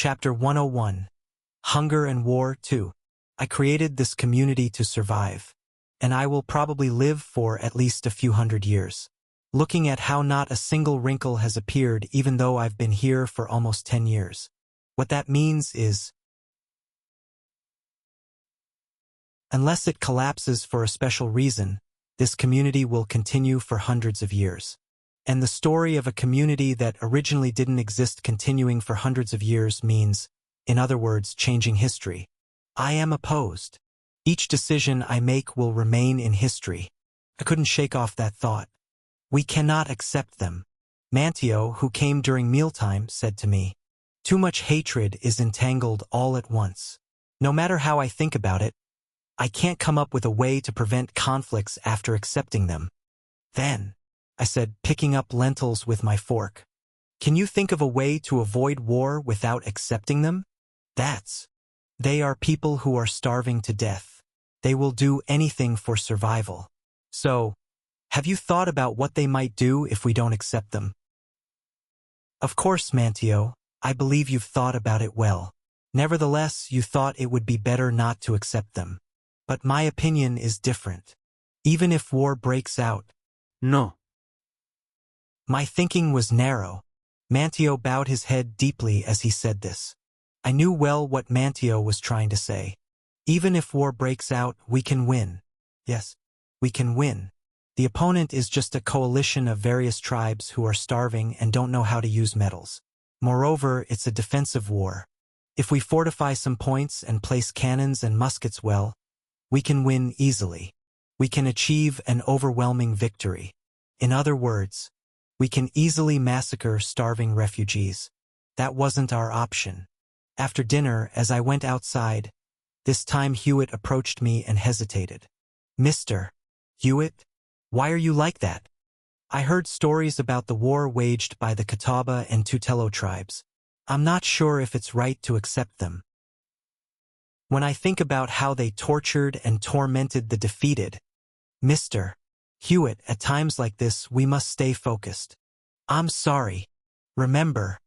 Chapter 101. Hunger and War 2. I created this community to survive, and I will probably live for at least a few hundred years. Looking at how not a single wrinkle has appeared even though I've been here for almost 10 years. What that means is, unless it collapses for a special reason, this community will continue for hundreds of years. And the story of a community that originally didn't exist continuing for hundreds of years means, in other words, changing history. I am opposed. Each decision I make will remain in history. I couldn't shake off that thought. We cannot accept them. Mantio, who came during mealtime, said to me, "Too much hatred is entangled all at once. No matter how I think about it, I can't come up with a way to prevent conflicts after accepting them." "Then," I said, picking up lentils with my fork, "can you think of a way to avoid war without accepting them?" They are people who are starving to death. They will do anything for survival. So, have you thought about what they might do if we don't accept them? Of course, Mantio, I believe you've thought about it well. Nevertheless, you thought it would be better not to accept them. But my opinion is different. Even if war breaks out. No. My thinking was narrow. Mantio bowed his head deeply as he said this. I knew well what Mantio was trying to say. Even if war breaks out, we can win. Yes, we can win. The opponent is just a coalition of various tribes who are starving and don't know how to use metals. Moreover, it's a defensive war. If we fortify some points and place cannons and muskets well, we can win easily. We can achieve an overwhelming victory. In other words, we can easily massacre starving refugees. That wasn't our option. After dinner, as I went outside, this time Hewitt approached me and hesitated. "Mr. Hewitt, why are you like that?" "I heard stories about the war waged by the Catawba and Tutelo tribes. I'm not sure if it's right to accept them. When I think about how they tortured and tormented the defeated." "Mr. Hewitt, at times like this, we must stay focused. I'm sorry. Remember,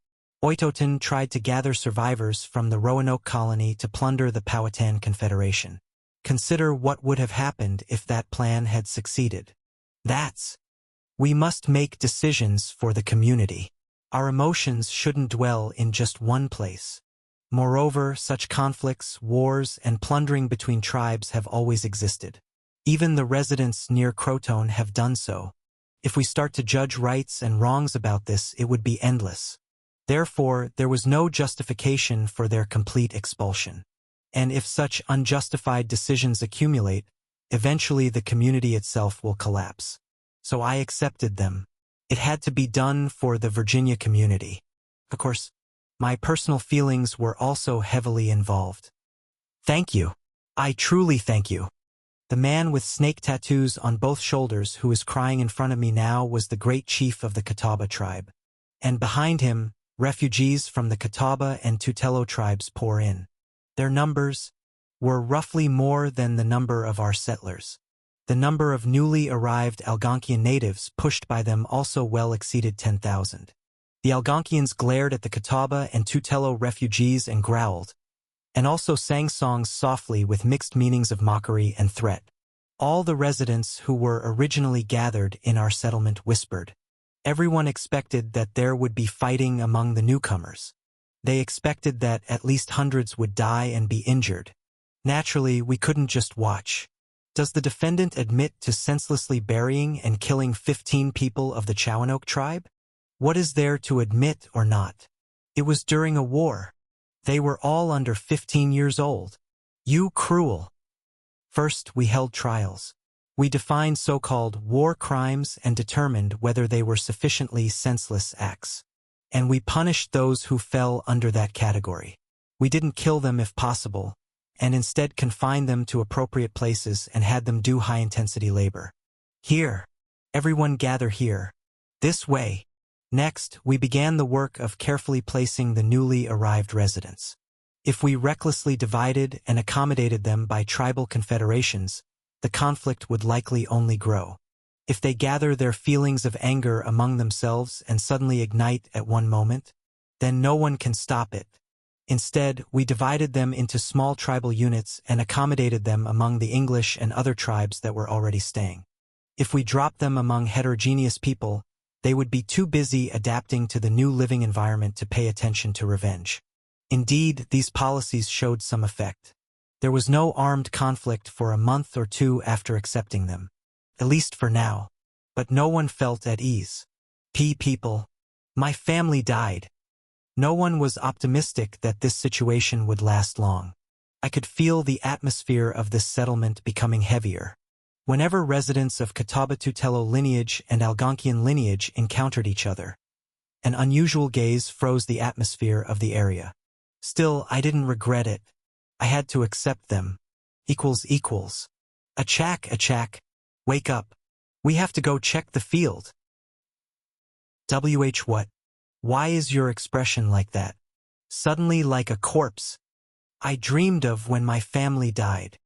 Oitoton tried to gather survivors from the Roanoke colony to plunder the Powhatan Confederation. Consider what would have happened if that plan had succeeded. We must make decisions for the community. Our emotions shouldn't dwell in just one place. Moreover, such conflicts, wars, and plundering between tribes have always existed. Even the residents near Croton have done so. If we start to judge rights and wrongs about this, it would be endless. Therefore, there was no justification for their complete expulsion. And if such unjustified decisions accumulate, eventually the community itself will collapse. So I accepted them. It had to be done for the Virginia community. Of course, my personal feelings were also heavily involved. Thank you. I truly thank you. The man with snake tattoos on both shoulders who is crying in front of me now was the great chief of the Catawba tribe. And behind him, refugees from the Catawba and Tutelo tribes pour in. Their numbers were roughly more than the number of our settlers. The number of newly arrived Algonquian natives pushed by them also well exceeded 10,000. The Algonquians glared at the Catawba and Tutelo refugees and growled, and also sang songs softly with mixed meanings of mockery and threat. All the residents who were originally gathered in our settlement whispered. Everyone expected that there would be fighting among the newcomers. They expected that at least hundreds would die and be injured. Naturally, we couldn't just watch. Does the defendant admit to senselessly burying and killing 15 people of the Chowanoke tribe? What is there to admit or not? It was during a war. They were all under 15 years old. You cruel. First, we held trials. We defined so-called war crimes and determined whether they were sufficiently senseless acts. And we punished those who fell under that category. We didn't kill them if possible, and instead confined them to appropriate places and had them do high-intensity labor. Here. Everyone gather here. This way. Next, we began the work of carefully placing the newly arrived residents. If we recklessly divided and accommodated them by tribal confederations, the conflict would likely only grow. If they gather their feelings of anger among themselves and suddenly ignite at one moment, then no one can stop it. Instead, we divided them into small tribal units and accommodated them among the English and other tribes that were already staying. If we dropped them among heterogeneous people, they would be too busy adapting to the new living environment to pay attention to revenge. Indeed, these policies showed some effect. There was no armed conflict for a month or two after accepting them. At least for now. But no one felt at ease. People. My family died. No one was optimistic that this situation would last long. I could feel the atmosphere of this settlement becoming heavier. Whenever residents of Catawba Tutelo lineage and Algonquian lineage encountered each other, an unusual gaze froze the atmosphere of the area. Still, I didn't regret it. I had to accept them. Achak, wake up. We have to go check the field. What? Why is your expression like that? Suddenly like a corpse. I dreamed of when my family died.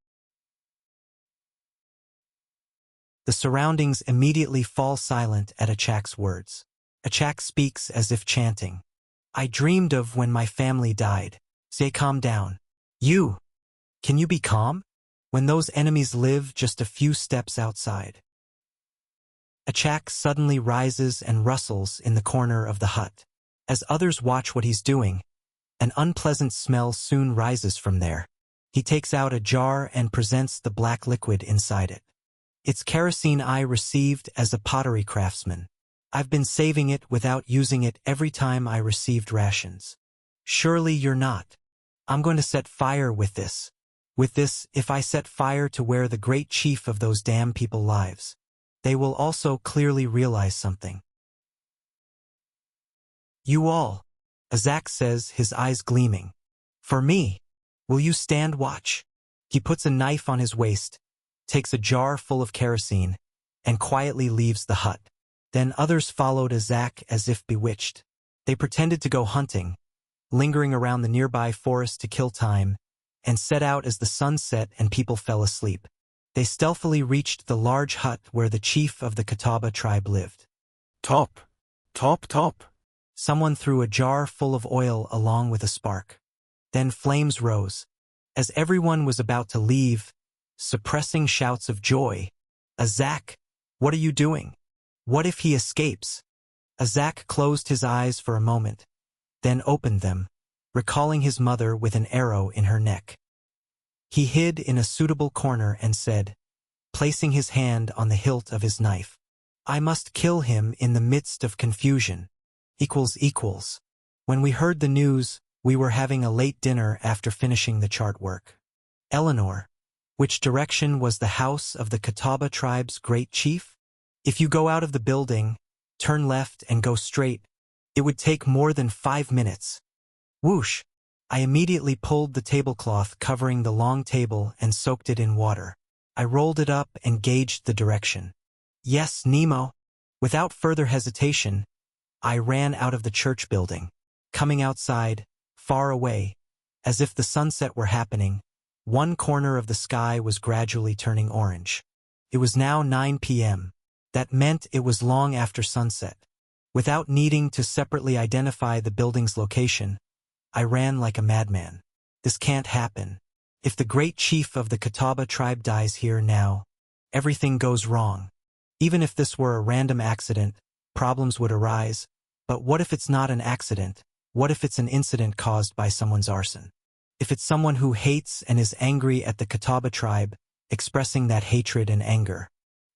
The surroundings immediately fall silent at Achak's words. Achak speaks as if chanting. I dreamed of when my family died. Say, calm down. You. Can you be calm? When those enemies live just a few steps outside. Achak suddenly rises and rustles in the corner of the hut. As others watch what he's doing, an unpleasant smell soon rises from there. He takes out a jar and presents the black liquid inside it. It's kerosene I received as a pottery craftsman. I've been saving it without using it every time I received rations. Surely you're not. I'm going to set fire with this. If I set fire to where the great chief of those damn people lives, they will also clearly realize something. You all, Azak says, his eyes gleaming. For me, will you stand watch? He puts a knife on his waist, takes a jar full of kerosene, and quietly leaves the hut. Then others followed Azak as if bewitched. They pretended to go hunting, lingering around the nearby forest to kill time, and set out as the sun set and people fell asleep. They stealthily reached the large hut where the chief of the Catawba tribe lived. Top. Someone threw a jar full of oil along with a spark. Then flames rose. As everyone was about to leave, suppressing shouts of joy, Azak, what are you doing? What if he escapes? Azak closed his eyes for a moment, then opened them, recalling his mother with an arrow in her neck. He hid in a suitable corner and said, placing his hand on the hilt of his knife, I must kill him in the midst of confusion. When we heard the news, we were having a late dinner after finishing the chart work. Eleanor, which direction was the house of the Catawba tribe's great chief? If you go out of the building, turn left and go straight, it would take more than 5 minutes. Whoosh! I immediately pulled the tablecloth covering the long table and soaked it in water. I rolled it up and gauged the direction. Yes, Nemo. Without further hesitation, I ran out of the church building. Coming outside, far away, as if the sunset were happening, one corner of the sky was gradually turning orange. It was now 9 p.m. That meant it was long after sunset. Without needing to separately identify the building's location, I ran like a madman. This can't happen. If the great chief of the Catawba tribe dies here now, everything goes wrong. Even if this were a random accident, problems would arise. But what if it's not an accident? What if it's an incident caused by someone's arson? If it's someone who hates and is angry at the Catawba tribe, expressing that hatred and anger,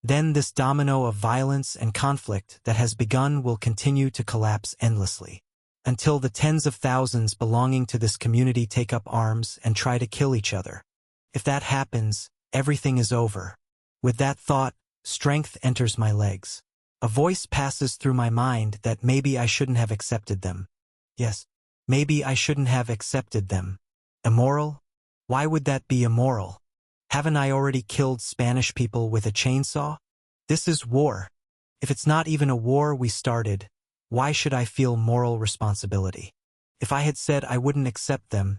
then this domino of violence and conflict that has begun will continue to collapse endlessly, until the tens of thousands belonging to this community take up arms and try to kill each other. If that happens, everything is over. With that thought, strength enters my legs. A voice passes through my mind that maybe I shouldn't have accepted them. Yes, maybe I shouldn't have accepted them. Immoral? Why would that be immoral? Haven't I already killed Spanish people with a chainsaw? This is war. If it's not even a war we started, why should I feel moral responsibility? If I had said I wouldn't accept them,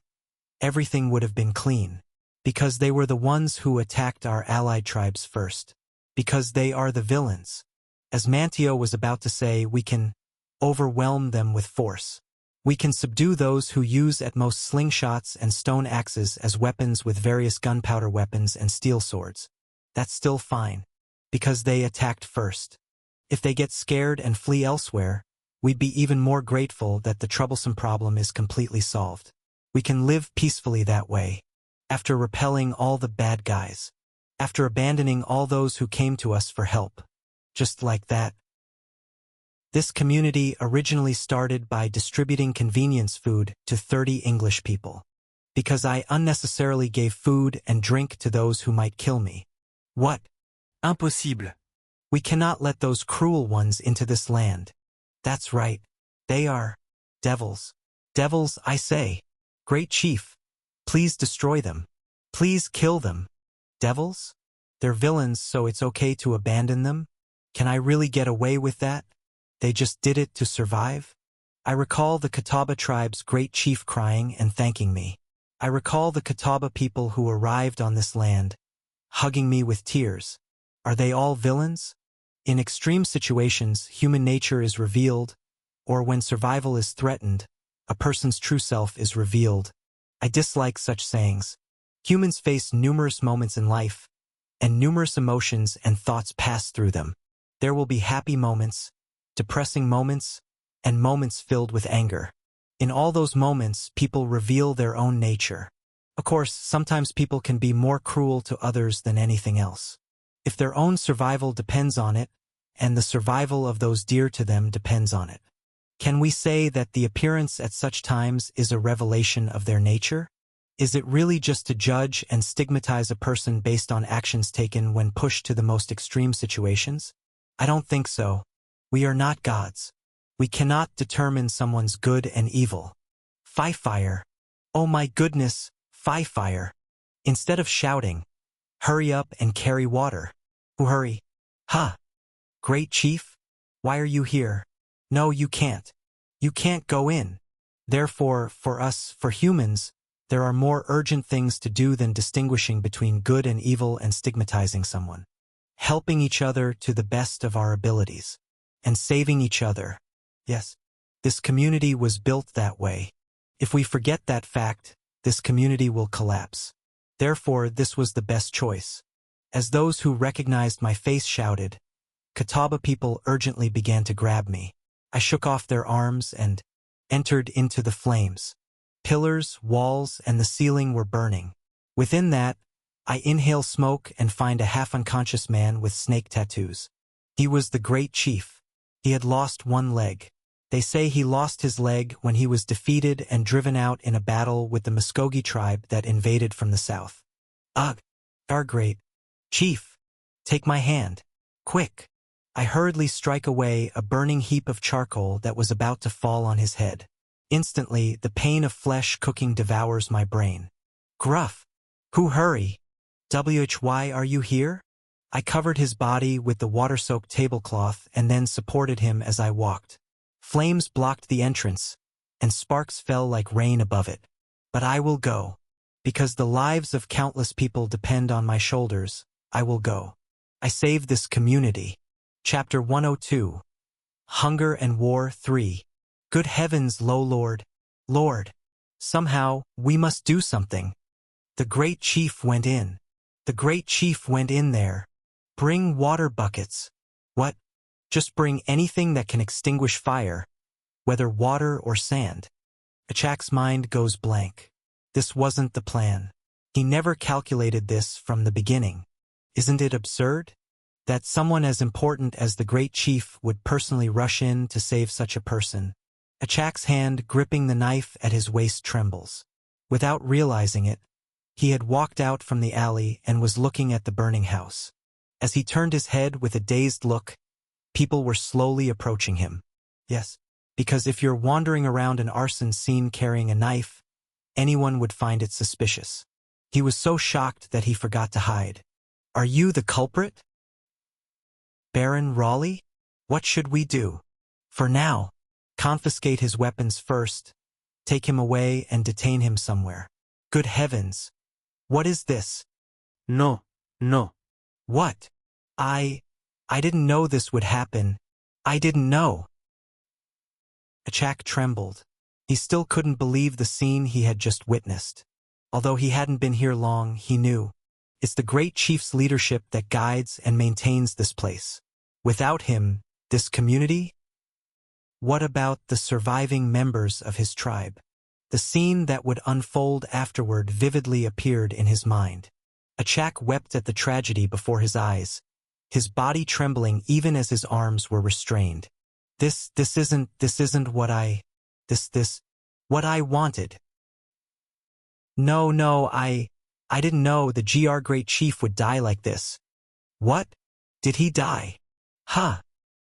everything would have been clean. Because they were the ones who attacked our allied tribes first. Because they are the villains. As Manteo was about to say, we can overwhelm them with force. We can subdue those who use at most slingshots and stone axes as weapons with various gunpowder weapons and steel swords. That's still fine, because they attacked first. If they get scared and flee elsewhere, we'd be even more grateful that the troublesome problem is completely solved. We can live peacefully that way, after repelling all the bad guys, after abandoning all those who came to us for help. Just like that. This community originally started by distributing convenience food to 30 English people, because I unnecessarily gave food and drink to those who might kill me. What? Impossible. We cannot let those cruel ones into this land. That's right. They are devils. Devils, I say. Great Chief, please destroy them. Please kill them. Devils? They're villains, so it's okay to abandon them? Can I really get away with that? They just did it to survive? I recall the Catawba tribe's great chief crying and thanking me. I recall the Catawba people who arrived on this land, hugging me with tears. Are they all villains? In extreme situations, human nature is revealed, or when survival is threatened, a person's true self is revealed. I dislike such sayings. Humans face numerous moments in life, and numerous emotions and thoughts pass through them. There will be happy moments, depressing moments, and moments filled with anger. In all those moments, people reveal their own nature. Of course, sometimes people can be more cruel to others than anything else. If their own survival depends on it, and the survival of those dear to them depends on it. Can we say that the appearance at such times is a revelation of their nature? Is it really just to judge and stigmatize a person based on actions taken when pushed to the most extreme situations? I don't think so. We are not gods. We cannot determine someone's good and evil. Fire. Oh my goodness, fire. Instead of shouting, hurry up and carry water. Who hurry? Ha! Great Chief? Why are you here? No, you can't. You can't go in. Therefore, for us, for humans, there are more urgent things to do than distinguishing between good and evil and stigmatizing someone. Helping each other to the best of our abilities. And saving each other. Yes, this community was built that way. If we forget that fact, this community will collapse. Therefore, this was the best choice. As those who recognized my face shouted, Catawba people urgently began to grab me. I shook off their arms and entered into the flames. Pillars, walls, and the ceiling were burning. Within that, I inhale smoke and find a half-unconscious man with snake tattoos. He was the Great Chief. He had lost one leg. They say he lost his leg when he was defeated and driven out in a battle with the Muskogee tribe that invaded from the south. Ugh! Our Great Chief! Take my hand. Quick! I hurriedly strike away a burning heap of charcoal that was about to fall on his head. Instantly, the pain of flesh cooking devours my brain. Gruff! Who hurry? Why are you here? I covered his body with the water-soaked tablecloth and then supported him as I walked. Flames blocked the entrance, and sparks fell like rain above it. But I will go. Because the lives of countless people depend on my shoulders, I will go. I saved this community. Chapter 102. Hunger and War 3. Good heavens, Lord. Somehow, we must do something. The Great Chief went in. The Great Chief went in there. Bring water buckets. What? Just bring anything that can extinguish fire, whether water or sand. Achak's mind goes blank. This wasn't the plan. He never calculated this from the beginning. Isn't it absurd? That someone as important as the Great Chief would personally rush in to save such a person. Achak's hand gripping the knife at his waist trembles. Without realizing it, he had walked out from the alley and was looking at the burning house. As he turned his head with a dazed look, people were slowly approaching him. Yes, because if you're wandering around an arson scene carrying a knife, anyone would find it suspicious. He was so shocked that he forgot to hide. Are you the culprit? Baron Raleigh? What should we do? For now, confiscate his weapons first, take him away and detain him somewhere. Good heavens! What is this? No. What? I didn't know this would happen. I didn't know. Achak trembled. He still couldn't believe the scene he had just witnessed. Although he hadn't been here long, he knew. It's the great chief's leadership that guides and maintains this place. Without him, this community? What about the surviving members of his tribe? The scene that would unfold afterward vividly appeared in his mind. Achak wept at the tragedy before his eyes, his body trembling even as his arms were restrained. This isn't what I wanted. No, I didn't know the GR great chief would die like this. What? Did he die? Huh.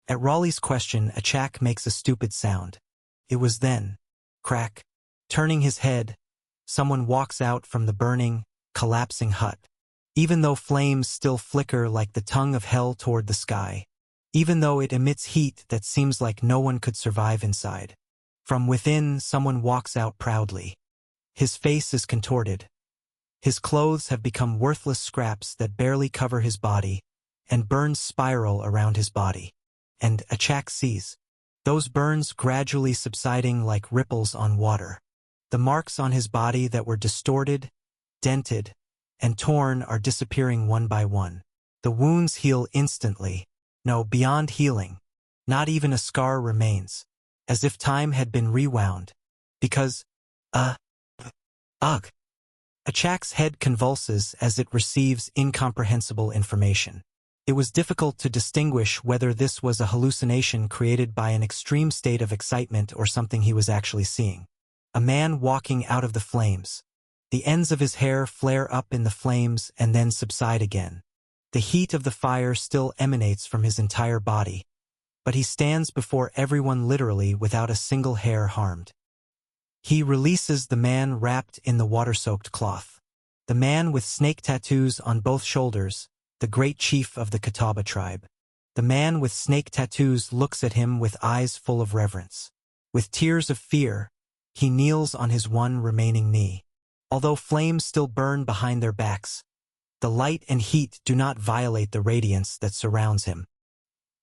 At Raleigh's question, Achak makes a stupid sound. It was then. Crack. Turning his head, someone walks out from the burning, collapsing hut. Even though flames still flicker like the tongue of hell toward the sky. Even though it emits heat that seems like no one could survive inside. From within, someone walks out proudly. His face is contorted. His clothes have become worthless scraps that barely cover his body, and burns spiral around his body. And Achak sees those burns gradually subsiding like ripples on water. The marks on his body that were distorted, dented, and torn are disappearing one by one. The wounds heal instantly. No, beyond healing. Not even a scar remains. As if time had been rewound. Because, Achak's head convulses as it receives incomprehensible information. It was difficult to distinguish whether this was a hallucination created by an extreme state of excitement or something he was actually seeing. A man walking out of the flames. The ends of his hair flare up in the flames and then subside again. The heat of the fire still emanates from his entire body. But he stands before everyone literally without a single hair harmed. He releases the man wrapped in the water-soaked cloth. The man with snake tattoos on both shoulders, the great chief of the Catawba tribe. The man with snake tattoos looks at him with eyes full of reverence. With tears of fear, he kneels on his one remaining knee. Although flames still burn behind their backs, the light and heat do not violate the radiance that surrounds him.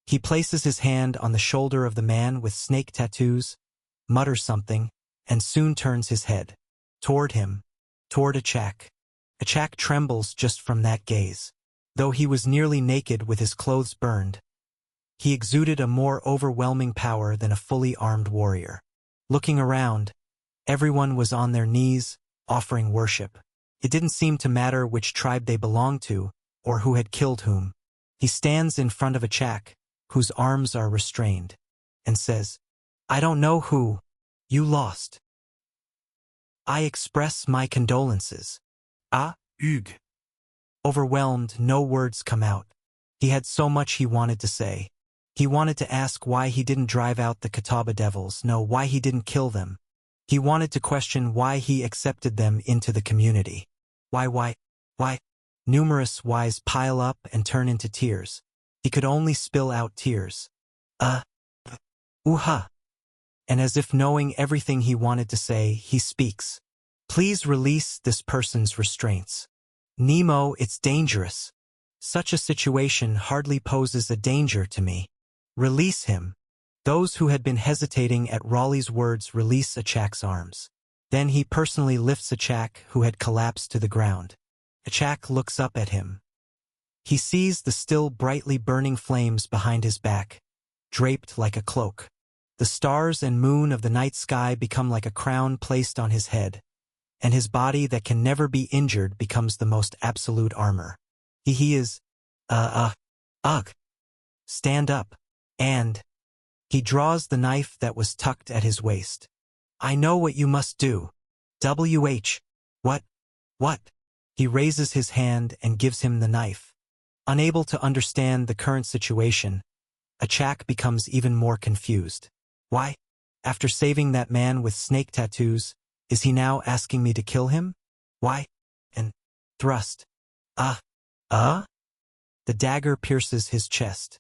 He places his hand on the shoulder of the man with snake tattoos, mutters something, and soon turns his head. Toward him. Toward Achak. Achak trembles just from that gaze. Though he was nearly naked with his clothes burned, he exuded a more overwhelming power than a fully armed warrior. Looking around, everyone was on their knees, offering worship. It didn't seem to matter which tribe they belonged to, or who had killed whom. He stands in front of Achak, whose arms are restrained, and says, "I don't know who you lost. I express my condolences." Hugues. Overwhelmed, no words come out. He had so much he wanted to say. He wanted to ask why he didn't drive out the Catawba devils, no, why he didn't kill them. He wanted to question why he accepted them into the community. Why? Numerous whys pile up and turn into tears. He could only spill out tears. And as if knowing everything he wanted to say, he speaks. "Please release this person's restraints. Nemo, it's dangerous. Such a situation hardly poses a danger to me. Release him." Those who had been hesitating at Raleigh's words release Achak's arms. Then he personally lifts Achak, who had collapsed to the ground. Achak looks up at him. He sees the still brightly burning flames behind his back, draped like a cloak. The stars and moon of the night sky become like a crown placed on his head, and his body that can never be injured becomes the most absolute armor. He is, stand up, and he draws the knife that was tucked at his waist. "I know what you must do. What? He raises his hand and gives him the knife. Unable to understand the current situation, Achak becomes even more confused. Why? After saving that man with snake tattoos, is he now asking me to kill him? Why? And thrust. The dagger pierces his chest.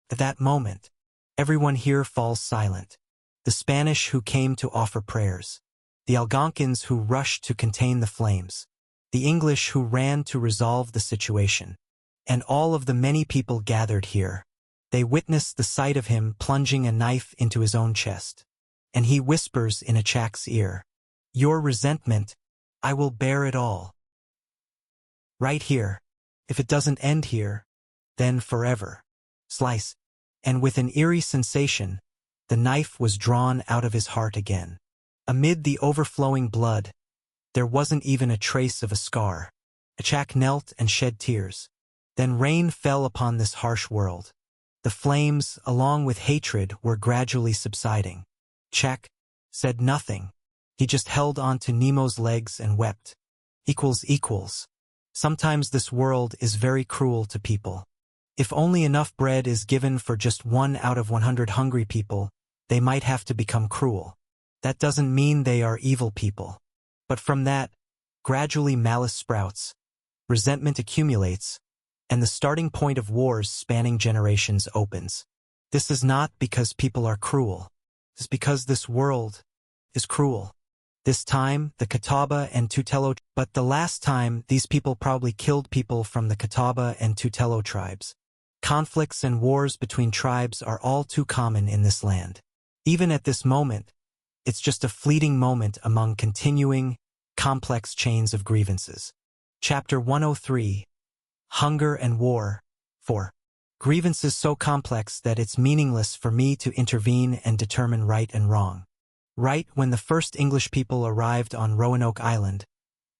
At that moment, everyone here falls silent. The Spanish who came to offer prayers, the Algonkins who rushed to contain the flames, the English who ran to resolve the situation, and all of the many people gathered here. They witness the sight of him plunging a knife into his own chest. And he whispers in Achak's ear, "Your resentment, I will bear it all. Right here. If it doesn't end here, then forever." Slice. And with an eerie sensation, the knife was drawn out of his heart again. Amid the overflowing blood, there wasn't even a trace of a scar. Achak knelt and shed tears. Then rain fell upon this harsh world. The flames, along with hatred, were gradually subsiding. Achak said nothing. He just held on to Nemo's legs and wept. Equals. Sometimes this world is very cruel to people. If only enough bread is given for just 1 out of 100 hungry people, they might have to become cruel. That doesn't mean they are evil people. But from that, gradually malice sprouts, resentment accumulates, and the starting point of wars spanning generations opens. This is not because people are cruel. It's because this world is cruel. This time, the Catawba and Tutelo, but the last time, these people probably killed people from the Catawba and Tutelo tribes. Conflicts and wars between tribes are all too common in this land. Even at this moment, it's just a fleeting moment among continuing, complex chains of grievances. Chapter 103. Hunger and War. 4. Grievances so complex that it's meaningless for me to intervene and determine right and wrong. Right when the first English people arrived on Roanoke Island,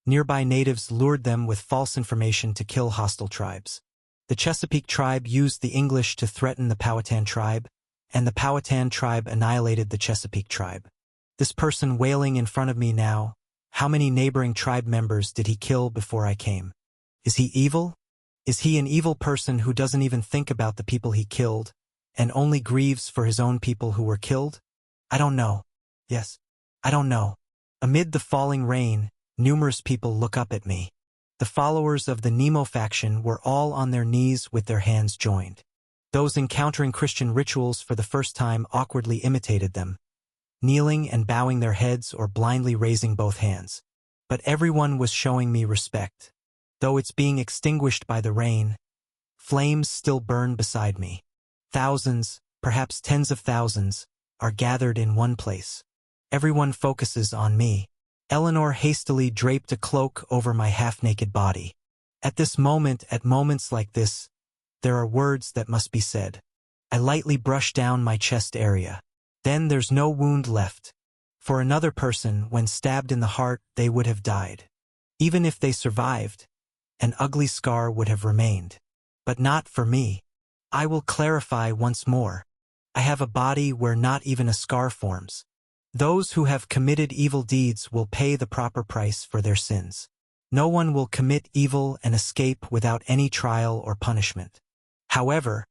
nearby natives lured them with false information to kill hostile tribes. The Chesapeake tribe used the English to threaten the Powhatan tribe, and the Powhatan tribe annihilated the Chesapeake tribe. This person wailing in front of me now, how many neighboring tribe members did he kill before I came? Is he evil? Is he an evil person who doesn't even think about the people he killed, and only grieves for his own people who were killed? I don't know. Yes, I don't know. Amid the falling rain, numerous people look up at me. The followers of the Nemo faction were all on their knees with their hands joined. Those encountering Christian rituals for the first time awkwardly imitated them, kneeling and bowing their heads or blindly raising both hands. But everyone was showing me respect. Though it's being extinguished by the rain, flames still burn beside me. Thousands, perhaps tens of thousands, are gathered in one place. Everyone focuses on me. Eleanor hastily draped a cloak over my half-naked body. At this moment, at moments like this, there are words that must be said. I lightly brush down my chest area. Then there's no wound left. For another person, when stabbed in the heart, they would have died. Even if they survived, an ugly scar would have remained. But not for me. I will clarify once more. I have a body where not even a scar forms. Those who have committed evil deeds will pay the proper price for their sins. No one will commit evil and escape without any trial or punishment. However,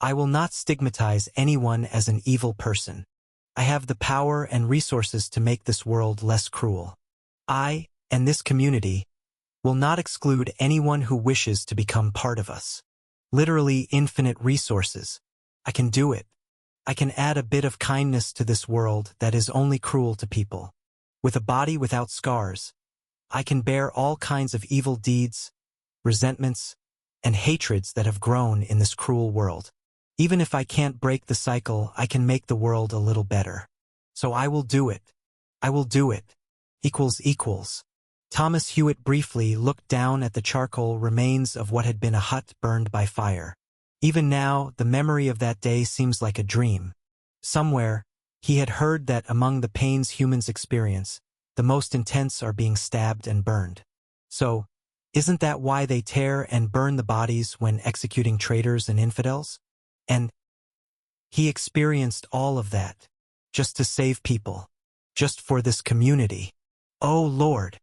I will not stigmatize anyone as an evil person. I have the power and resources to make this world less cruel. I, and this community, will not exclude anyone who wishes to become part of us. Literally infinite resources. I can do it. I can add a bit of kindness to this world that is only cruel to people. With a body without scars, I can bear all kinds of evil deeds, resentments, and hatreds that have grown in this cruel world. Even if I can't break the cycle, I can make the world a little better. So I will do it. I will do it. Equals. Thomas Hewitt briefly looked down at the charcoal remains of what had been a hut burned by fire. Even now, the memory of that day seems like a dream. Somewhere, he had heard that among the pains humans experience, the most intense are being stabbed and burned. So, isn't that why they tear and burn the bodies when executing traitors and infidels? And he experienced all of that, just to save people, just for this community. Oh Lord!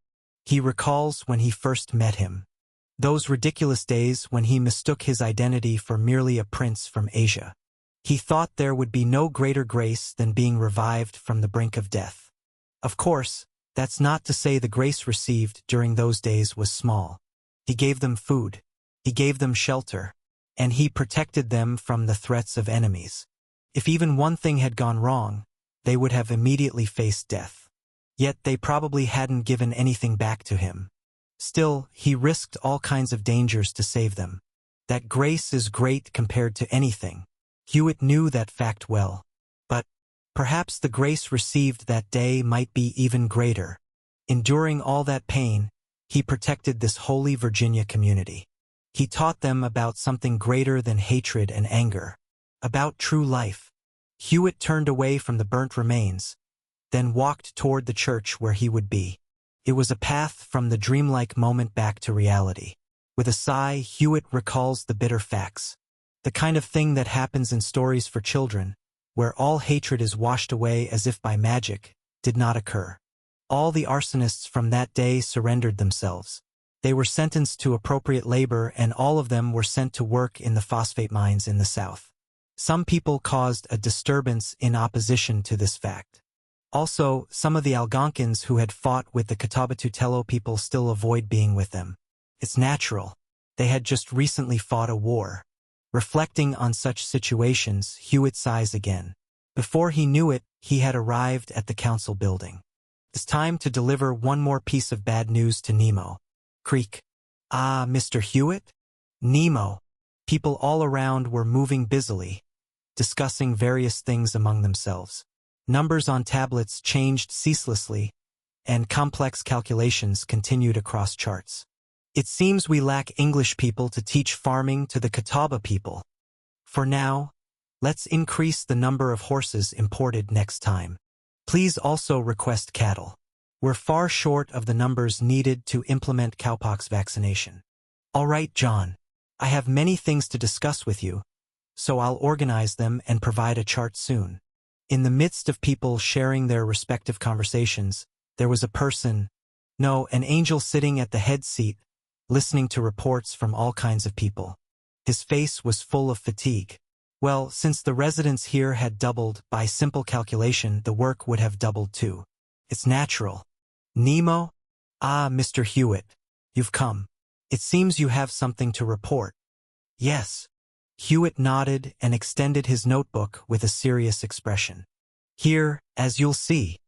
He recalls when he first met him. Those ridiculous days when he mistook his identity for merely a prince from Asia. He thought there would be no greater grace than being revived from the brink of death. Of course, that's not to say the grace received during those days was small. He gave them food. He gave them shelter. And he protected them from the threats of enemies. If even one thing had gone wrong, they would have immediately faced death. Yet they probably hadn't given anything back to him. Still, he risked all kinds of dangers to save them. That grace is great compared to anything. Hewitt knew that fact well. But perhaps the grace received that day might be even greater. Enduring all that pain, he protected this holy Virginia community. He taught them about something greater than hatred and anger, about true life. Hewitt turned away from the burnt remains, then walked toward the church where he would be. It was a path from the dreamlike moment back to reality. With a sigh, Hewitt recalls the bitter facts. The kind of thing that happens in stories for children, where all hatred is washed away as if by magic, did not occur. All the arsonists from that day surrendered themselves. They were sentenced to appropriate labor, and all of them were sent to work in the phosphate mines in the South. Some people caused a disturbance in opposition to this fact. Also, some of the Algonkins who had fought with the Catawba Tutelo people still avoid being with them. It's natural. They had just recently fought a war. Reflecting on such situations, Hewitt sighs again. Before he knew it, he had arrived at the council building. It's time to deliver one more piece of bad news to Nemo. Creak. Ah, Mr. Hewitt? Nemo. People all around were moving busily, discussing various things among themselves. Numbers on tablets changed ceaselessly, and complex calculations continued across charts. It seems we lack English people to teach farming to the Catawba people. For now, let's increase the number of horses imported next time. Please also request cattle. We're far short of the numbers needed to implement cowpox vaccination. All right, John. I have many things to discuss with you, so I'll organize them and provide a chart soon. In the midst of people sharing their respective conversations, there was an angel sitting at the head seat, listening to reports from all kinds of people. His face was full of fatigue. Well, since the residents here had doubled, by simple calculation the work would have doubled too. It's natural. Nemo? Ah, Mr. Hewitt. You've come. It seems you have something to report. Yes. Hewitt nodded and extended his notebook with a serious expression. Here, as you'll see,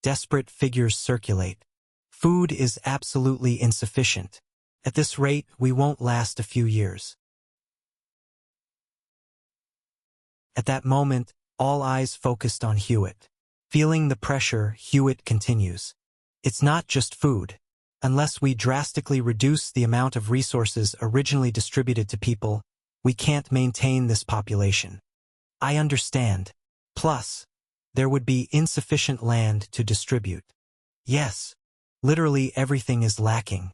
desperate figures circulate. Food is absolutely insufficient. At this rate, we won't last a few years. At that moment, all eyes focused on Hewitt. Feeling the pressure, Hewitt continues. It's not just food. Unless we drastically reduce the amount of resources originally distributed to people, we can't maintain this population. I understand. Plus, there would be insufficient land to distribute. Yes, literally everything is lacking.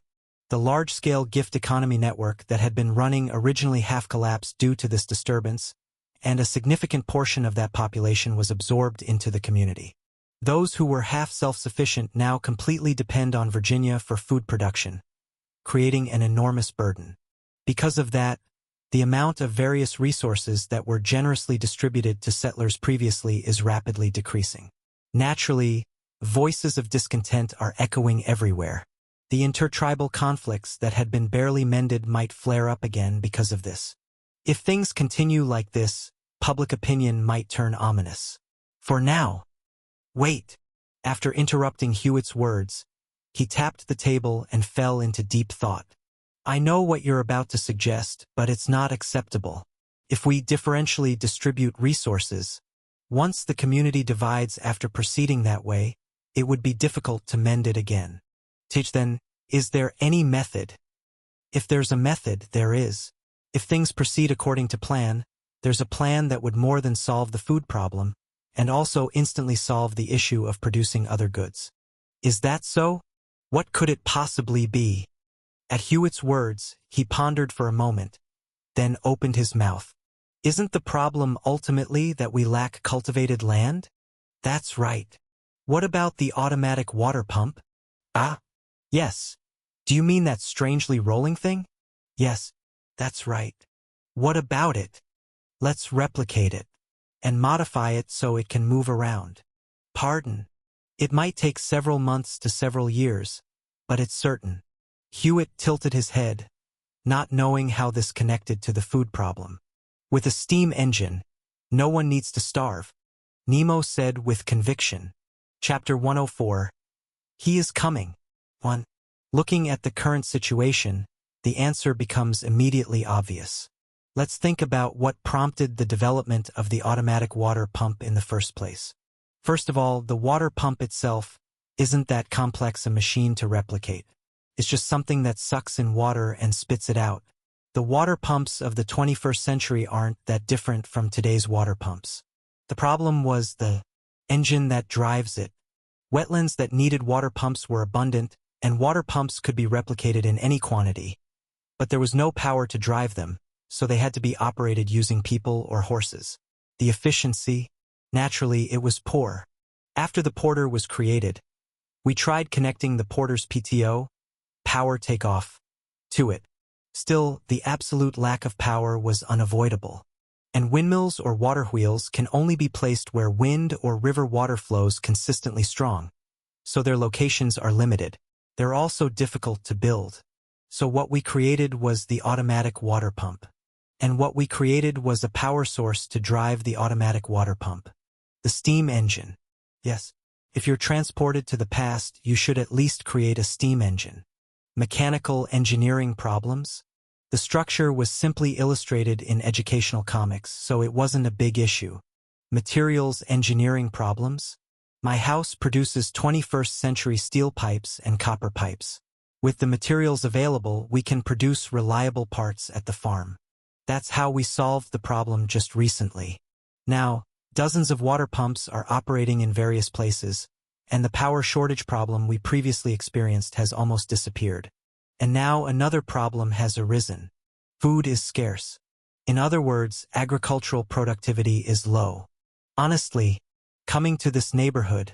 The large-scale gift economy network that had been running originally half-collapsed due to this disturbance, and a significant portion of that population was absorbed into the community. Those who were half self-sufficient now completely depend on Virginia for food production, creating an enormous burden. Because of that, the amount of various resources that were generously distributed to settlers previously is rapidly decreasing. Naturally, voices of discontent are echoing everywhere. The intertribal conflicts that had been barely mended might flare up again because of this. If things continue like this, public opinion might turn ominous. For now, wait. After interrupting Hewitt's words, he tapped the table and fell into deep thought. I know what you're about to suggest, but it's not acceptable. If we differentially distribute resources, once the community divides after proceeding that way, it would be difficult to mend it again. Then, is there any method? If there's a method, there is. If things proceed according to plan, there's a plan that would more than solve the food problem, and also instantly solve the issue of producing other goods. Is that so? What could it possibly be? At Hewitt's words, he pondered for a moment, then opened his mouth. Isn't the problem ultimately that we lack cultivated land? That's right. What about the automatic water pump? Ah, yes. Do you mean that strangely rolling thing? Yes, that's right. What about it? Let's replicate it and modify it so it can move around. Pardon. It might take several months to several years, but it's certain. Hewitt tilted his head, not knowing how this connected to the food problem. With a steam engine, no one needs to starve, Nemo said with conviction. Chapter 104. He is coming. 1. Looking at the current situation, the answer becomes immediately obvious. Let's think about what prompted the development of the automatic water pump in the first place. First of all, the water pump itself isn't that complex a machine to replicate. It's just something that sucks in water and spits it out. The water pumps of the 21st century aren't that different from today's water pumps. The problem was the engine that drives it. Wetlands that needed water pumps were abundant, and water pumps could be replicated in any quantity. But there was no power to drive them, so they had to be operated using people or horses. The efficiency, naturally, it was poor. After the Porter was created, we tried connecting the Porter's PTO, power takeoff, to it. Still, the absolute lack of power was unavoidable. And windmills or water wheels can only be placed where wind or river water flows consistently strong, so their locations are limited. They're also difficult to build. So what we created was the automatic water pump. And what we created was a power source to drive the automatic water pump. The steam engine. Yes, if you're transported to the past, you should at least create a steam engine. Mechanical engineering problems? The structure was simply illustrated in educational comics, so it wasn't a big issue. Materials engineering problems? My house produces 21st century steel pipes and copper pipes. With the materials available, we can produce reliable parts at the farm. That's how we solved the problem just recently. Now, dozens of water pumps are operating in various places, and the power shortage problem we previously experienced has almost disappeared. And now another problem has arisen. Food is scarce. In other words, agricultural productivity is low. Honestly, coming to this neighborhood,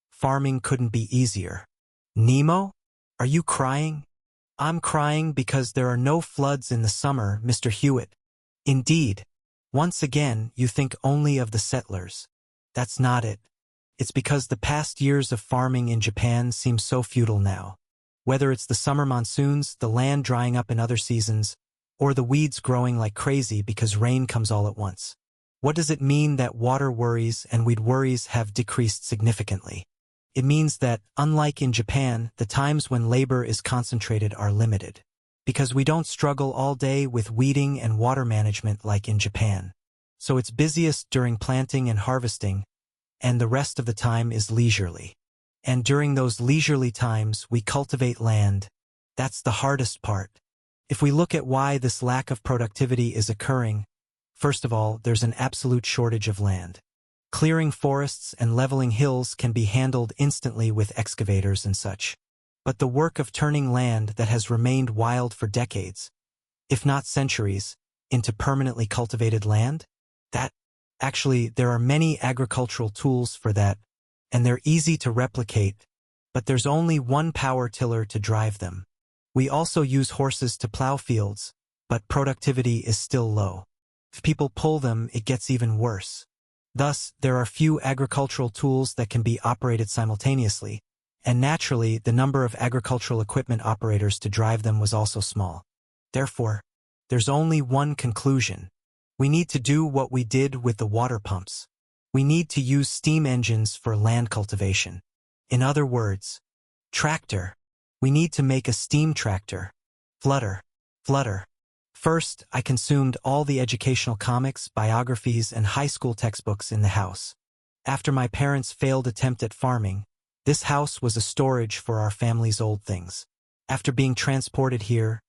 farming couldn't be easier. Nemo? Are you crying? I'm crying because there are no floods in the summer, Mr. Hewitt. Indeed. Once again, you think only of the settlers. That's not it. It's because the past years of farming in Japan seem so futile now. Whether it's the summer monsoons, the land drying up in other seasons, or the weeds growing like crazy because rain comes all at once. What does it mean that water worries and weed worries have decreased significantly? It means that, unlike in Japan, the times when labor is concentrated are limited. Because we don't struggle all day with weeding and water management like in Japan. So it's busiest during planting and harvesting, and the rest of the time is leisurely. And during those leisurely times, we cultivate land. That's the hardest part. If we look at why this lack of productivity is occurring, first of all, there's an absolute shortage of land. Clearing forests and leveling hills can be handled instantly with excavators and such. But the work of turning land that has remained wild for decades, if not centuries, into permanently cultivated land? Actually, there are many agricultural tools for that, and they're easy to replicate, but there's only one power tiller to drive them. We also use horses to plow fields, but productivity is still low. If people pull them, it gets even worse. Thus, there are few agricultural tools that can be operated simultaneously, and naturally, the number of agricultural equipment operators to drive them was also small. Therefore, there's only one conclusion. We need to do what we did with the water pumps. We need to use steam engines for land cultivation. In other words, tractor. We need to make a steam tractor. Flutter. First, I consumed all the educational comics, biographies, and high school textbooks in the house. After my parents' failed attempt at farming, this house was a storage for our family's old things. After being transported here,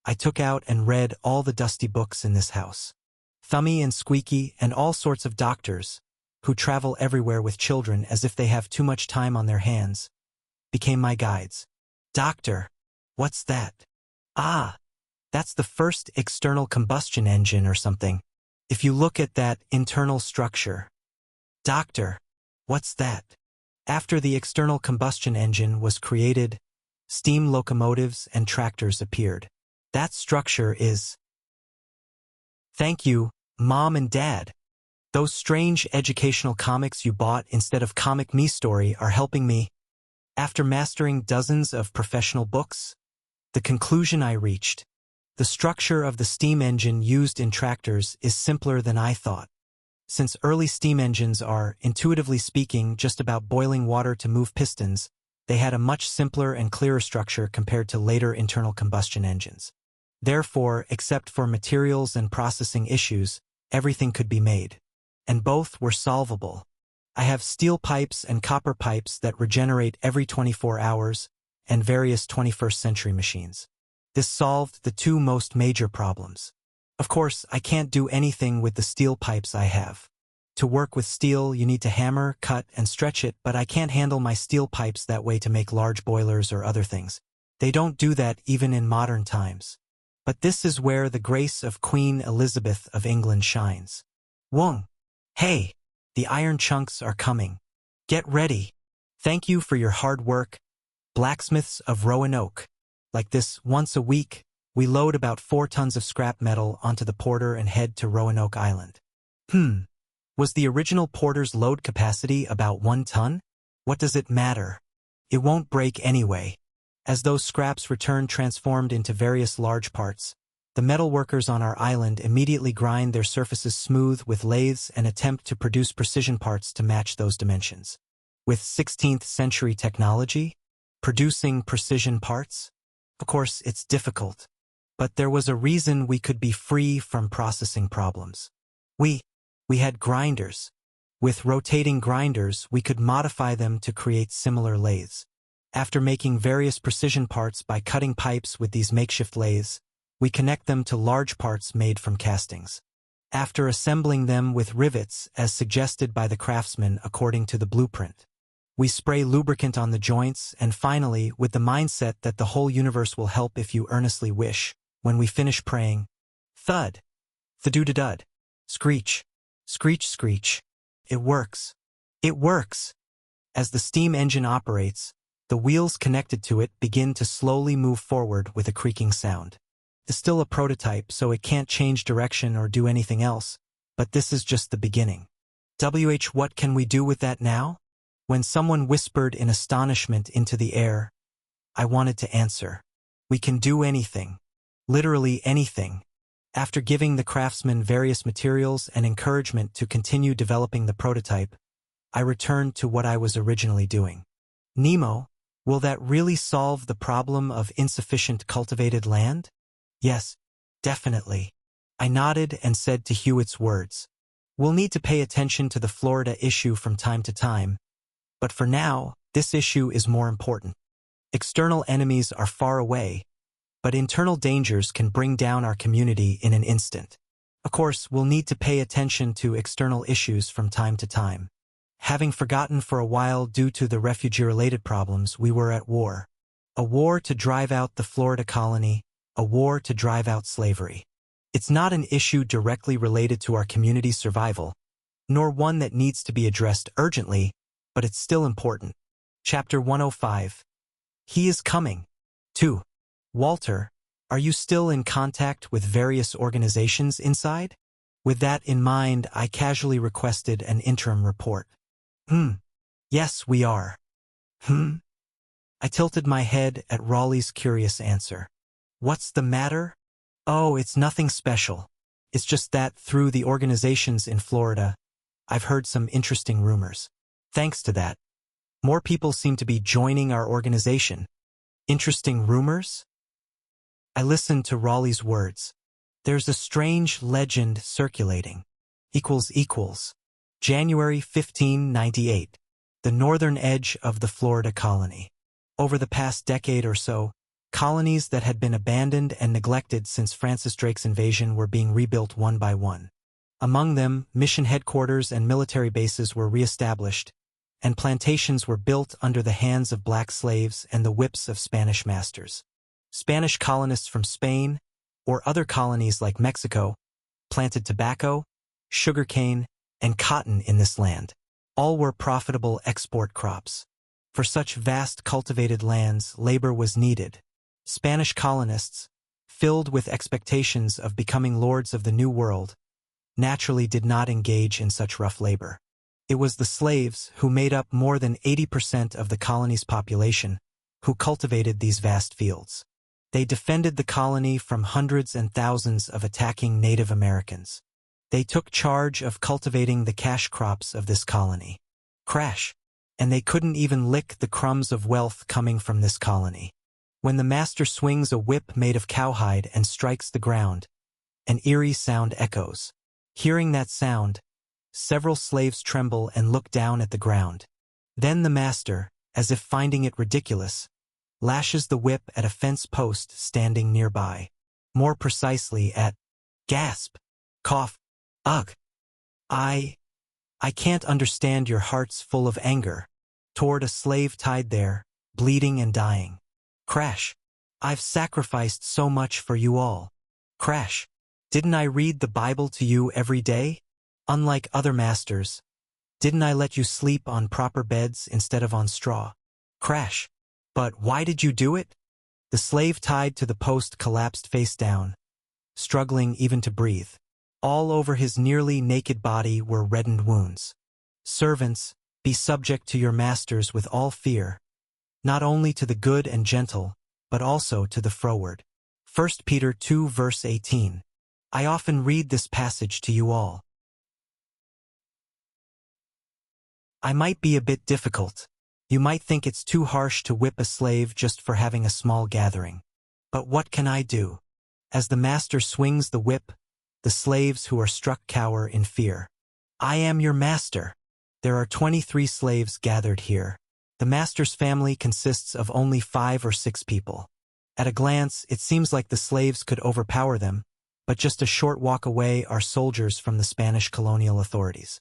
I took out and read all the dusty books in this house. Thummy and Squeaky and all sorts of doctors, who travel everywhere with children as if they have too much time on their hands, became my guides. Doctor, what's that? Ah, that's the first external combustion engine or something. If you look at that internal structure. Doctor, what's that? After the external combustion engine was created, steam locomotives and tractors appeared. That structure is... Thank you, Mom and Dad. Those strange educational comics you bought instead of Comic Me Story are helping me. After mastering dozens of professional books, the conclusion I reached. The structure of the steam engine used in tractors is simpler than I thought. Since early steam engines are, intuitively speaking, just about boiling water to move pistons, they had a much simpler and clearer structure compared to later internal combustion engines. Therefore, except for materials and processing issues, everything could be made. And both were solvable. I have steel pipes and copper pipes that regenerate every 24 hours, and various 21st century machines. This solved the two most major problems. Of course, I can't do anything with the steel pipes I have. To work with steel, you need to hammer, cut, and stretch it, but I can't handle my steel pipes that way to make large boilers or other things. They don't do that even in modern times. But this is where the grace of Queen Elizabeth of England shines. Wong! Hey! The iron chunks are coming. Get ready. Thank you for your hard work, blacksmiths of Roanoke. Like this, once a week, we load about 4 tons of scrap metal onto the Porter and head to Roanoke Island. Was the original Porter's load capacity about 1 ton? What does it matter? It won't break anyway. As those scraps return transformed into various large parts, the metal workers on our island immediately grind their surfaces smooth with lathes and attempt to produce precision parts to match those dimensions. With 16th century technology, producing precision parts? Of course, it's difficult. But there was a reason we could be free from processing problems. We had grinders. With rotating grinders, we could modify them to create similar lathes. After making various precision parts by cutting pipes with these makeshift lathes, we connect them to large parts made from castings. After assembling them with rivets as suggested by the craftsman according to the blueprint, we spray lubricant on the joints, and finally, with the mindset that the whole universe will help if you earnestly wish, when we finish praying, thud, thudoo-da-dud, screech, screech screech. It works. It works. As the steam engine operates, the wheels connected to it begin to slowly move forward with a creaking sound. It's still a prototype, so it can't change direction or do anything else, but this is just the beginning. What can we do with that now? When someone whispered in astonishment into the air, I wanted to answer. We can do anything. Literally anything. After giving the craftsman various materials and encouragement to continue developing the prototype, I returned to what I was originally doing. Nemo, will that really solve the problem of insufficient cultivated land? Yes, definitely. I nodded and said to Hewitt's words, we'll need to pay attention to the Florida issue from time to time, but for now, this issue is more important. External enemies are far away, but internal dangers can bring down our community in an instant. Of course, we'll need to pay attention to external issues from time to time. Having forgotten for a while due to the refugee-related problems, we were at war. A war to drive out the Florida colony, a war to drive out slavery. It's not an issue directly related to our community's survival, nor one that needs to be addressed urgently, but it's still important. Chapter 105. He is coming. 2. Walter, are you still in contact with various organizations inside? With that in mind, I casually requested an interim report. Yes, we are. I tilted my head at Raleigh's curious answer. What's the matter? Oh, it's nothing special. It's just that through the organizations in Florida, I've heard some interesting rumors. Thanks to that, more people seem to be joining our organization. Interesting rumors? I listened to Raleigh's words. There's a strange legend circulating. January 1598. The northern edge of the Florida colony. Over the past decade or so, colonies that had been abandoned and neglected since Francis Drake's invasion were being rebuilt one by one. Among them, mission headquarters and military bases were reestablished, and plantations were built under the hands of black slaves and the whips of Spanish masters. Spanish colonists from Spain, or other colonies like Mexico, planted tobacco, sugarcane, and cotton in this land. All were profitable export crops. For such vast cultivated lands, labor was needed. Spanish colonists, filled with expectations of becoming lords of the New World, naturally did not engage in such rough labor. It was the slaves, who made up more than 80% of the colony's population, who cultivated these vast fields. They defended the colony from hundreds and thousands of attacking Native Americans. They took charge of cultivating the cash crops of this colony. Crash! And they couldn't even lick the crumbs of wealth coming from this colony. When the master swings a whip made of cowhide and strikes the ground, an eerie sound echoes. Hearing that sound, several slaves tremble and look down at the ground. Then the master, as if finding it ridiculous, lashes the whip at a fence post standing nearby. More precisely at gasp, cough, ugh. I can't understand your hearts full of anger toward a slave tied there, bleeding and dying. Crash. I've sacrificed so much for you all. Crash. Didn't I read the Bible to you every day? Unlike other masters, didn't I let you sleep on proper beds instead of on straw? Crash. But why did you do it? The slave tied to the post collapsed face down, struggling even to breathe. All over his nearly naked body were reddened wounds. Servants, be subject to your masters with all fear, not only to the good and gentle, but also to the froward. 1 Peter 2 verse 18. I often read this passage to you all. I might be a bit difficult. You might think it's too harsh to whip a slave just for having a small gathering. But what can I do? As the master swings the whip, the slaves who are struck cower in fear. I am your master. There are 23 slaves gathered here. The master's family consists of only 5 or 6 people. At a glance, it seems like the slaves could overpower them, but just a short walk away are soldiers from the Spanish colonial authorities.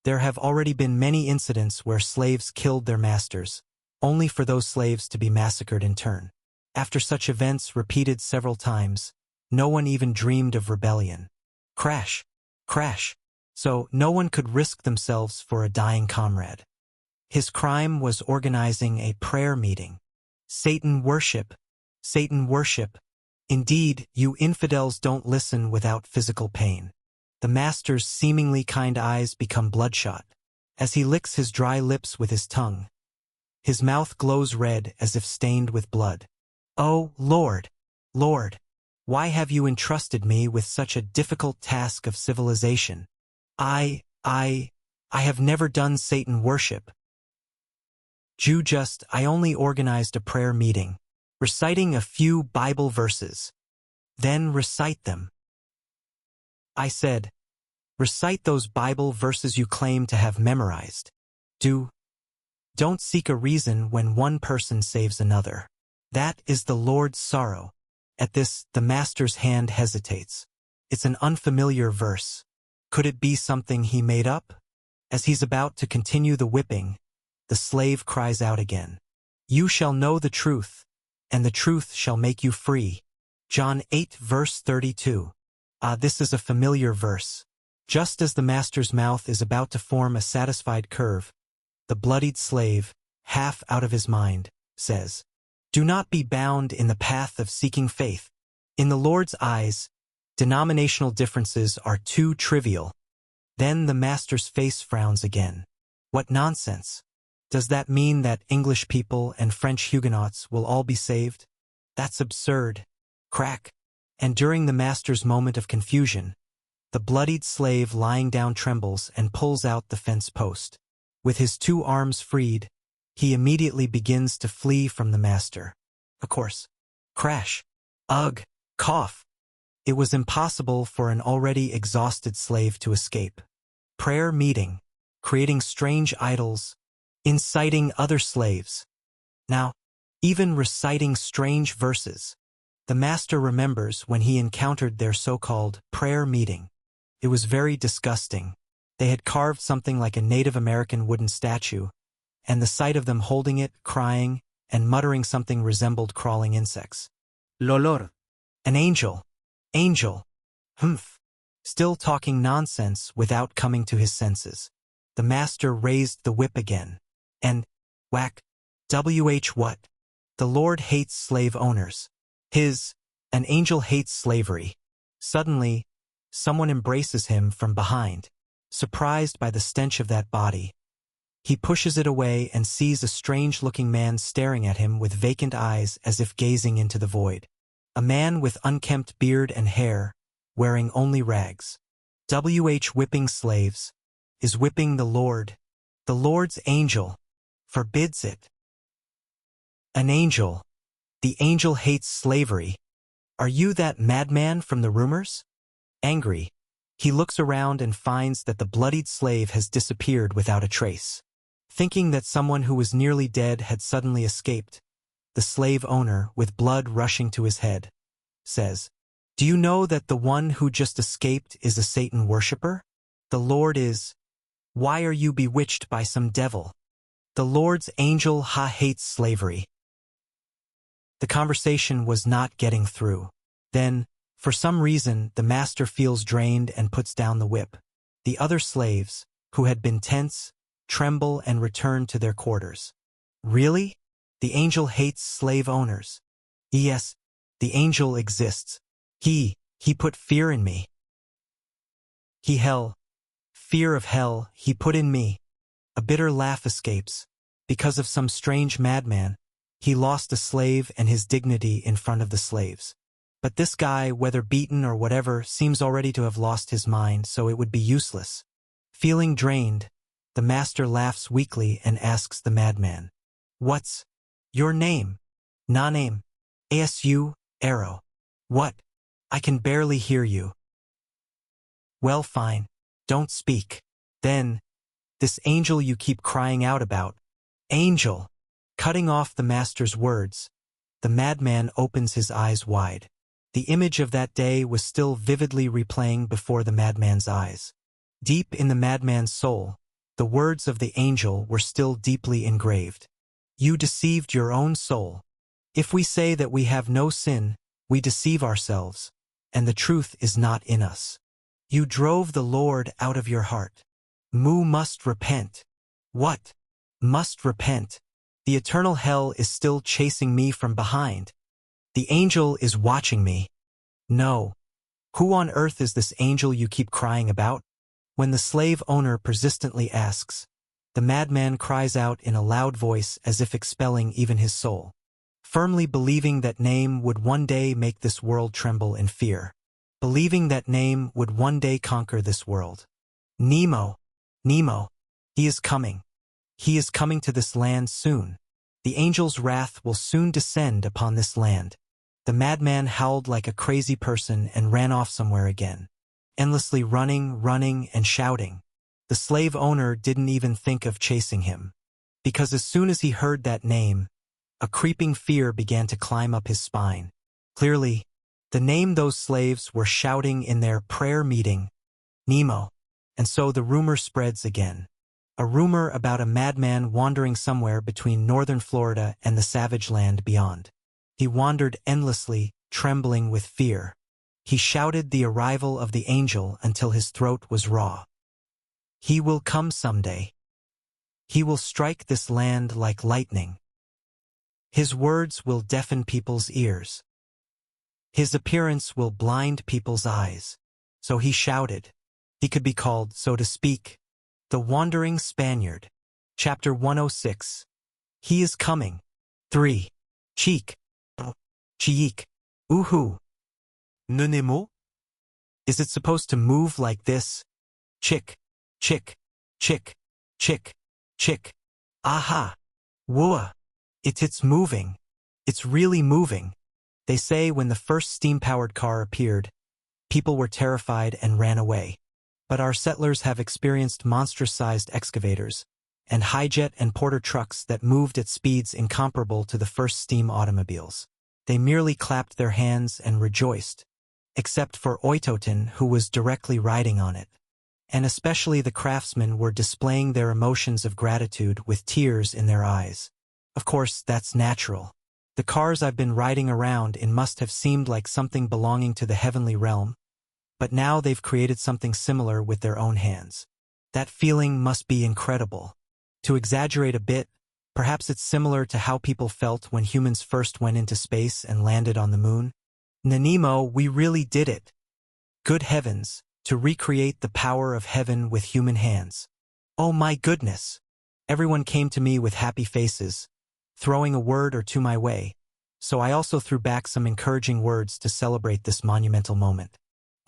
There have already been many incidents where slaves killed their masters, only for those slaves to be massacred in turn. After such events repeated several times, no one even dreamed of rebellion. Crash, crash. So no one could risk themselves for a dying comrade. His crime was organizing a prayer meeting. Satan worship. Satan worship. Indeed, you infidels don't listen without physical pain. The master's seemingly kind eyes become bloodshot. As he licks his dry lips with his tongue, his mouth glows red as if stained with blood. Oh, Lord! Lord! Why have you entrusted me with such a difficult task of civilization? I have never done Satan worship. I only organized a prayer meeting, reciting a few Bible verses. Then recite them. I said, recite those Bible verses you claim to have memorized. Don't seek a reason when one person saves another. That is the Lord's sorrow. At this, the master's hand hesitates. It's an unfamiliar verse. Could it be something he made up? As he's about to continue the whipping, the slave cries out again. You shall know the truth, and the truth shall make you free. John 8 verse 32. This is a familiar verse. Just as the master's mouth is about to form a satisfied curve, the bloodied slave, half out of his mind, says, do not be bound in the path of seeking faith. In the Lord's eyes, denominational differences are too trivial. Then the master's face frowns again. What nonsense. Does that mean that English people and French Huguenots will all be saved? That's absurd. Crack. And during the master's moment of confusion, the bloodied slave lying down trembles and pulls out the fence post. With his 2 arms freed, he immediately begins to flee from the master. Of course. Crash. Ugh. Cough. It was impossible for an already exhausted slave to escape. Prayer meeting. Creating strange idols. Inciting other slaves. Now, even reciting strange verses. The master remembers when he encountered their so-called prayer meeting. It was very disgusting. They had carved something like a Native American wooden statue, and the sight of them holding it, crying, and muttering something resembled crawling insects. L'olor. An angel. Angel. Humph. Still talking nonsense without coming to his senses. The master raised the whip again. And, whack. What? The Lord hates slave owners. An angel hates slavery. Suddenly, someone embraces him from behind. Surprised by the stench of that body, he pushes it away and sees a strange-looking man staring at him with vacant eyes as if gazing into the void. A man with unkempt beard and hair, wearing only rags. Whipping slaves, is whipping the Lord. The Lord's angel forbids it. An angel. The angel hates slavery. Are you that madman from the rumors? Angry, he looks around and finds that the bloodied slave has disappeared without a trace. Thinking that someone who was nearly dead had suddenly escaped, the slave owner, with blood rushing to his head, says, "Do you know that the one who just escaped is a Satan worshipper? The Lord is. Why are you bewitched by some devil? The Lord's angel hates slavery." The conversation was not getting through. Then, for some reason, the master feels drained and puts down the whip. The other slaves, who had been tense, tremble and return to their quarters. Really? The angel hates slave owners. Yes, the angel exists. He put fear in me. Fear of hell, he put in me. A bitter laugh escapes. Because of some strange madman, he lost a slave and his dignity in front of the slaves. But this guy, whether beaten or whatever, seems already to have lost his mind, so it would be useless. Feeling drained, the master laughs weakly and asks the madman, "What's your name?" "Na name. Asu, arrow." "What? I can barely hear you." "Well, fine. Don't speak. Then, this angel you keep crying out about." "Angel." Cutting off the master's words, the madman opens his eyes wide. The image of that day was still vividly replaying before the madman's eyes. Deep in the madman's soul, the words of the angel were still deeply engraved. "You deceived your own soul. If we say that we have no sin, we deceive ourselves, and the truth is not in us. You drove the Lord out of your heart. Mu must repent." "What? Must repent? The eternal hell is still chasing me from behind. The angel is watching me." "No. Who on earth is this angel you keep crying about?" When the slave owner persistently asks, the madman cries out in a loud voice as if expelling even his soul, firmly believing that name would one day make this world tremble in fear. Believing that name would one day conquer this world. "Nemo. Nemo. He is coming. He is coming to this land soon. The angel's wrath will soon descend upon this land." The madman howled like a crazy person and ran off somewhere again, endlessly running, and shouting. The slave owner didn't even think of chasing him, because as soon as he heard that name, a creeping fear began to climb up his spine. Clearly, the name those slaves were shouting in their prayer meeting, Nemo. And so the rumor spreads again. A rumor about a madman wandering somewhere between northern Florida and the savage land beyond. He wandered endlessly, trembling with fear. He shouted the arrival of the angel until his throat was raw. He will come someday. He will strike this land like lightning. His words will deafen people's ears. His appearance will blind people's eyes. So he shouted. He could be called, so to speak, the Wandering Spaniard. Chapter 106. He is coming. 3. Cheek. Cheek. Uhu. Nenemo? Is it supposed to move like this? Chick. Chick. Chick. Chick. Chick. Aha. Whoa. It's moving. It's really moving. They say when the first steam-powered car appeared, people were terrified and ran away. But our settlers have experienced monstrous-sized excavators and hijet and porter trucks that moved at speeds incomparable to the first steam automobiles. They merely clapped their hands and rejoiced, except for Oitoten, who was directly riding on it. And especially the craftsmen were displaying their emotions of gratitude with tears in their eyes. Of course, that's natural. The cars I've been riding around in must have seemed like something belonging to the heavenly realm, but now they've created something similar with their own hands. That feeling must be incredible. To exaggerate a bit, perhaps it's similar to how people felt when humans first went into space and landed on the moon. Nanimo, we really did it. Good heavens, to recreate the power of heaven with human hands. Oh my goodness! Everyone came to me with happy faces, throwing a word or two my way, so I also threw back some encouraging words to celebrate this monumental moment.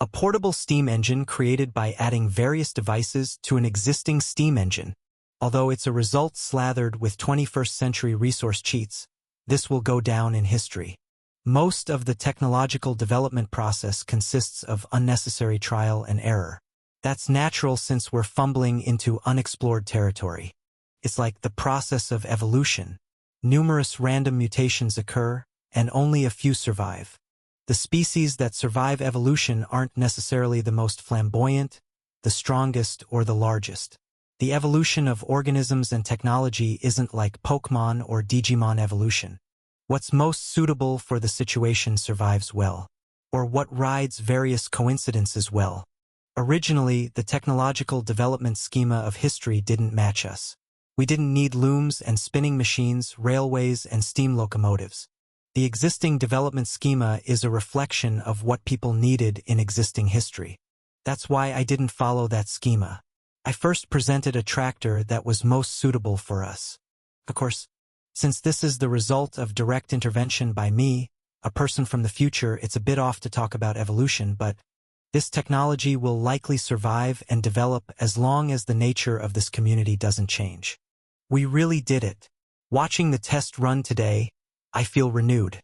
A portable steam engine created by adding various devices to an existing steam engine. Although it's a result slathered with 21st century resource cheats, this will go down in history. Most of the technological development process consists of unnecessary trial and error. That's natural since we're fumbling into unexplored territory. It's like the process of evolution. Numerous random mutations occur, and only a few survive. The species that survive evolution aren't necessarily the most flamboyant, the strongest, or the largest. The evolution of organisms and technology isn't like Pokémon or Digimon evolution. What's most suitable for the situation survives well, or what rides various coincidences well. Originally, the technological development schema of history didn't match us. We didn't need looms and spinning machines, railways, and steam locomotives. The existing development schema is a reflection of what people needed in existing history. That's why I didn't follow that schema. I first presented a tractor that was most suitable for us. Of course, since this is the result of direct intervention by me, a person from the future, it's a bit off to talk about evolution, but this technology will likely survive and develop as long as the nature of this community doesn't change. We really did it. Watching the test run today, I feel renewed.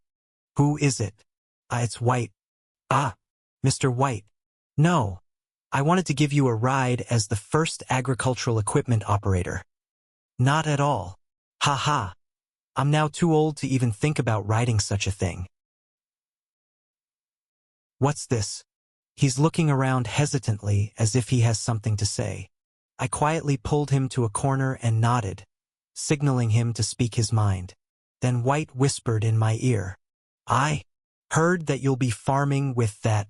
Who is it? It's White. Mr. White. No. I wanted to give you a ride as the first agricultural equipment operator. Not at all. Ha. I'm now too old to even think about riding such a thing. What's this? He's looking around hesitantly as if he has something to say. I quietly pulled him to a corner and nodded, signaling him to speak his mind. Then White whispered in my ear. I heard that you'll be farming with that.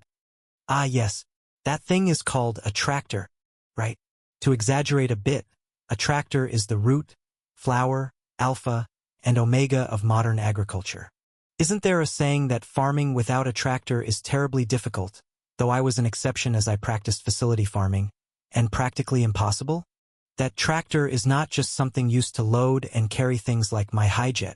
Yes, that thing is called a tractor, right? To exaggerate a bit, a tractor is the root, flower, alpha, and omega of modern agriculture. Isn't there a saying that farming without a tractor is terribly difficult, though I was an exception as I practiced facility farming, and practically impossible? That tractor is not just something used to load and carry things like my hijet.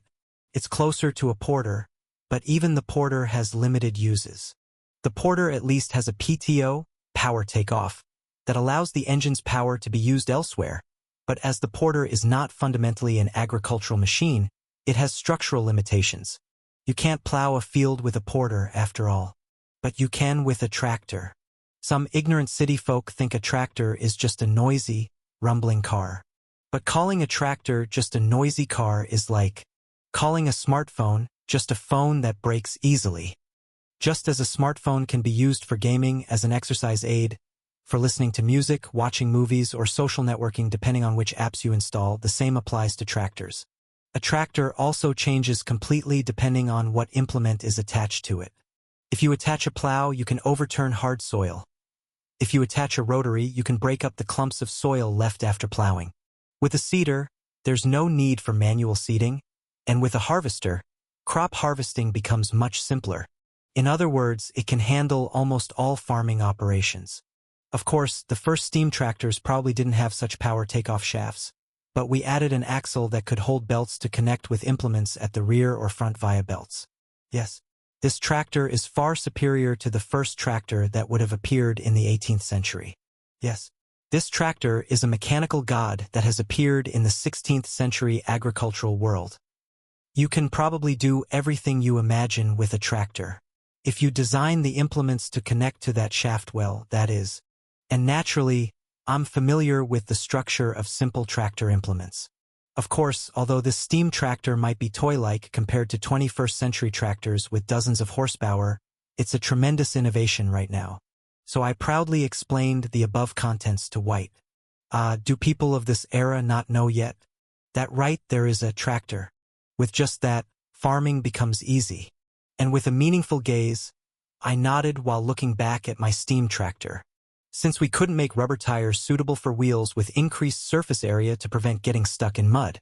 It's closer to a porter, but even the porter has limited uses. The porter at least has a PTO, power takeoff, that allows the engine's power to be used elsewhere. But as the porter is not fundamentally an agricultural machine, it has structural limitations. You can't plow a field with a porter, after all. But you can with a tractor. Some ignorant city folk think a tractor is just a noisy, rumbling car. But calling a tractor just a noisy car is like calling a smartphone just a phone that breaks easily. Just as a smartphone can be used for gaming as an exercise aid, for listening to music, watching movies, or social networking depending on which apps you install, the same applies to tractors. A tractor also changes completely depending on what implement is attached to it. If you attach a plow, you can overturn hard soil. If you attach a rotary, you can break up the clumps of soil left after plowing. With a seeder, there's no need for manual seeding, and with a harvester, crop harvesting becomes much simpler. In other words, it can handle almost all farming operations. Of course, the first steam tractors probably didn't have such power takeoff shafts, but we added an axle that could hold belts to connect with implements at the rear or front via belts. Yes, this tractor is far superior to the first tractor that would have appeared in the 18th century. Yes, this tractor is a mechanical god that has appeared in the 16th century agricultural world. You can probably do everything you imagine with a tractor, if you design the implements to connect to that shaft well, that is. And naturally, I'm familiar with the structure of simple tractor implements. Of course, although this steam tractor might be toy-like compared to 21st century tractors with dozens of horsepower, it's a tremendous innovation right now. So I proudly explained the above contents to White. Do people of this era not know yet? That right there is a tractor. With just that, farming becomes easy. And with a meaningful gaze, I nodded while looking back at my steam tractor. Since we couldn't make rubber tires suitable for wheels with increased surface area to prevent getting stuck in mud.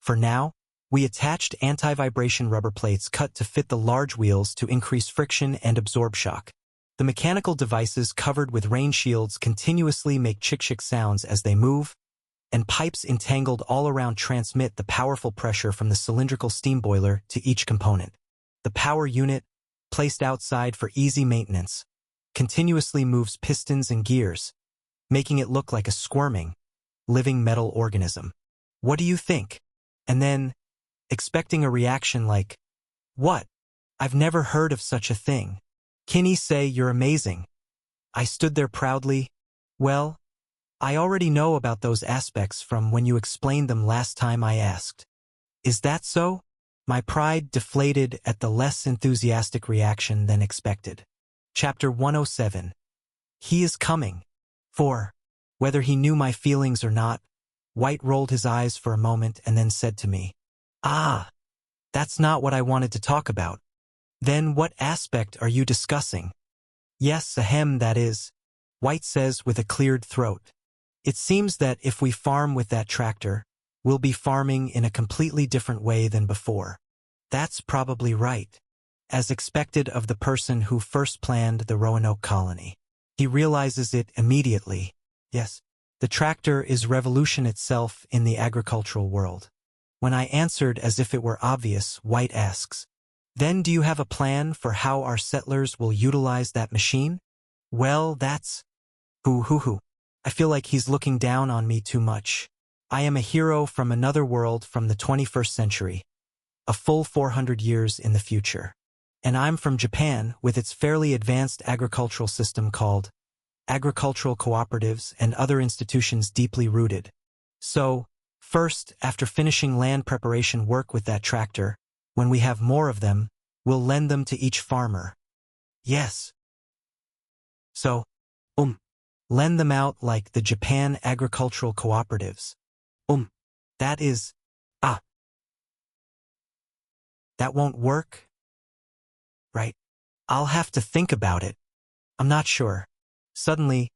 For now, we attached anti-vibration rubber plates cut to fit the large wheels to increase friction and absorb shock. The mechanical devices covered with rain shields continuously make chick-chick sounds as they move, and pipes entangled all around transmit the powerful pressure from the cylindrical steam boiler to each component. The power unit, placed outside for easy maintenance, continuously moves pistons and gears, making it look like a squirming, living metal organism. What do you think? And then, expecting a reaction like, "What? I've never heard of such a thing. Can he say you're amazing?" I stood there proudly. "Well, I already know about those aspects from when you explained them last time I asked." "Is that so?" My pride deflated at the less enthusiastic reaction than expected. Chapter 107. He is coming. 4. Whether he knew my feelings or not, White rolled his eyes for a moment and then said to me, "Ah, that's not what I wanted to talk about." "Then what aspect are you discussing?" "Yes, ahem, that is," White says with a cleared throat. "It seems that if we farm with that tractor, we'll be farming in a completely different way than before." That's probably right, as expected of the person who first planned the Roanoke colony. He realizes it immediately. Yes, the tractor is revolution itself in the agricultural world. When I answered as if it were obvious, White asks, "Then do you have a plan for how our settlers will utilize that machine?" "Well, that's... Hoo. I feel like he's looking down on me too much. I am a hero from another world from the 21st century, a full 400 years in the future. And I'm from Japan with its fairly advanced agricultural system called agricultural cooperatives and other institutions deeply rooted. So, first, after finishing land preparation work with that tractor, when we have more of them, we'll lend them to each farmer." "Yes." "So, lend them out like the Japan agricultural cooperatives." That is, that won't work? Right. I'll have to think about it. I'm not sure. Suddenly,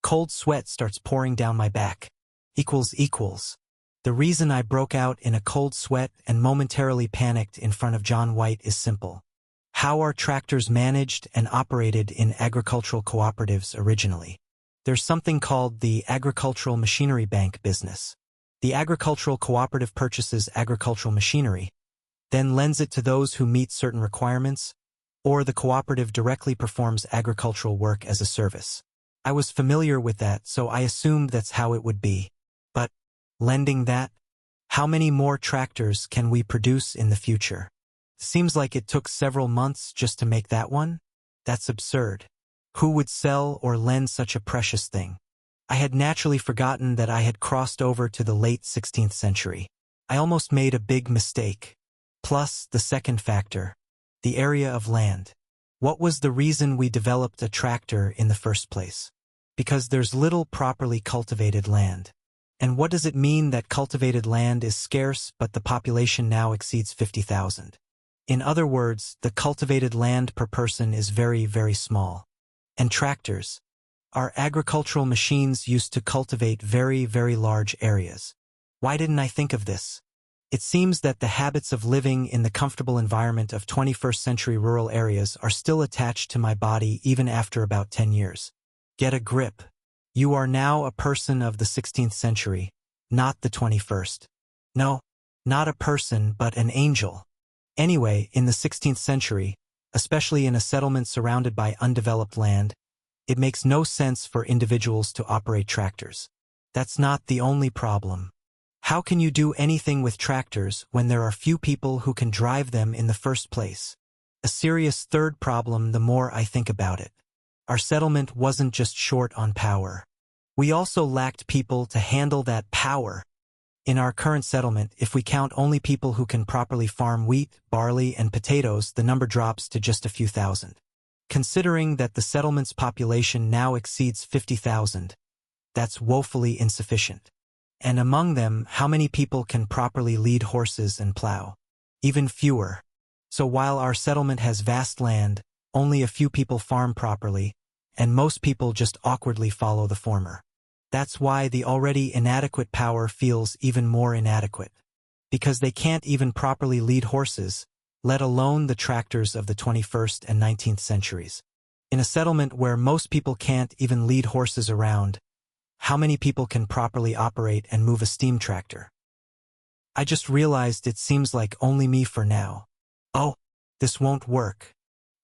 cold sweat starts pouring down my back. The reason I broke out in a cold sweat and momentarily panicked in front of John White is simple. How are tractors managed and operated in agricultural cooperatives originally? There's something called the Agricultural Machinery Bank business. The agricultural cooperative purchases agricultural machinery, then lends it to those who meet certain requirements, or the cooperative directly performs agricultural work as a service. I was familiar with that, so I assumed that's how it would be. But, lending that? How many more tractors can we produce in the future? Seems like it took several months just to make that one? That's absurd. Who would sell or lend such a precious thing? I had naturally forgotten that I had crossed over to the late 16th century. I almost made a big mistake. Plus, the second factor, the area of land. What was the reason we developed a tractor in the first place? Because there's little properly cultivated land. And what does it mean that cultivated land is scarce but the population now exceeds 50,000? In other words, the cultivated land per person is very, very small. And tractors are agricultural machines used to cultivate very, very large areas. Why didn't I think of this? It seems that the habits of living in the comfortable environment of 21st century rural areas are still attached to my body even after about 10 years. Get a grip. You are now a person of the 16th century, not the 21st. No, not a person but an angel. Anyway, in the 16th century, especially in a settlement surrounded by undeveloped land, it makes no sense for individuals to operate tractors. That's not the only problem. How can you do anything with tractors when there are few people who can drive them in the first place? A serious third problem the more I think about it. Our settlement wasn't just short on power. We also lacked people to handle that power. In our current settlement, if we count only people who can properly farm wheat, barley, and potatoes, the number drops to just a few thousand. Considering that the settlement's population now exceeds 50,000, that's woefully insufficient. And among them, how many people can properly lead horses and plow? Even fewer. So while our settlement has vast land, only a few people farm properly, and most people just awkwardly follow the former. That's why the already inadequate power feels even more inadequate. Because they can't even properly lead horses, let alone the tractors of the 21st and 19th centuries. In a settlement where most people can't even lead horses around, how many people can properly operate and move a steam tractor? I just realized it seems like only me for now. Oh, this won't work.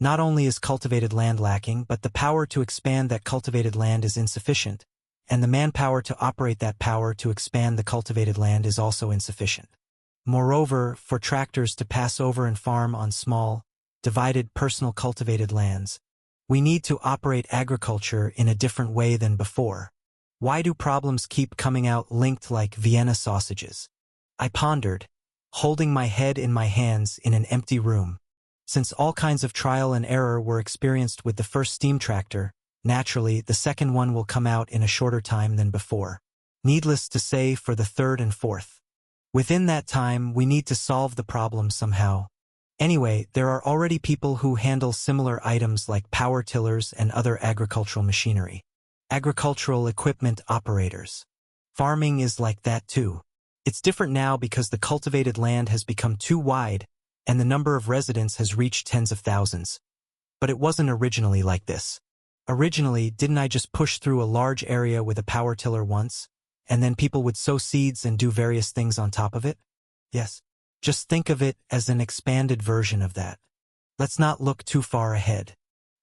Not only is cultivated land lacking, but the power to expand that cultivated land is insufficient, and the manpower to operate that power to expand the cultivated land is also insufficient. Moreover, for tractors to pass over and farm on small, divided personal cultivated lands, we need to operate agriculture in a different way than before. Why do problems keep coming out linked like Vienna sausages? I pondered, holding my head in my hands in an empty room. Since all kinds of trial and error were experienced with the first steam tractor, naturally, the second one will come out in a shorter time than before. Needless to say for the third and fourth. Within that time, we need to solve the problem somehow. Anyway, there are already people who handle similar items like power tillers and other agricultural machinery. Agricultural equipment operators. Farming is like that too. It's different now because the cultivated land has become too wide and the number of residents has reached tens of thousands. But it wasn't originally like this. Originally, didn't I just push through a large area with a power tiller once? And then people would sow seeds and do various things on top of it? Yes. Just think of it as an expanded version of that. Let's not look too far ahead.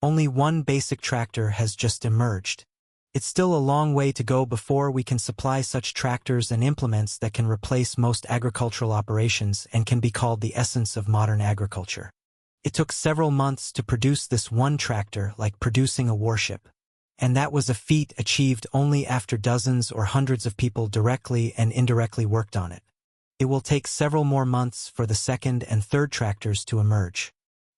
Only one basic tractor has just emerged. It's still a long way to go before we can supply such tractors and implements that can replace most agricultural operations and can be called the essence of modern agriculture. It took several months to produce this one tractor, like producing a warship. And that was a feat achieved only after dozens or hundreds of people directly and indirectly worked on it. It will take several more months for the second and third tractors to emerge.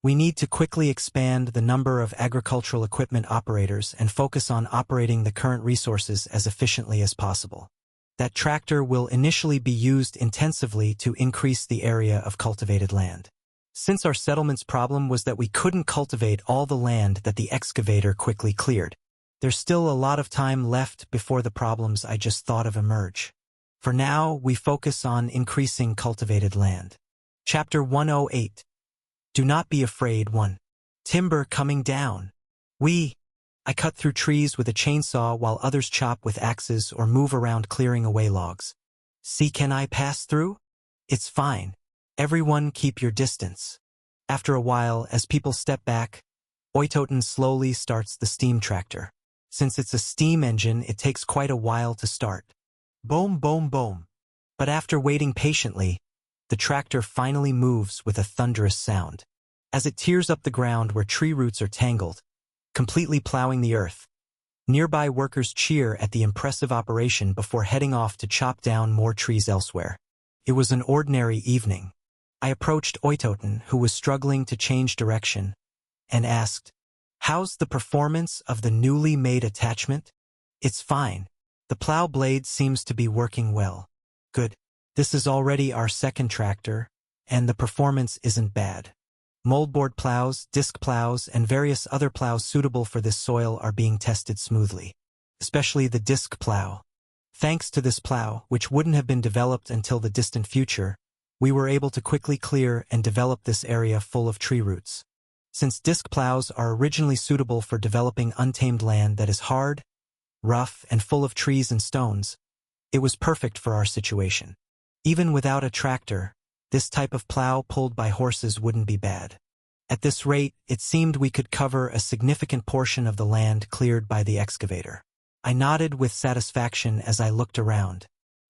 We need to quickly expand the number of agricultural equipment operators and focus on operating the current resources as efficiently as possible. That tractor will initially be used intensively to increase the area of cultivated land. Since our settlement's problem was that we couldn't cultivate all the land that the excavator quickly cleared, there's still a lot of time left before the problems I just thought of emerge. For now, we focus on increasing cultivated land. Chapter 108. Do not be afraid. 1. Timber coming down. I cut through trees with a chainsaw while others chop with axes or move around clearing away logs. See, can I pass through? It's fine. Everyone keep your distance. After a while, as people step back, Oytoten slowly starts the steam tractor. Since it's a steam engine, it takes quite a while to start. Boom, boom, boom. But after waiting patiently, the tractor finally moves with a thunderous sound. As it tears up the ground where tree roots are tangled, completely plowing the earth. Nearby workers cheer at the impressive operation before heading off to chop down more trees elsewhere. It was an ordinary evening. I approached Oytoten, who was struggling to change direction, and asked, "How's the performance of the newly made attachment?" "It's fine. The plow blade seems to be working well." "Good. This is already our second tractor, and the performance isn't bad. Moldboard plows, disc plows, and various other plows suitable for this soil are being tested smoothly. Especially the disc plow. Thanks to this plow, which wouldn't have been developed until the distant future, we were able to quickly clear and develop this area full of tree roots. Since disc plows are originally suitable for developing untamed land that is hard, rough, and full of trees and stones, it was perfect for our situation. Even without a tractor, this type of plow pulled by horses wouldn't be bad. At this rate, it seemed we could cover a significant portion of the land cleared by the excavator. I nodded with satisfaction as I looked around.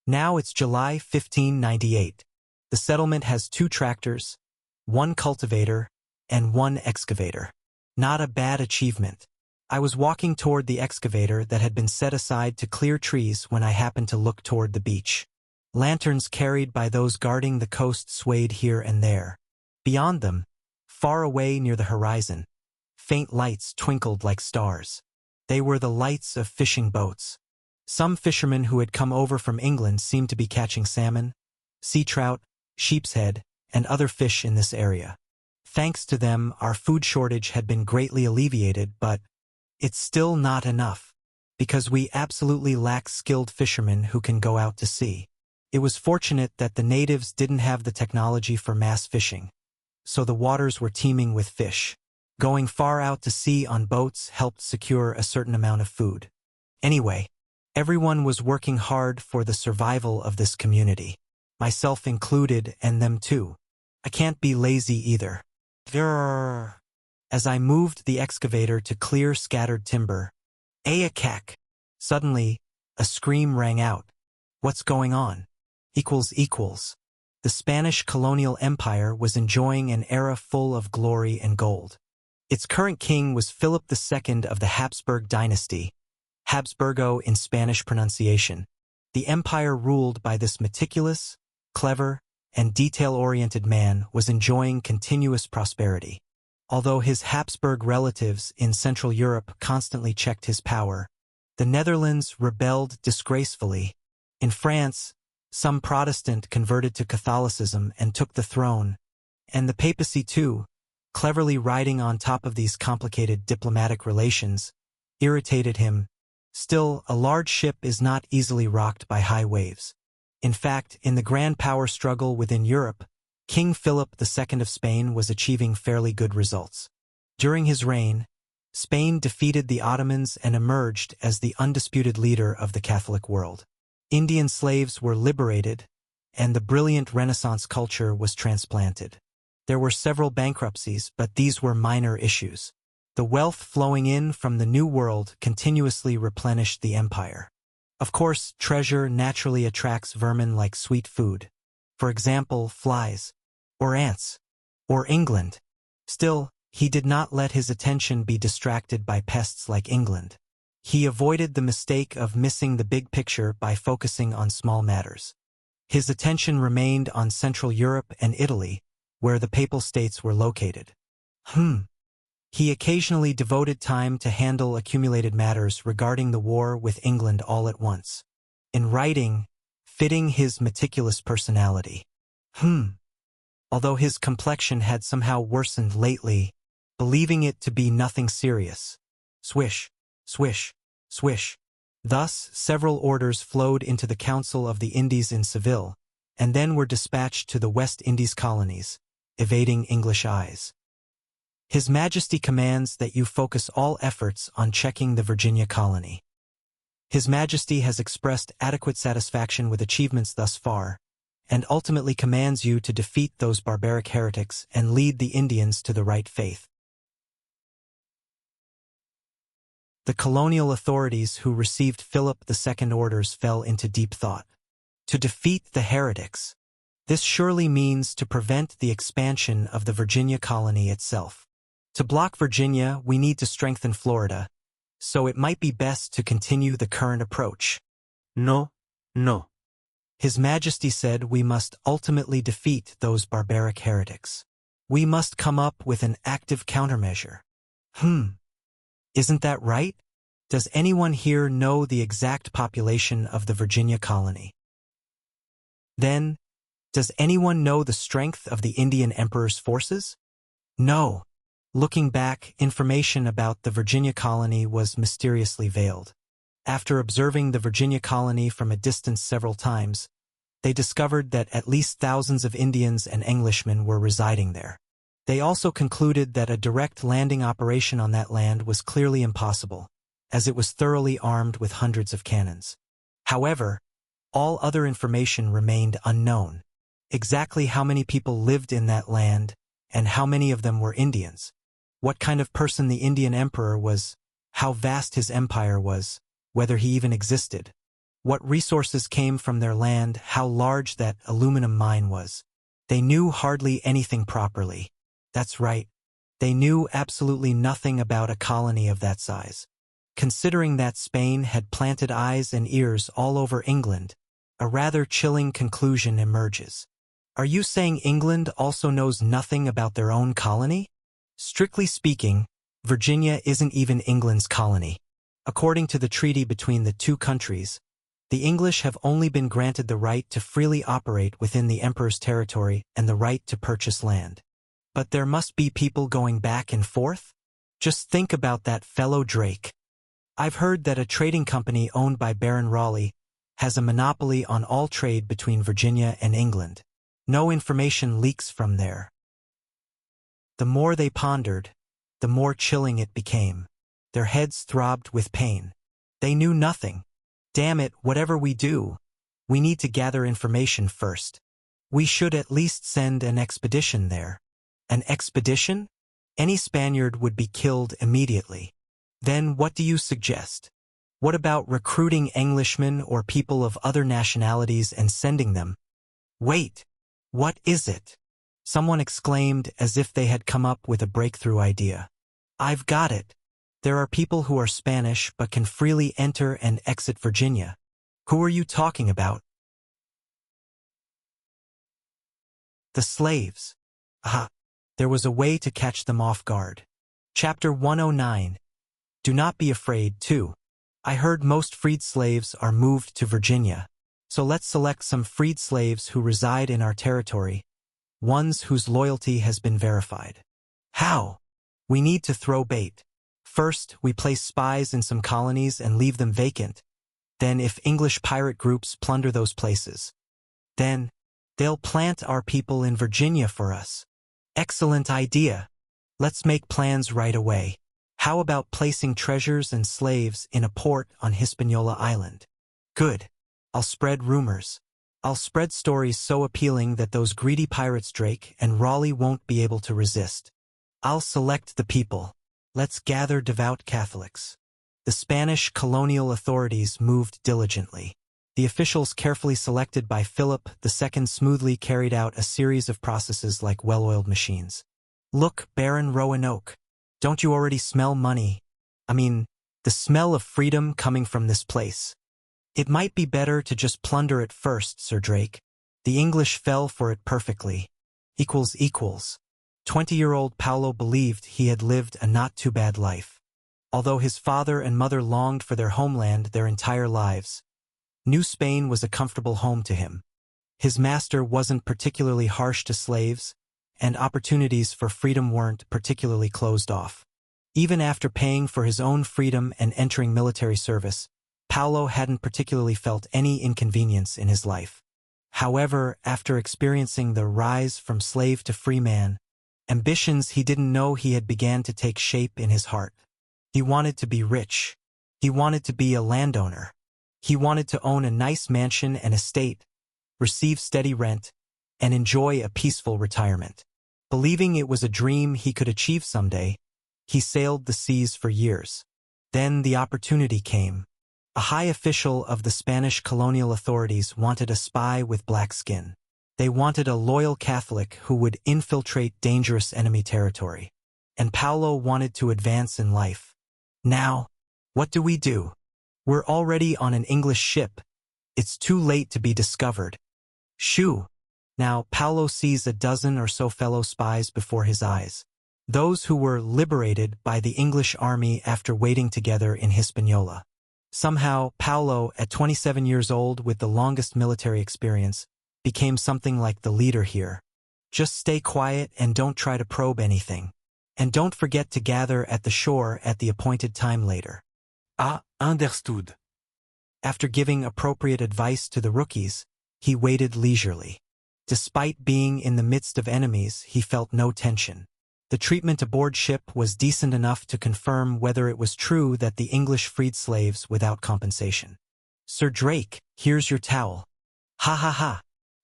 Now it's July 1598. The settlement has 2 tractors, 1 cultivator, and 1 excavator. Not a bad achievement. I was walking toward the excavator that had been set aside to clear trees when I happened to look toward the beach. Lanterns carried by those guarding the coast swayed here and there. Beyond them, far away near the horizon, faint lights twinkled like stars. They were the lights of fishing boats. Some fishermen who had come over from England seemed to be catching salmon, sea trout, sheepshead, and other fish in this area. Thanks to them, our food shortage had been greatly alleviated, but it's still not enough, because we absolutely lack skilled fishermen who can go out to sea. It was fortunate that the natives didn't have the technology for mass fishing, so the waters were teeming with fish. Going far out to sea on boats helped secure a certain amount of food. Anyway, everyone was working hard for the survival of this community, myself included and them too. I can't be lazy either. Grrr. As I moved the excavator to clear scattered timber, Ayakak! Suddenly, a scream rang out. What's going on? Equals. the Spanish colonial empire was enjoying an era full of glory and gold. Its current king was Philip II of the Habsburg dynasty, Habsburgo in Spanish pronunciation. The empire ruled by this meticulous, clever, and detail-oriented man was enjoying continuous prosperity. Although his Habsburg relatives in Central Europe constantly checked his power, the Netherlands rebelled disgracefully. In France, some Protestant converted to Catholicism and took the throne, and the papacy too, cleverly riding on top of these complicated diplomatic relations, irritated him. Still, a large ship is not easily rocked by high waves. In fact, in the grand power struggle within Europe, King Philip II of Spain was achieving fairly good results. During his reign, Spain defeated the Ottomans and emerged as the undisputed leader of the Catholic world. Indian slaves were liberated, and the brilliant Renaissance culture was transplanted. There were several bankruptcies, but these were minor issues. The wealth flowing in from the New World continuously replenished the empire. Of course, treasure naturally attracts vermin like sweet food. For example, flies, or ants, or England. Still, he did not let his attention be distracted by pests like England. He avoided the mistake of missing the big picture by focusing on small matters. His attention remained on Central Europe and Italy, where the Papal States were located. He occasionally devoted time to handle accumulated matters regarding the war with England all at once. In writing, fitting his meticulous personality. Although his complexion had somehow worsened lately, believing it to be nothing serious. Swish, swish, swish. Thus, several orders flowed into the Council of the Indies in Seville, and then were dispatched to the West Indies colonies, evading English eyes. His Majesty commands that you focus all efforts on checking the Virginia colony. His Majesty has expressed adequate satisfaction with achievements thus far, and ultimately commands you to defeat those barbaric heretics and lead the Indians to the right faith. The colonial authorities who received Philip II orders fell into deep thought. To defeat the heretics. This surely means to prevent the expansion of the Virginia colony itself. To block Virginia, we need to strengthen Florida, so it might be best to continue the current approach. No. His Majesty said we must ultimately defeat those barbaric heretics. We must come up with an active countermeasure. Isn't that right? Does anyone here know the exact population of the Virginia colony? Then, does anyone know the strength of the Indian Emperor's forces? No. Looking back, information about the Virginia colony was mysteriously veiled. After observing the Virginia colony from a distance several times, they discovered that at least thousands of Indians and Englishmen were residing there. They also concluded that a direct landing operation on that land was clearly impossible, as it was thoroughly armed with hundreds of cannons. However, all other information remained unknown. Exactly how many people lived in that land, and how many of them were Indians. What kind of person the Indian Emperor was, how vast his empire was, whether he even existed. What resources came from their land, how large that aluminum mine was. They knew hardly anything properly. That's right. They knew absolutely nothing about a colony of that size. Considering that Spain had planted eyes and ears all over England, a rather chilling conclusion emerges. Are you saying England also knows nothing about their own colony? Strictly speaking, Virginia isn't even England's colony. According to the treaty between the two countries, the English have only been granted the right to freely operate within the Emperor's territory and the right to purchase land. But there must be people going back and forth? Just think about that fellow Drake. I've heard that a trading company owned by Baron Raleigh has a monopoly on all trade between Virginia and England. No information leaks from there. The more they pondered, the more chilling it became. Their heads throbbed with pain. They knew nothing. Damn it, whatever we do, we need to gather information first. We should at least send an expedition there. An expedition? Any Spaniard would be killed immediately. Then what do you suggest? What about recruiting Englishmen or people of other nationalities and sending them? Wait! What is it? Someone exclaimed as if they had come up with a breakthrough idea. I've got it. There are people who are Spanish but can freely enter and exit Virginia. Who are you talking about? The slaves. Aha! There was a way to catch them off guard. Chapter 109. Do not be afraid, too. I heard most freed slaves are moved to Virginia. So let's select some freed slaves who reside in our territory, ones whose loyalty has been verified. How? We need to throw bait. First, we place spies in some colonies and leave them vacant. Then, if English pirate groups plunder those places, then they'll plant our people in Virginia for us. Excellent idea. Let's make plans right away. How about placing treasures and slaves in a port on Hispaniola Island? Good. I'll spread rumors. I'll spread stories so appealing that those greedy pirates Drake and Raleigh won't be able to resist. I'll select the people. Let's gather devout Catholics. The Spanish colonial authorities moved diligently. The officials carefully selected by Philip II smoothly carried out a series of processes like well-oiled machines. Look, Baron Roanoke. Don't you already smell money? I mean, the smell of freedom coming from this place. It might be better to just plunder it first, Sir Drake. The English fell for it perfectly. Equals equals. 20-year-old Paulo believed he had lived a not-too-bad life. Although his father and mother longed for their homeland their entire lives, New Spain was a comfortable home to him. His master wasn't particularly harsh to slaves, and opportunities for freedom weren't particularly closed off. Even after paying for his own freedom and entering military service, Paulo hadn't particularly felt any inconvenience in his life. However, after experiencing the rise from slave to free man, ambitions he didn't know he had began to take shape in his heart. He wanted to be rich. He wanted to be a landowner. He wanted to own a nice mansion and estate, receive steady rent, and enjoy a peaceful retirement. Believing it was a dream he could achieve someday, he sailed the seas for years. Then the opportunity came. A high official of the Spanish colonial authorities wanted a spy with black skin. They wanted a loyal Catholic who would infiltrate dangerous enemy territory. And Paulo wanted to advance in life. Now, what do? We're already on an English ship. It's too late to be discovered. Shoo! Now Paulo sees a dozen or so fellow spies before his eyes. Those who were liberated by the English army after waiting together in Hispaniola. Somehow, Paulo, at 27 years old with the longest military experience, became something like the leader here. Just stay quiet and don't try to probe anything. And don't forget to gather at the shore at the appointed time later. Ah, understood. After giving appropriate advice to the rookies, he waited leisurely. Despite being in the midst of enemies, he felt no tension. The treatment aboard ship was decent enough to confirm whether it was true that the English freed slaves without compensation. Sir Drake, here's your towel. Ha ha ha.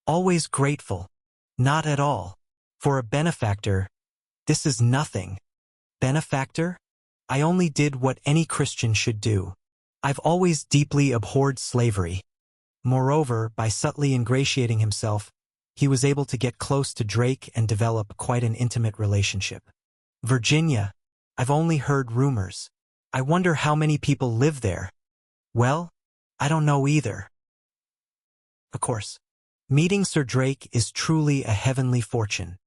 Always grateful. Not at all. For a benefactor, this is nothing. Benefactor? I only did what any Christian should do. I've always deeply abhorred slavery. Moreover, by subtly ingratiating himself, he was able to get close to Drake and develop quite an intimate relationship. Virginia, I've only heard rumors. I wonder how many people live there. Well, I don't know either. Of course, meeting Sir Drake is truly a heavenly fortune.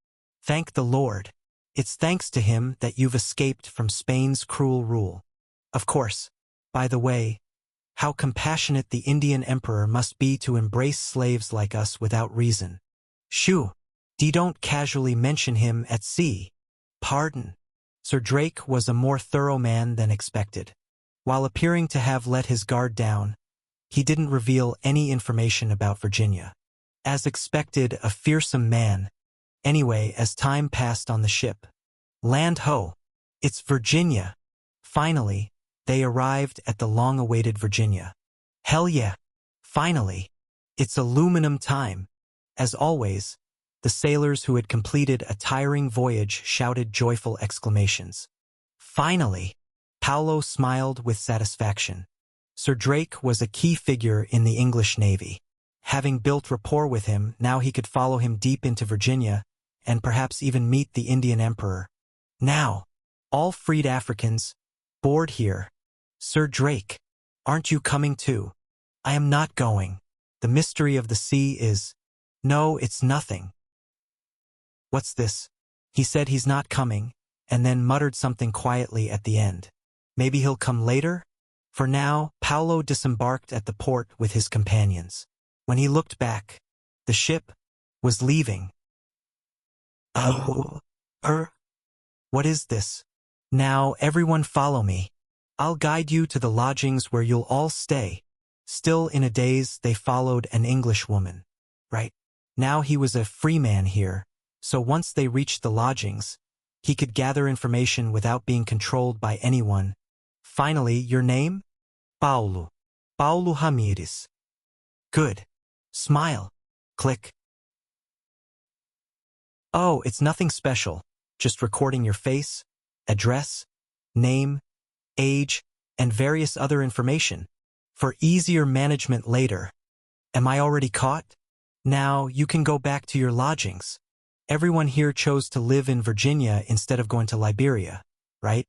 Thank the Lord. It's thanks to him that you've escaped from Spain's cruel rule. Of course, by the way, how compassionate the Indian emperor must be to embrace slaves like us without reason. Shoo! Don't casually mention him at sea. Pardon. Sir Drake was a more thorough man than expected. While appearing to have let his guard down, he didn't reveal any information about Virginia. As expected, a fearsome man. Anyway, as time passed on the ship, land ho! It's Virginia. Finally, they arrived at the long-awaited Virginia. Hell yeah! Finally! It's aluminum time. As always, the sailors who had completed a tiring voyage shouted joyful exclamations. Finally! Paulo smiled with satisfaction. Sir Drake was a key figure in the English Navy. Having built rapport with him, now he could follow him deep into Virginia, and perhaps even meet the Indian Emperor. Now, all freed Africans, board here. Sir Drake, aren't you coming too? I am not going. The mystery of the sea is... No, it's nothing. What's this? He said he's not coming, and then muttered something quietly at the end. Maybe he'll come later? For now, Paulo disembarked at the port with his companions. When he looked back, the ship was leaving. What is this? Now, everyone follow me. I'll guide you to the lodgings where you'll all stay. Still in a daze, they followed an Englishwoman. Right. Now he was a free man here, so once they reached the lodgings, he could gather information without being controlled by anyone. Finally, your name? Paulo. Paulo Ramirez. Good. Smile. Click. Oh, it's nothing special, just recording your face, address, name, age, and various other information, for easier management later. Am I already caught? Now, you can go back to your lodgings. Everyone here chose to live in Virginia instead of going to Liberia, right?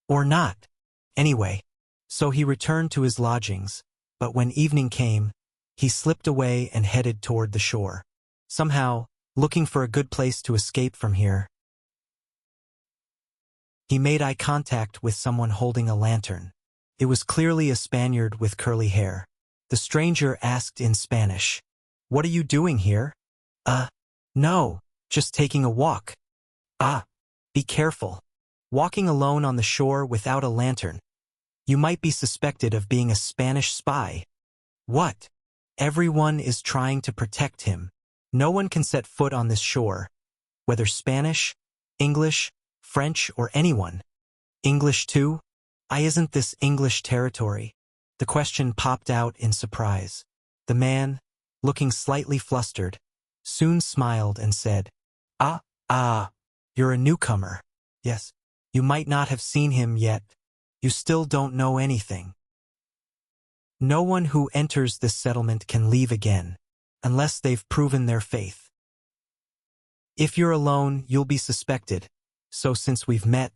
Or not. Anyway, so he returned to his lodgings, but when evening came, he slipped away and headed toward the shore. Somehow, looking for a good place to escape from here, he made eye contact with someone holding a lantern. It was clearly a Spaniard with curly hair. The stranger asked in Spanish, "What are you doing here?" No, just taking a walk." Be careful. Walking alone on the shore without a lantern. You might be suspected of being a Spanish spy." "What?" "Everyone is trying to protect him. No one can set foot on this shore, whether Spanish, English, French, or anyone." "English too? Isn't this English territory?" The question popped out in surprise. The man, looking slightly flustered, soon smiled and said, You're a newcomer." "Yes. You might not have seen him yet. You still don't know anything. No one who enters this settlement can leave again, unless they've proven their faith. If you're alone, you'll be suspected. So since we've met,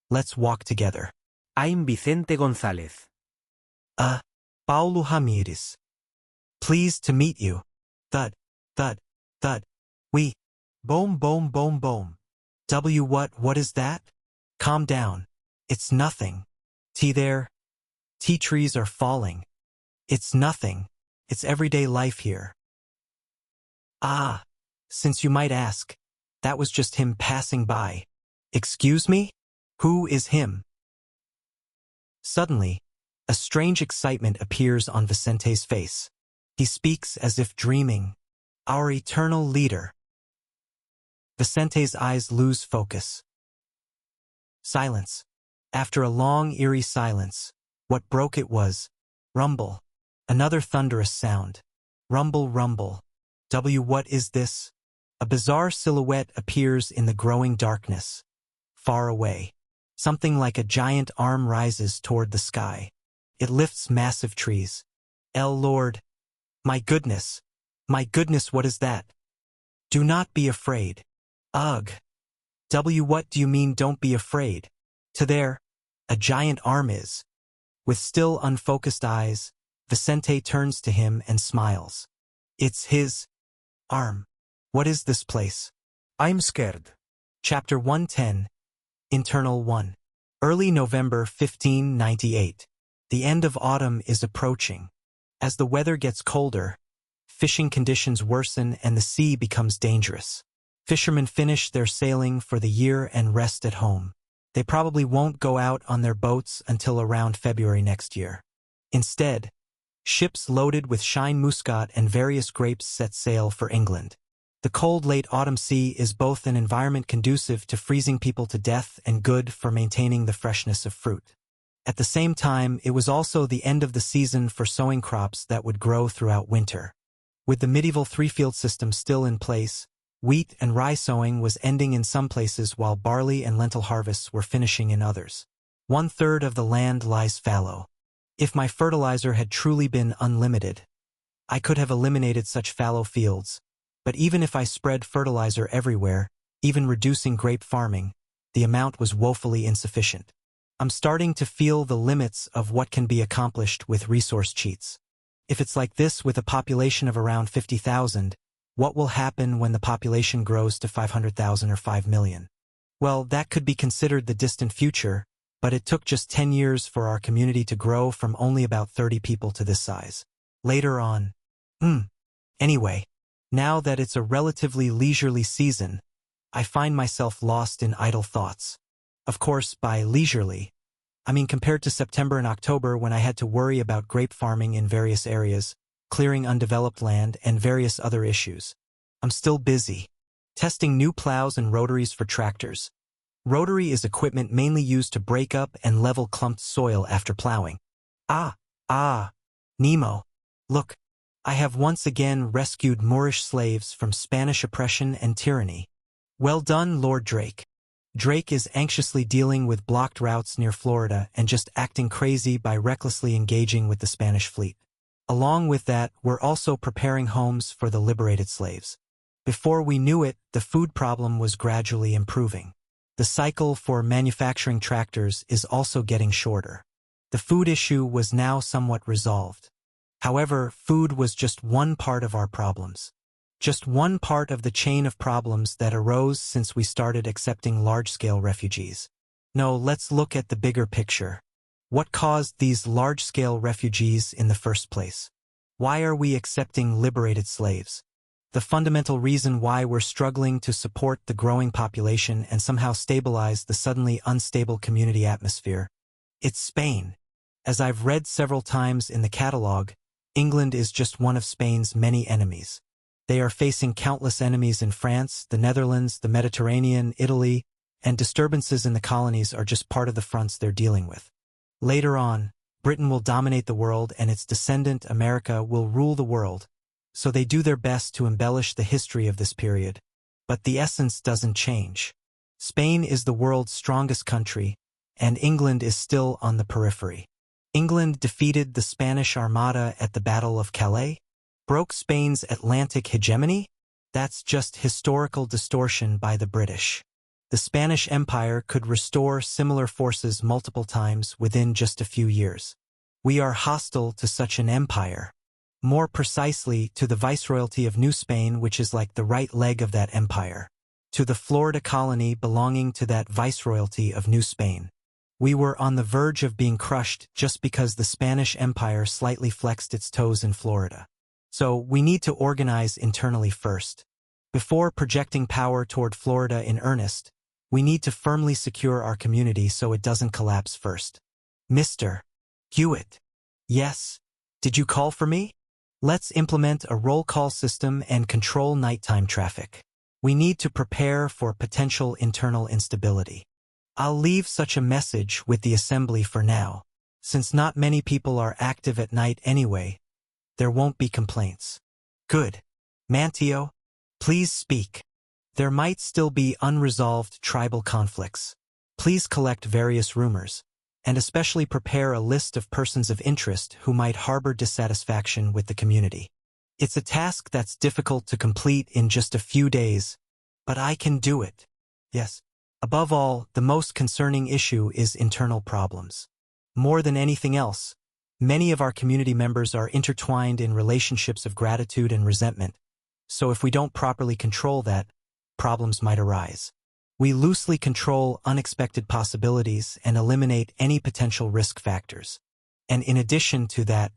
let's walk together." I'm Vicente González. Paulo Ramirez. Pleased to meet you. Thud, thud, thud. We. Boom, boom, boom, boom. What is that? Calm down. It's nothing. Tea there. Tea trees are falling. It's nothing. It's everyday life here. Since you might ask, that was just him passing by. Excuse me? Who is him? Suddenly, a strange excitement appears on Vicente's face. He speaks as if dreaming. Our eternal leader. Vicente's eyes lose focus. Silence. After a long, eerie silence, what broke it was rumble. Another thunderous sound. Rumble, rumble. What is this? A bizarre silhouette appears in the growing darkness. Far away. Something like a giant arm rises toward the sky. It lifts massive trees. Lord. My goodness, what is that? Do not be afraid. Ugh. What do you mean don't be afraid? To there, a giant arm is. With still unfocused eyes, Vicente turns to him and smiles. It's his arm. What is this place? I'm scared. Chapter 110. Internal 1. Early November 1598. The end of autumn is approaching. As the weather gets colder, fishing conditions worsen and the sea becomes dangerous. Fishermen finish their sailing for the year and rest at home. They probably won't go out on their boats until around February next year. Instead, ships loaded with Shine Muscat and various grapes set sail for England. The cold late autumn sea is both an environment conducive to freezing people to death and good for maintaining the freshness of fruit. At the same time, it was also the end of the season for sowing crops that would grow throughout winter. With the medieval three-field system still in place, wheat and rye sowing was ending in some places while barley and lentil harvests were finishing in others. 1/3 of the land lies fallow. If my fertilizer had truly been unlimited, I could have eliminated such fallow fields, but even if I spread fertilizer everywhere, even reducing grape farming, the amount was woefully insufficient. I'm starting to feel the limits of what can be accomplished with resource cheats. If it's like this with a population of around 50,000, what will happen when the population grows to 500,000 or 5 million? Well, that could be considered the distant future, but it took just 10 years for our community to grow from only about 30 people to this size. Later on. Anyway, now that it's a relatively leisurely season, I find myself lost in idle thoughts. Of course, by leisurely, I mean compared to September and October when I had to worry about grape farming in various areas, clearing undeveloped land, and various other issues. I'm still busy. Testing new plows and rotaries for tractors. Rotary is equipment mainly used to break up and level clumped soil after plowing. Nemo. Look, I have once again rescued Moorish slaves from Spanish oppression and tyranny. Well done, Lord Drake. Drake is anxiously dealing with blocked routes near Florida and just acting crazy by recklessly engaging with the Spanish fleet. Along with that, we're also preparing homes for the liberated slaves. Before we knew it, the food problem was gradually improving. The cycle for manufacturing tractors is also getting shorter. The food issue was now somewhat resolved. However, food was just one part of our problems. Just one part of the chain of problems that arose since we started accepting large-scale refugees. No, let's look at the bigger picture. What caused these large-scale refugees in the first place? Why are we accepting liberated slaves? The fundamental reason why we're struggling to support the growing population and somehow stabilize the suddenly unstable community atmosphere. It's Spain. As I've read several times in the catalog, England is just one of Spain's many enemies. They are facing countless enemies in France, the Netherlands, the Mediterranean, Italy, and disturbances in the colonies are just part of the fronts they're dealing with. Later on, Britain will dominate the world and its descendant, America, will rule the world, so they do their best to embellish the history of this period. But the essence doesn't change. Spain is the world's strongest country, and England is still on the periphery. England defeated the Spanish Armada at the Battle of Calais? Broke Spain's Atlantic hegemony? That's just historical distortion by the British. The Spanish Empire could restore similar forces multiple times within just a few years. We are hostile to such an empire. More precisely, to the Viceroyalty of New Spain, which is like the right leg of that empire. To the Florida colony belonging to that Viceroyalty of New Spain. We were on the verge of being crushed just because the Spanish Empire slightly flexed its toes in Florida. So we need to organize internally first. Before projecting power toward Florida in earnest, we need to firmly secure our community so it doesn't collapse first. Mr. Hewitt. Yes? Did you call for me? Let's implement a roll call system and control nighttime traffic. We need to prepare for potential internal instability. I'll leave such a message with the assembly for now. Since not many people are active at night anyway, there won't be complaints. Good. Manteo, please speak. There might still be unresolved tribal conflicts. Please collect various rumors, and especially prepare a list of persons of interest who might harbor dissatisfaction with the community. It's a task that's difficult to complete in just a few days, but I can do it. Yes. Above all, the most concerning issue is internal problems. More than anything else, many of our community members are intertwined in relationships of gratitude and resentment, so if we don't properly control that, problems might arise. We loosely control unexpected possibilities and eliminate any potential risk factors. And in addition to that,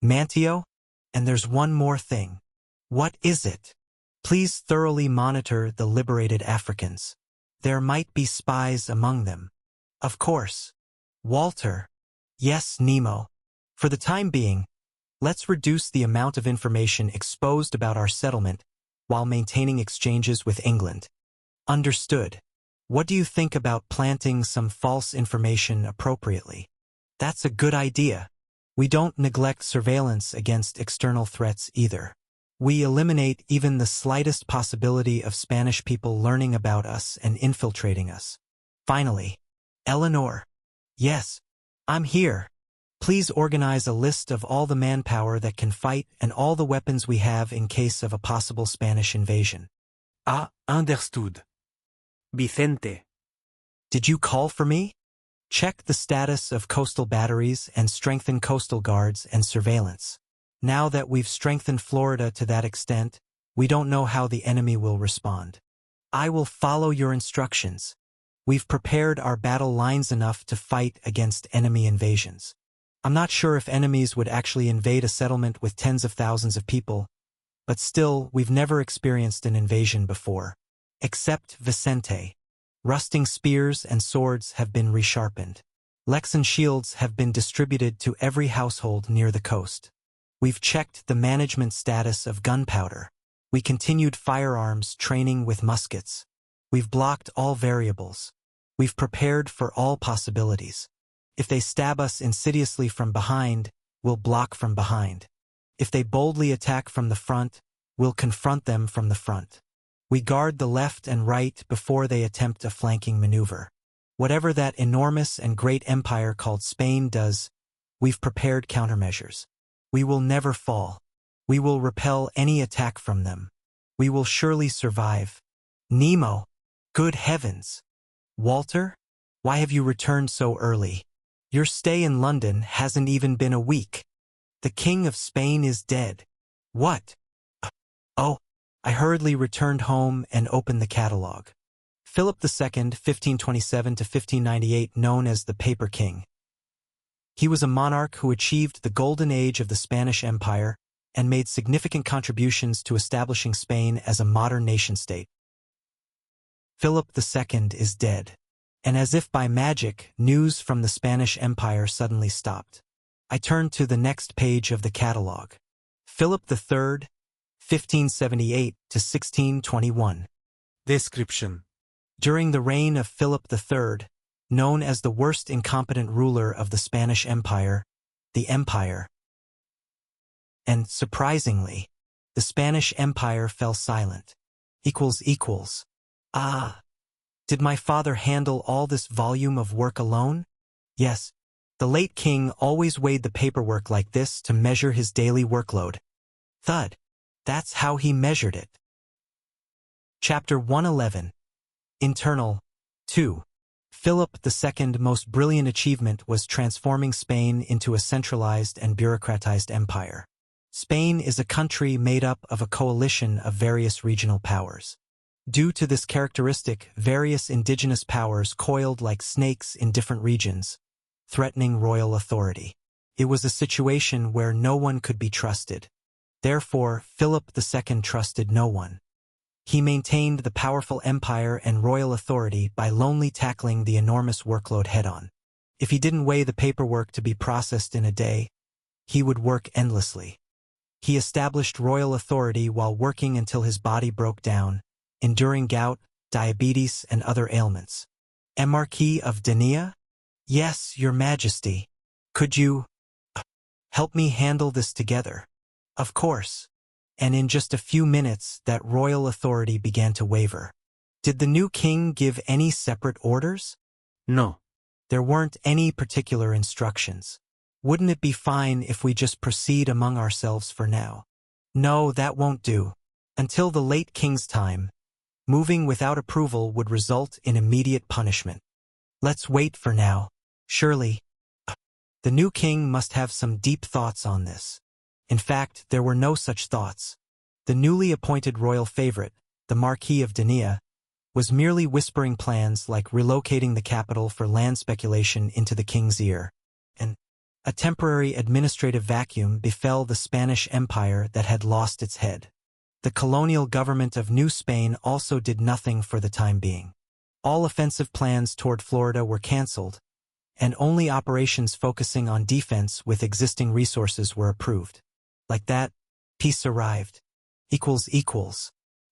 Manteo, and there's one more thing. What is it? Please thoroughly monitor the liberated Africans. There might be spies among them. Of course. Walter. Yes, Nemo. For the time being, let's reduce the amount of information exposed about our settlement while maintaining exchanges with England. Understood. What do you think about planting some false information appropriately? That's a good idea. We don't neglect surveillance against external threats either. We eliminate even the slightest possibility of Spanish people learning about us and infiltrating us. Finally, Eleanor. Yes, I'm here. Please organize a list of all the manpower that can fight and all the weapons we have in case of a possible Spanish invasion. Understood. Vicente. Did you call for me? Check the status of coastal batteries and strengthen coastal guards and surveillance. Now that we've strengthened Florida to that extent, we don't know how the enemy will respond. I will follow your instructions. We've prepared our battle lines enough to fight against enemy invasions. I'm not sure if enemies would actually invade a settlement with tens of thousands of people, but still, we've never experienced an invasion before. Except Vicente. Rusting spears and swords have been resharpened. Lexan shields have been distributed to every household near the coast. We've checked the management status of gunpowder. We continued firearms training with muskets. We've blocked all variables. We've prepared for all possibilities. If they stab us insidiously from behind, we'll block from behind. If they boldly attack from the front, we'll confront them from the front. We guard the left and right before they attempt a flanking maneuver. Whatever that enormous and great empire called Spain does, we've prepared countermeasures. We will never fall. We will repel any attack from them. We will surely survive. Nemo! Good heavens! Walter? Why have you returned so early? Your stay in London hasn't even been a week. The King of Spain is dead. What? Oh, I hurriedly returned home and opened the catalogue. Philip II, 1527 to 1598, known as the Paper King. He was a monarch who achieved the golden age of the Spanish Empire and made significant contributions to establishing Spain as a modern nation-state. Philip II is dead, and as if by magic, news from the Spanish Empire suddenly stopped. I turned to the next page of the catalogue. Philip III, 1578 to 1621. Description. During the reign of Philip III, known as the worst incompetent ruler of the Spanish Empire, the Empire. And, surprisingly, the Spanish Empire fell silent. Ah! Did my father handle all this volume of work alone? Yes. The late king always weighed the paperwork like this to measure his daily workload. Thud. That's how he measured it. Chapter 111. Internal. 2. Philip II's most brilliant achievement was transforming Spain into a centralized and bureaucratized empire. Spain is a country made up of a coalition of various regional powers. Due to this characteristic, various indigenous powers coiled like snakes in different regions, threatening royal authority. It was a situation where no one could be trusted. Therefore, Philip II trusted no one. He maintained the powerful empire and royal authority by lonely tackling the enormous workload head-on. If he didn't weigh the paperwork to be processed in a day, he would work endlessly. He established royal authority while working until his body broke down, enduring gout, diabetes, and other ailments. Marquis of Denia? Yes, Your Majesty. Could you help me handle this together? Of course. And in just a few minutes, that royal authority began to waver. Did the new king give any separate orders? No. There weren't any particular instructions. Wouldn't it be fine if we just proceed among ourselves for now? No, that won't do. Until the late king's time, moving without approval would result in immediate punishment. Let's wait for now. Surely, the new king must have some deep thoughts on this. In fact, there were no such thoughts. The newly appointed royal favorite, the Marquis of Denia, was merely whispering plans like relocating the capital for land speculation into the king's ear. And a temporary administrative vacuum befell the Spanish Empire that had lost its head. The colonial government of New Spain also did nothing for the time being. All offensive plans toward Florida were cancelled, and only operations focusing on defense with existing resources were approved. Like that, peace arrived.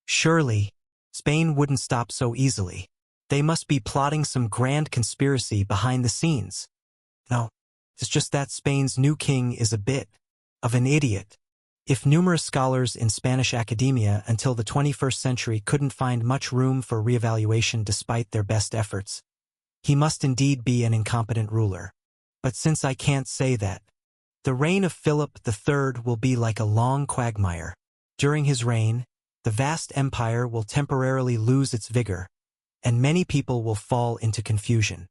Surely, Spain wouldn't stop so easily. They must be plotting some grand conspiracy behind the scenes. No, it's just that Spain's new king is a bit of an idiot. If numerous scholars in Spanish academia until the 21st century couldn't find much room for reevaluation despite their best efforts, he must indeed be an incompetent ruler. But since I can't say that, the reign of Philip III will be like a long quagmire. During his reign, the vast empire will temporarily lose its vigor, and many people will fall into confusion.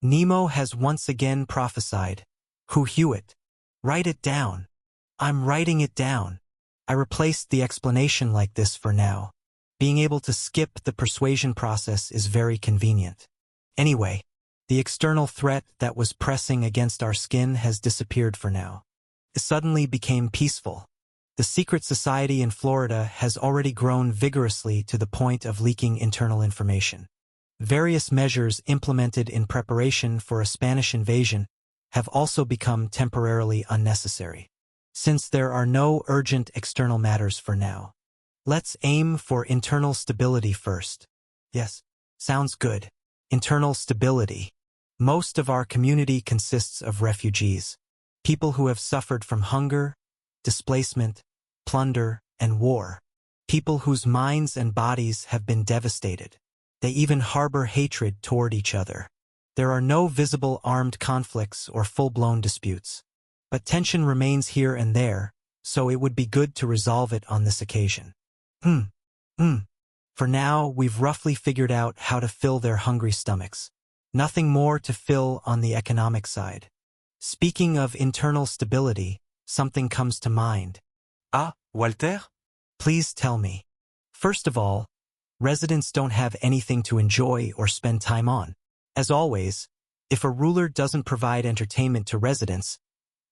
Nemo has once again prophesied. Hugh Hewitt. Write it down. I'm writing it down. I replaced the explanation like this for now. Being able to skip the persuasion process is very convenient. Anyway, the external threat that was pressing against our skin has disappeared for now. It suddenly became peaceful. The secret society in Florida has already grown vigorously to the point of leaking internal information. Various measures implemented in preparation for a Spanish invasion have also become temporarily unnecessary. Since there are no urgent external matters for now, let's aim for internal stability first. Yes, sounds good. Internal stability. Most of our community consists of refugees, people who have suffered from hunger, displacement, plunder, and war, people whose minds and bodies have been devastated. They even harbor hatred toward each other. There are no visible armed conflicts or full-blown disputes, but tension remains here and there, so it would be good to resolve it on this occasion. For now, we've roughly figured out how to fill their hungry stomachs. Nothing more to fill on the economic side. Speaking of internal stability, something comes to mind. Walter? Please tell me. First of all, residents don't have anything to enjoy or spend time on. As always, if a ruler doesn't provide entertainment to residents,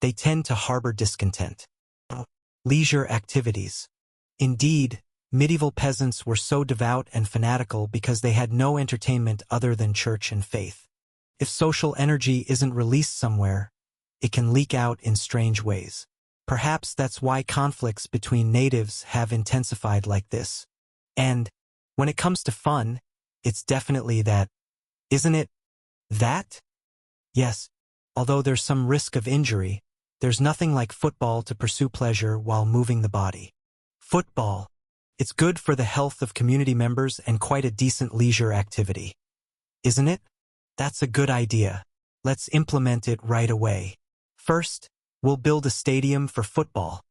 they tend to harbor discontent. Leisure activities. Indeed, medieval peasants were so devout and fanatical because they had no entertainment other than church and faith. If social energy isn't released somewhere, it can leak out in strange ways. Perhaps that's why conflicts between natives have intensified like this. And when it comes to fun, it's definitely that. Isn't it? That? Yes, although there's some risk of injury, there's nothing like football to pursue pleasure while moving the body. Football. It's good for the health of community members and quite a decent leisure activity. Isn't it? That's a good idea. Let's implement it right away. First, we'll build a stadium for football.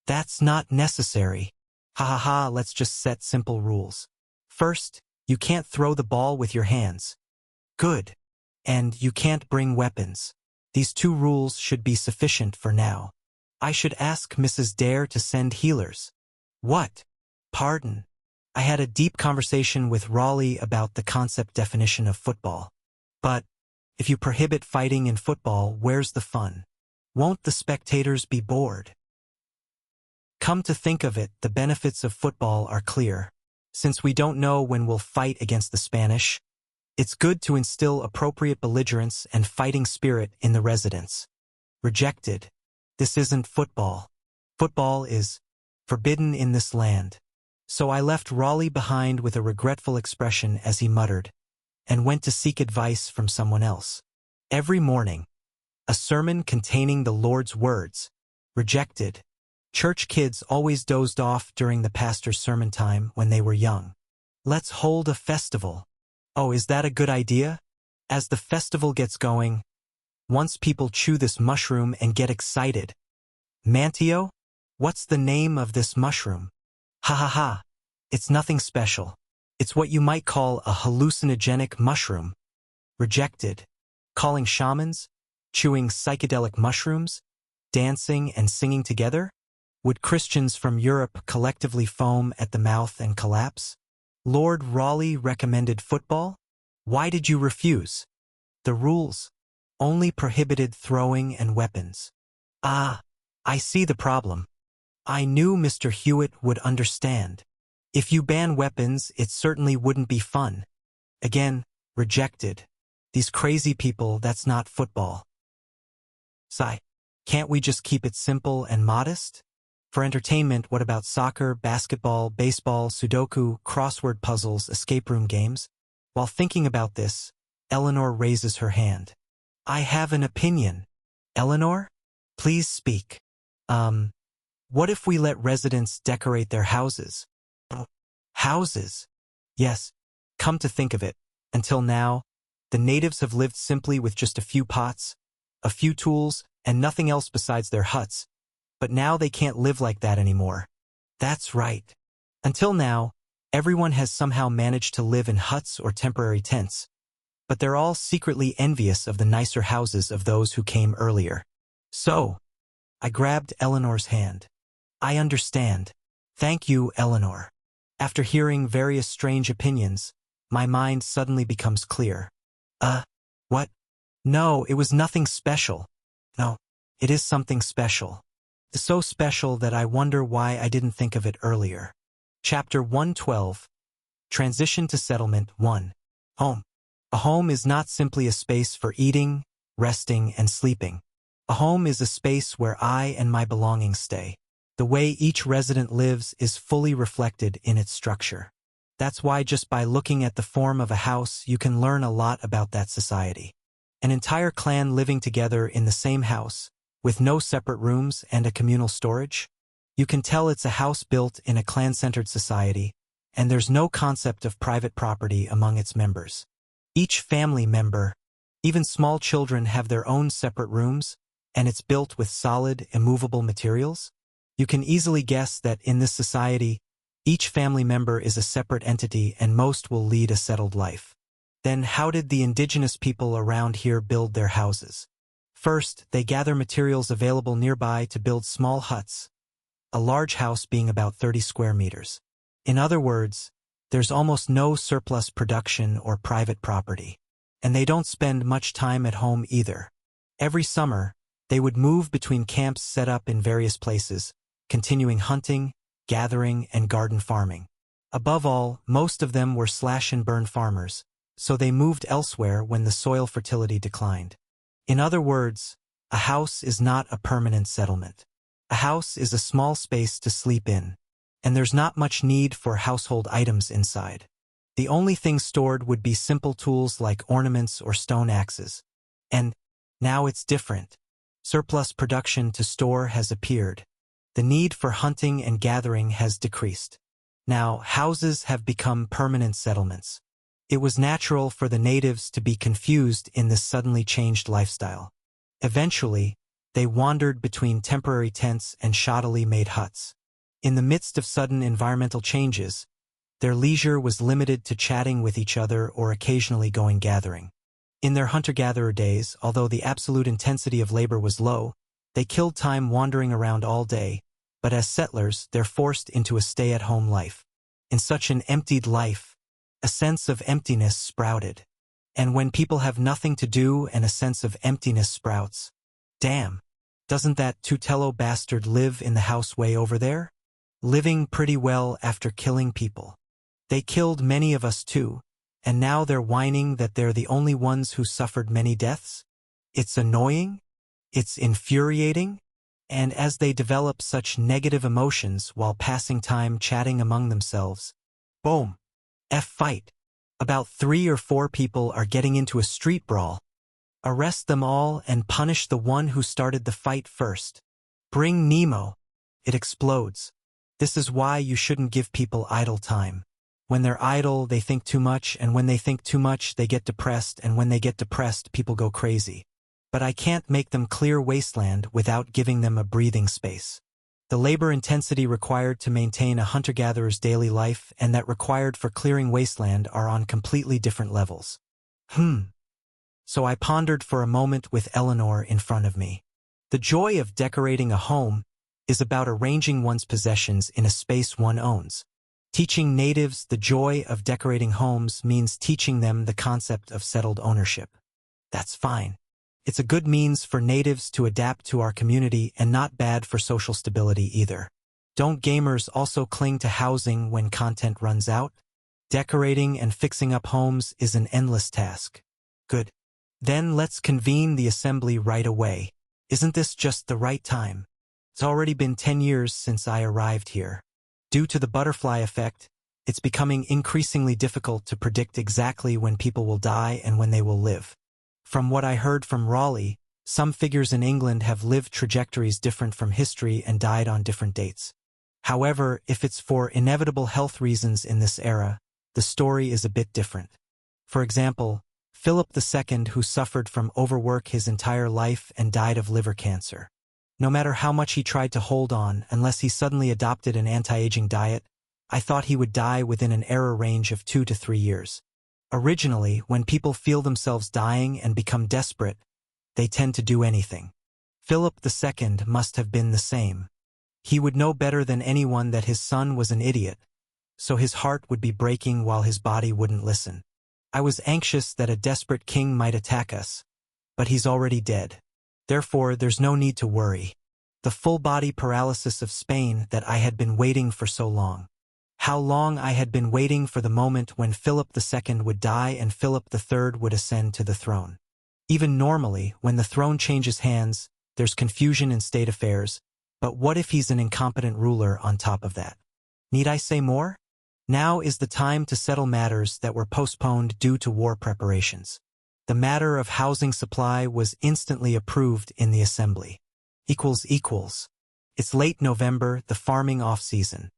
That's not necessary. Let's just set simple rules. First, you can't throw the ball with your hands. Good. And you can't bring weapons. These 2 rules should be sufficient for now. I should ask Mrs. Dare to send healers. What? Pardon. I had a deep conversation with Raleigh about the concept definition of football. But if you prohibit fighting in football, where's the fun? Won't the spectators be bored? Come to think of it, the benefits of football are clear. Since we don't know when we'll fight against the Spanish, it's good to instill appropriate belligerence and fighting spirit in the residents. Rejected. This isn't football. Football is forbidden in this land. So I left Raleigh behind with a regretful expression as he muttered, and went to seek advice from someone else. Every morning, a sermon containing the Lord's words. Rejected. Church kids always dozed off during the pastor's sermon time when they were young. Let's hold a festival. Oh, is that a good idea? As the festival gets going, once people chew this mushroom and get excited. Mantio? What's the name of this mushroom? It's nothing special. It's what you might call a hallucinogenic mushroom. Rejected. Calling shamans? Chewing psychedelic mushrooms? Dancing and singing together? Would Christians from Europe collectively foam at the mouth and collapse? Lord Raleigh recommended football? Why did you refuse? The rules only prohibited throwing and weapons. I see the problem. I knew Mr. Hewitt would understand. If you ban weapons, it certainly wouldn't be fun. Again, rejected. These crazy people, that's not football. Sigh. Can't we just keep it simple and modest? For entertainment, what about soccer, basketball, baseball, Sudoku, crossword puzzles, escape room games? While thinking about this, Eleanor raises her hand. I have an opinion. Eleanor? Please speak. What if we let residents decorate their houses? Houses? Yes, come to think of it, until now, The natives have lived simply with just a few pots, a few tools, and nothing else besides their huts. But now they can't live like that anymore. That's right. Until now, everyone has somehow managed to live in huts or temporary tents. But they're all secretly envious of the nicer houses of those who came earlier. So, I grabbed Eleanor's hand. I understand. Thank you, Eleanor. After hearing various strange opinions, my mind suddenly becomes clear. What? No, it was nothing special. No, it is something special. So special that I wonder why I didn't think of it earlier. Chapter 112. Transition to Settlement 1. Home. A home is not simply a space for eating, resting, and sleeping. A home is a space where I and my belongings stay. The way each resident lives is fully reflected in its structure. That's why just by looking at the form of a house, you can learn a lot about that society. An entire clan living together in the same house, with no separate rooms and a communal storage? You can tell it's a house built in a clan-centered society, and there's no concept of private property among its members. Each family member, even small children, have their own separate rooms, and it's built with solid, immovable materials. You can easily guess that in this society, each family member is a separate entity and most will lead a settled life. Then how did the indigenous people around here build their houses? First, they gather materials available nearby to build small huts, a large house being about 30 square meters. In other words, there's almost no surplus production or private property. And they don't spend much time at home either. Every summer, they would move between camps set up in various places, continuing hunting, gathering, and garden farming. Above all, most of them were slash-and-burn farmers, so they moved elsewhere when the soil fertility declined. In other words, a house is not a permanent settlement. A house is a small space to sleep in, and there's not much need for household items inside. The only thing stored would be simple tools like ornaments or stone axes. And now it's different. Surplus production to store has appeared. The need for hunting and gathering has decreased. Now, houses have become permanent settlements. It was natural for the natives to be confused in this suddenly changed lifestyle. Eventually, they wandered between temporary tents and shoddily made huts. In the midst of sudden environmental changes, their leisure was limited to chatting with each other or occasionally going gathering. In their hunter-gatherer days, although the absolute intensity of labor was low, they killed time wandering around all day, but as settlers, they're forced into a stay-at-home life. In such an emptied life, a sense of emptiness sprouted. And when people have nothing to do and a sense of emptiness sprouts, damn, doesn't that Tutelo bastard live in the house way over there? Living pretty well after killing people. They killed many of us too, and now they're whining that they're the only ones who suffered many deaths? It's annoying, it's infuriating, and as they develop such negative emotions while passing time chatting among themselves, boom, fight. About 3 or 4 people are getting into a street brawl. Arrest them all and punish the one who started the fight first. Bring Nemo. It explodes. This is why you shouldn't give people idle time. When they're idle, they think too much, and when they think too much, they get depressed, and when they get depressed, people go crazy. But I can't make them clear wasteland without giving them a breathing space. The labor intensity required to maintain a hunter-gatherer's daily life and that required for clearing wasteland are on completely different levels. So I pondered for a moment with Eleanor in front of me. The joy of decorating a home is about arranging one's possessions in a space one owns. Teaching natives the joy of decorating homes means teaching them the concept of settled ownership. That's fine. It's a good means for natives to adapt to our community and not bad for social stability either. Don't gamers also cling to housing when content runs out? Decorating and fixing up homes is an endless task. Good. Then let's convene the assembly right away. Isn't this just the right time? It's already been 10 years since I arrived here. Due to the butterfly effect, it's becoming increasingly difficult to predict exactly when people will die and when they will live. From what I heard from Raleigh, some figures in England have lived trajectories different from history and died on different dates. However, if it's for inevitable health reasons in this era, the story is a bit different. For example, Philip II, who suffered from overwork his entire life and died of liver cancer. No matter how much he tried to hold on, unless he suddenly adopted an anti-aging diet, I thought he would die within an error range of 2 to 3 years. Originally, when people feel themselves dying and become desperate, they tend to do anything. Philip II must have been the same. He would know better than anyone that his son was an idiot, so his heart would be breaking while his body wouldn't listen. I was anxious that a desperate king might attack us, but he's already dead. Therefore, there's no need to worry. The full-body paralysis of Spain that I had been waiting for so long. How long I had been waiting for the moment when Philip II would die and Philip III would ascend to the throne. Even normally, when the throne changes hands, there's confusion in state affairs, but what if he's an incompetent ruler on top of that? Need I say more? Now is the time to settle matters that were postponed due to war preparations. The matter of housing supply was instantly approved in the assembly. It's late November, the farming off-season.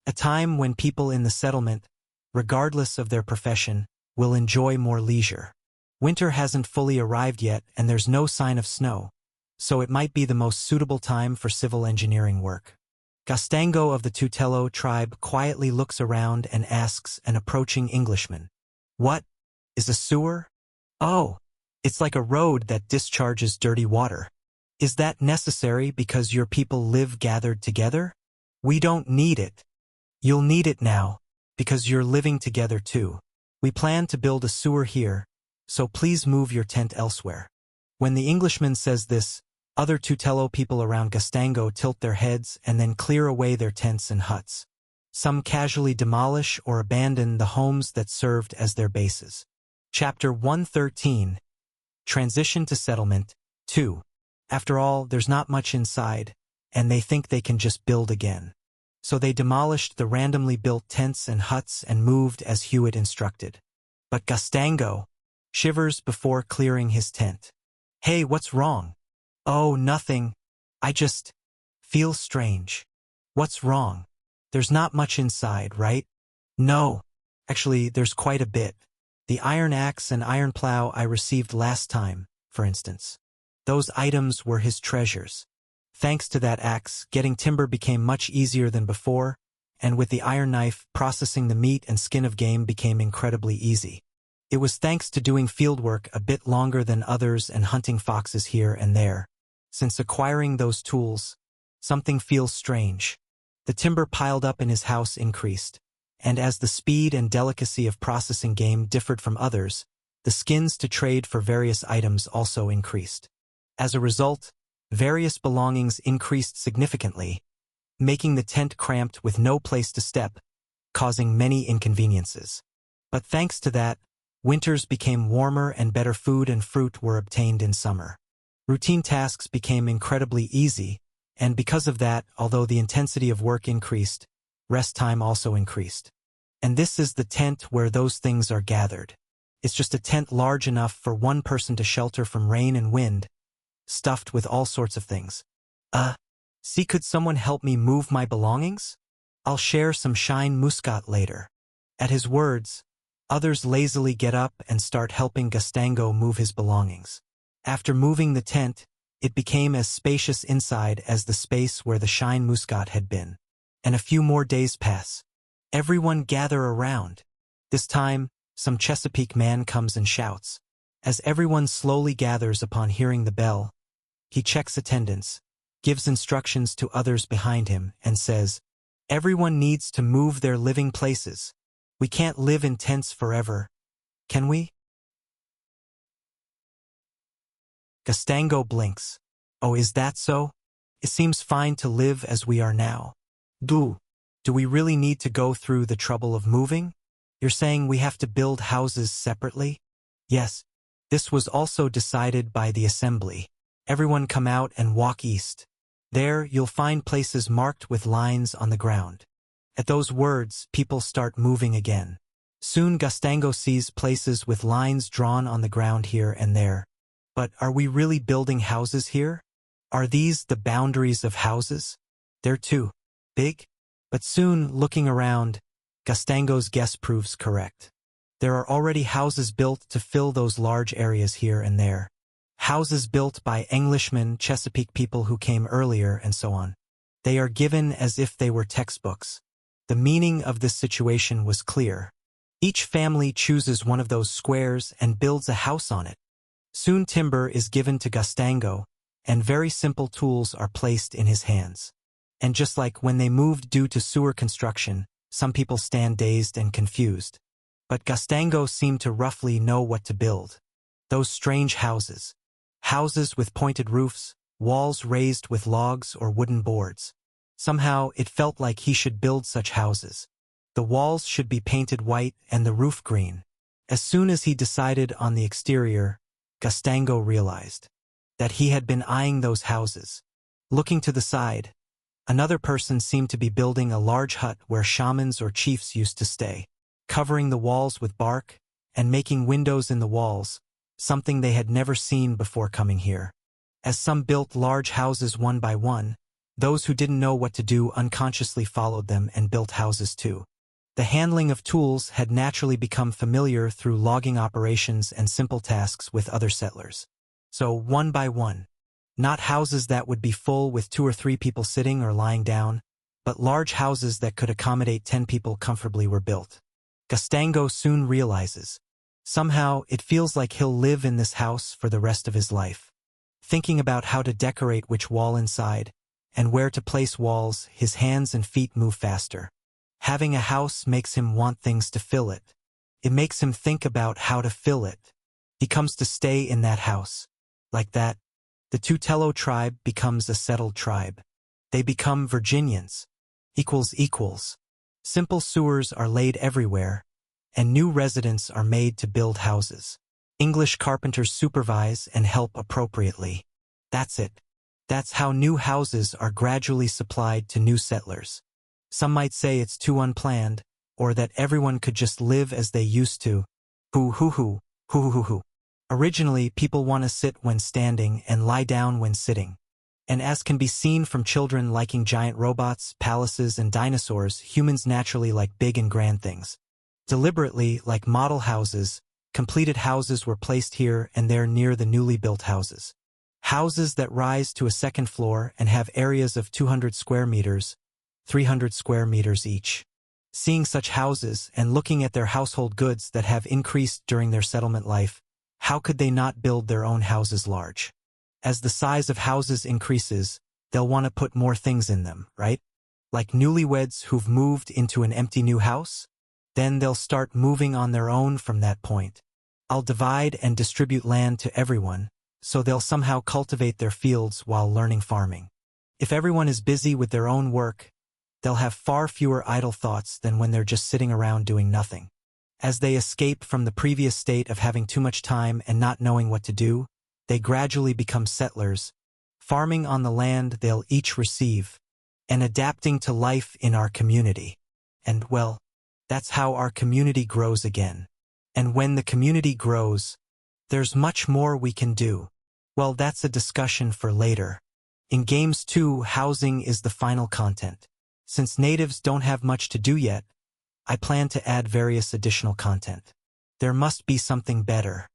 A time when people in the settlement, regardless of their profession, will enjoy more leisure. Winter hasn't fully arrived yet and there's no sign of snow, so it might be the most suitable time for civil engineering work. Gastango of the Tutelo tribe quietly looks around and asks an approaching Englishman, "What? Is a sewer? Oh, it's like a road that discharges dirty water. Is that necessary because your people live gathered together? We don't need it. You'll need it now, because you're living together too. We plan to build a sewer here, so please move your tent elsewhere." When the Englishman says this, other Tutelo people around Gastango tilt their heads and then clear away their tents and huts. Some casually demolish or abandon the homes that served as their bases. Chapter 113. Transition to Settlement 2. After all, there's not much inside, and they think they can just build again. So they demolished the randomly built tents and huts and moved as Hewitt instructed. But Gastango shivers before clearing his tent. "Hey, what's wrong?" "Oh, nothing. I just feel strange." "What's wrong? There's not much inside, right?" "No. Actually, there's quite a bit. The iron axe and iron plow I received last time, for instance. Those items were his treasures. Thanks to that axe, getting timber became much easier than before, and with the iron knife, processing the meat and skin of game became incredibly easy. It was thanks to doing fieldwork a bit longer than others and hunting foxes here and there. Since acquiring those tools, something feels strange. The timber piled up in his house increased, and as the speed and delicacy of processing game differed from others, the skins to trade for various items also increased. As a result, various belongings increased significantly, making the tent cramped with no place to step, causing many inconveniences. But thanks to that, winters became warmer and better food and fruit were obtained in summer. Routine tasks became incredibly easy, and because of that, although the intensity of work increased, rest time also increased. And this is the tent where those things are gathered. It's just a tent large enough for one person to shelter from rain and wind, stuffed with all sorts of things. See, could someone help me move my belongings? I'll share some shine muscat later." At his words, others lazily get up and start helping Gastango move his belongings. After moving the tent, it became as spacious inside as the space where the shine muscat had been. And a few more days pass. Everyone gather around. This time, some Chesapeake man comes and shouts. As everyone slowly gathers upon hearing the bell, he checks attendance, gives instructions to others behind him, and says, "Everyone needs to move their living places. We can't live in tents forever, can we?" Gastango blinks. "Oh, is that so? It seems fine to live as we are now. Do we really need to go through the trouble of moving? You're saying we have to build houses separately?" "Yes. This was also decided by the assembly. Everyone come out and walk east. There you'll find places marked with lines on the ground." At those words, people start moving again. Soon Gastango sees places with lines drawn on the ground here and there. But are we really building houses here? Are these the boundaries of houses? They're too big? But soon, looking around, Gastango's guess proves correct. There are already houses built to fill those large areas here and there. Houses built by Englishmen, Chesapeake people who came earlier, and so on. They are given as if they were textbooks. The meaning of this situation was clear. Each family chooses one of those squares and builds a house on it. Soon timber is given to Gastango, and very simple tools are placed in his hands. And just like when they moved due to sewer construction, some people stand dazed and confused. But Gastango seemed to roughly know what to build. Those strange houses. Houses with pointed roofs, walls raised with logs or wooden boards. Somehow it felt like he should build such houses. The walls should be painted white and the roof green. As soon as he decided on the exterior, Gastango realized that he had been eyeing those houses. Looking to the side, another person seemed to be building a large hut where shamans or chiefs used to stay, covering the walls with bark and making windows in the walls, something they had never seen before coming here. As some built large houses one by one, those who didn't know what to do unconsciously followed them and built houses too. The handling of tools had naturally become familiar through logging operations and simple tasks with other settlers. So, one by one, not houses that would be full with 2 or 3 people sitting or lying down, but large houses that could accommodate 10 people comfortably were built. Gastango soon realizes, somehow it feels like he'll live in this house for the rest of his life. Thinking about how to decorate which wall inside, and where to place walls, his hands and feet move faster. Having a house makes him want things to fill it. It makes him think about how to fill it. He comes to stay in that house. Like that, the Tutelo tribe becomes a settled tribe. They become Virginians. Equals. Simple sewers are laid everywhere, and new residents are made to build houses. English carpenters supervise and help appropriately. That's it. That's how new houses are gradually supplied to new settlers. Some might say it's too unplanned, or that everyone could just live as they used to. Hoo. Originally, people want to sit when standing and lie down when sitting. And as can be seen from children liking giant robots, palaces, and dinosaurs, humans naturally like big and grand things. Deliberately, like model houses, completed houses were placed here and there near the newly built houses. Houses that rise to a second floor and have areas of 200 square meters, 300 square meters each. Seeing such houses and looking at their household goods that have increased during their settlement life, how could they not build their own houses large? As the size of houses increases, they'll want to put more things in them, right? Like newlyweds who've moved into an empty new house? Then they'll start moving on their own from that point. I'll divide and distribute land to everyone, so they'll somehow cultivate their fields while learning farming. If everyone is busy with their own work, they'll have far fewer idle thoughts than when they're just sitting around doing nothing. As they escape from the previous state of having too much time and not knowing what to do, they gradually become settlers, farming on the land they'll each receive, and adapting to life in our community. And, well, that's how our community grows again. And when the community grows, there's much more we can do. Well, that's a discussion for later. In Games 2, housing is the final content. Since natives don't have much to do yet, I plan to add various additional content. There must be something better.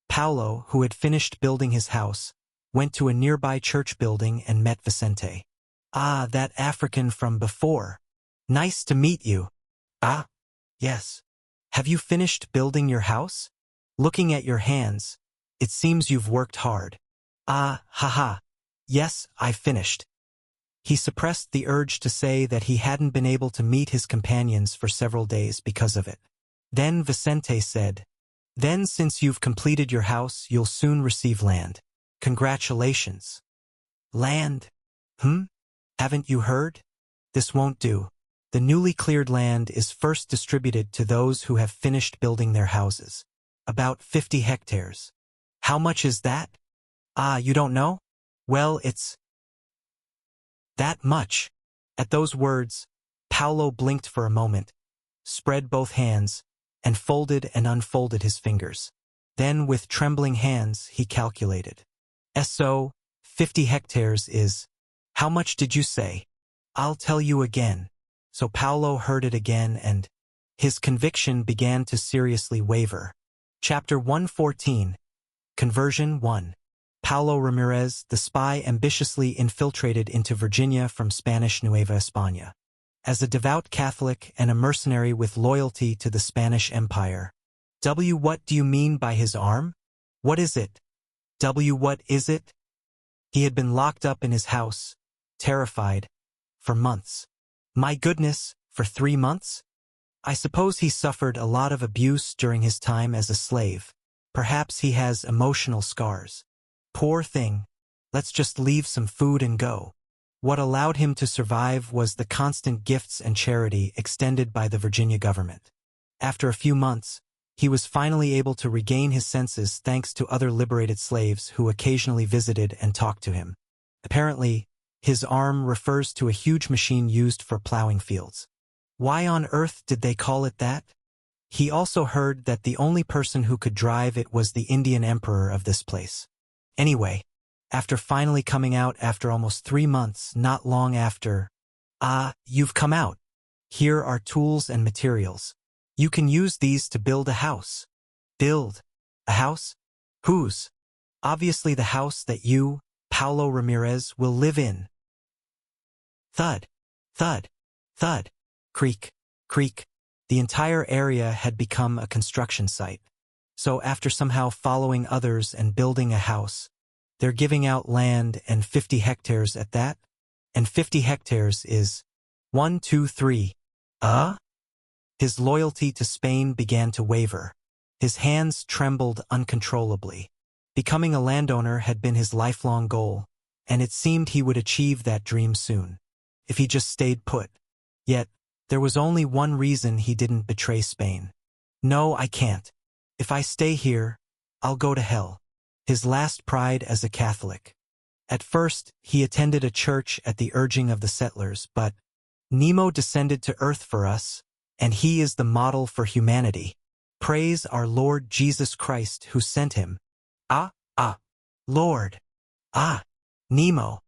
Paulo, who had finished building his house, went to a nearby church building and met Vicente. Ah, that African from before. Nice to meet you. Ah, yes. Have you finished building your house? Looking at your hands, it seems you've worked hard. Ah, haha. Yes, I finished. He suppressed the urge to say that he hadn't been able to meet his companions for several days because of it. Then Vicente said, "Then since you've completed your house, you'll soon receive land. Congratulations." Land? Haven't you heard? This won't do. The newly cleared land is first distributed to those who have finished building their houses. About 50 hectares. How much is that? Ah, you don't know? Well, it's that much. At those words, Paulo blinked for a moment, spread both hands, and folded and unfolded his fingers. Then, with trembling hands, he calculated. So, 50 hectares is... How much did you say? I'll tell you again. So Paulo heard it again and... his conviction began to seriously waver. Chapter 114. Conversion 1. Paulo Ramirez, the spy, ambitiously infiltrated into Virginia from Spanish Nueva España. As a devout Catholic and a mercenary with loyalty to the Spanish Empire. What do you mean by his arm? What is it? What is it? He had been locked up in his house, terrified, for months. My goodness, for 3 months? I suppose he suffered a lot of abuse during his time as a slave. Perhaps he has emotional scars. Poor thing. Let's just leave some food and go. What allowed him to survive was the constant gifts and charity extended by the Virginia government. After a few months, he was finally able to regain his senses thanks to other liberated slaves who occasionally visited and talked to him. Apparently, his arm refers to a huge machine used for plowing fields. Why on earth did they call it that? He also heard that the only person who could drive it was the Indian emperor of this place. Anyway, after finally coming out after almost 3 months, not long after, you've come out. Here are tools and materials. You can use these to build a house. Build? A house? Whose? Obviously the house that you, Paulo Ramirez, will live in. Thud. Thud. Thud. Creak. Creak. The entire area had become a construction site. So after somehow following others and building a house, they're giving out land and 50 hectares at that? And 50 hectares is 1, 2, 3. His loyalty to Spain began to waver. His hands trembled uncontrollably. Becoming a landowner had been his lifelong goal, and it seemed he would achieve that dream soon, if he just stayed put. Yet, there was only one reason he didn't betray Spain. No, I can't. If I stay here, I'll go to hell. His last pride as a Catholic. At first, he attended a church at the urging of the settlers, but Nemo descended to earth for us, and he is the model for humanity. Praise our Lord Jesus Christ who sent him. Lord. Nemo.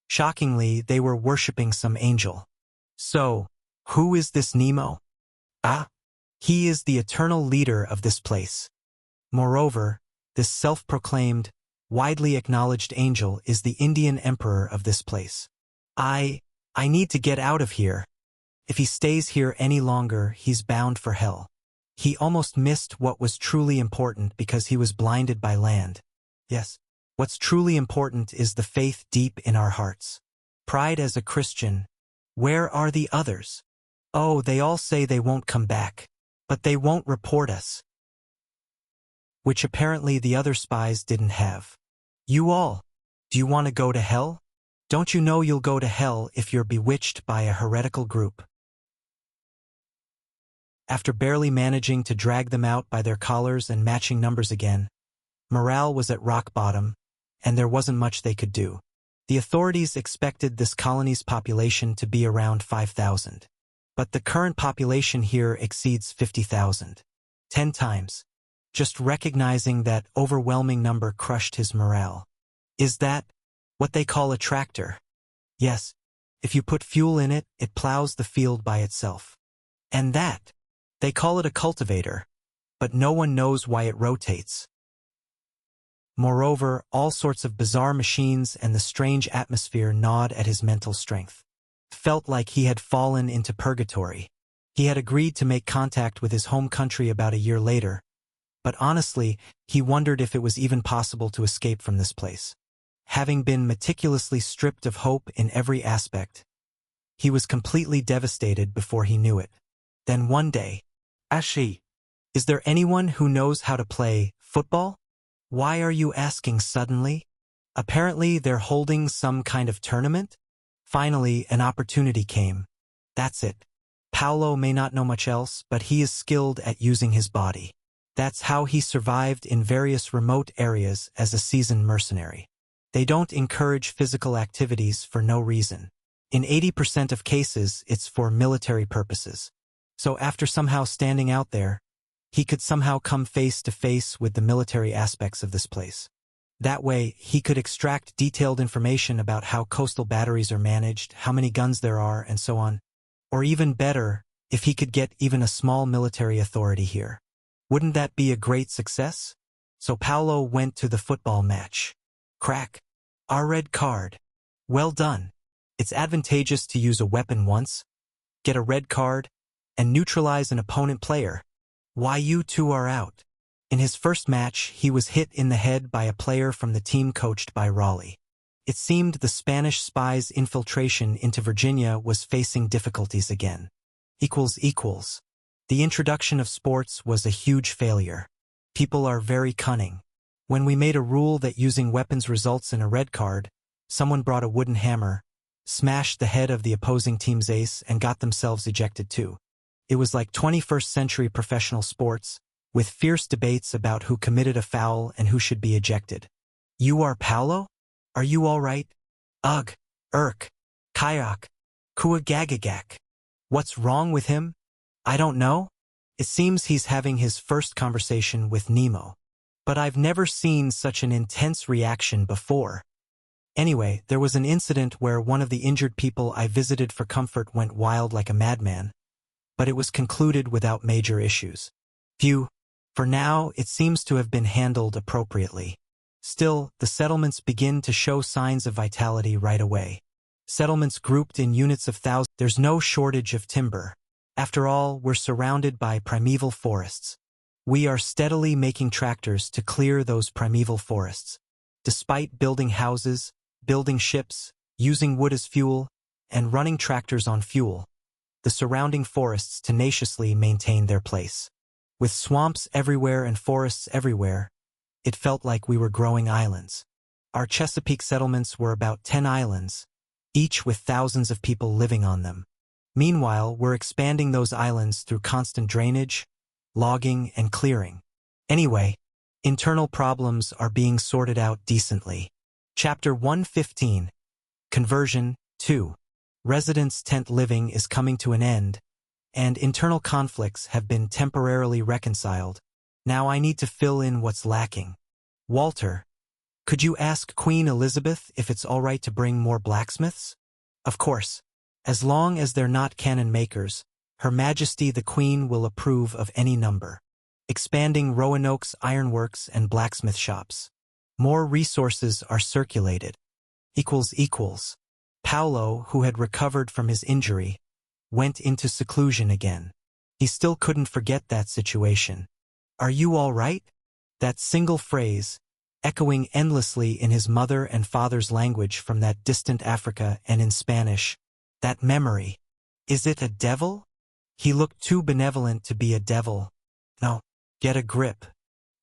Shockingly, they were worshipping some angel. So, who is this Nemo? He is the eternal leader of this place. Moreover, this self-proclaimed, widely acknowledged angel is the Indian emperor of this place. I need to get out of here. If he stays here any longer, he's bound for hell. He almost missed what was truly important because he was blinded by land. Yes, what's truly important is the faith deep in our hearts. Pride as a Christian. Where are the others? Oh, they all say they won't come back. But they won't report us. Which apparently the other spies didn't have. You all, do you want to go to hell? Don't you know you'll go to hell if you're bewitched by a heretical group? After barely managing to drag them out by their collars and matching numbers again, morale was at rock bottom, and there wasn't much they could do. The authorities expected this colony's population to be around 5,000. But the current population here exceeds 50,000. 10 times. Just recognizing that overwhelming number crushed his morale. Is that what they call a tractor? Yes. If you put fuel in it, it plows the field by itself. And that, they call it a cultivator. But no one knows why it rotates. Moreover, all sorts of bizarre machines and the strange atmosphere gnawed at his mental strength. Felt like he had fallen into purgatory. He had agreed to make contact with his home country about a year later, but honestly, he wondered if it was even possible to escape from this place. Having been meticulously stripped of hope in every aspect, he was completely devastated before he knew it. Then one day, Ashi, is there anyone who knows how to play football? Why are you asking suddenly? Apparently they're holding some kind of tournament? Finally, an opportunity came. That's it. Paulo may not know much else, but he is skilled at using his body. That's how he survived in various remote areas as a seasoned mercenary. They don't encourage physical activities for no reason. In 80% of cases, it's for military purposes. So after somehow standing out there, he could somehow come face to face with the military aspects of this place. That way, he could extract detailed information about how coastal batteries are managed, how many guns there are, and so on. Or even better, If he could get even a small military authority here. Wouldn't that be a great success? So Paolo went to the football match. Crack. Our red card. Well done. It's advantageous to use a weapon once, get a red card, and neutralize an opponent player. Why you two are out. In his first match, he was hit in the head by a player from the team coached by Raleigh. It seemed the Spanish spies' infiltration into Virginia was facing difficulties again. The introduction of sports was a huge failure. People are very cunning. When we made a rule that using weapons results in a red card, someone brought a wooden hammer, smashed the head of the opposing team's ace, and got themselves ejected too. It was like 21st century professional sports, with fierce debates about who committed a foul and who should be ejected. You are Paolo? Are you all right? Ugh, kayak, kuagagagak. What's wrong with him? I don't know. It seems he's having his first conversation with Nemo. But I've never seen such an intense reaction before. Anyway, there was an incident where one of the injured people I visited for comfort went wild like a madman, but it was concluded without major issues. Phew. For now, it seems to have been handled appropriately. Still, the settlements begin to show signs of vitality right away. Settlements grouped in units of thousands. There's no shortage of timber. After all, we're surrounded by primeval forests. We are steadily making tractors to clear those primeval forests. Despite building houses, building ships, using wood as fuel, and running tractors on fuel, the surrounding forests tenaciously maintain their place. With swamps everywhere and forests everywhere, it felt like we were growing islands. Our Chesapeake settlements were about 10 islands, each with thousands of people living on them. Meanwhile, we're expanding those islands through constant drainage, logging, and clearing. Anyway, internal problems are being sorted out decently. Chapter 115. Conversion 2. Residents' tent living is coming to an end, and internal conflicts have been temporarily reconciled. Now I need to fill in what's lacking. Walter, could you ask Queen Elizabeth if it's all right to bring more blacksmiths? Of course. As long as they're not cannon makers, Her Majesty the Queen will approve of any number. Expanding Roanoke's ironworks and blacksmith shops. More resources are circulated. Paolo, who had recovered from his injury, went into seclusion again. He still couldn't forget that situation. Are you all right? That single phrase, echoing endlessly in his mother and father's language from that distant Africa and in Spanish. That memory. Is it a devil? He looked too benevolent to be a devil. No, get a grip.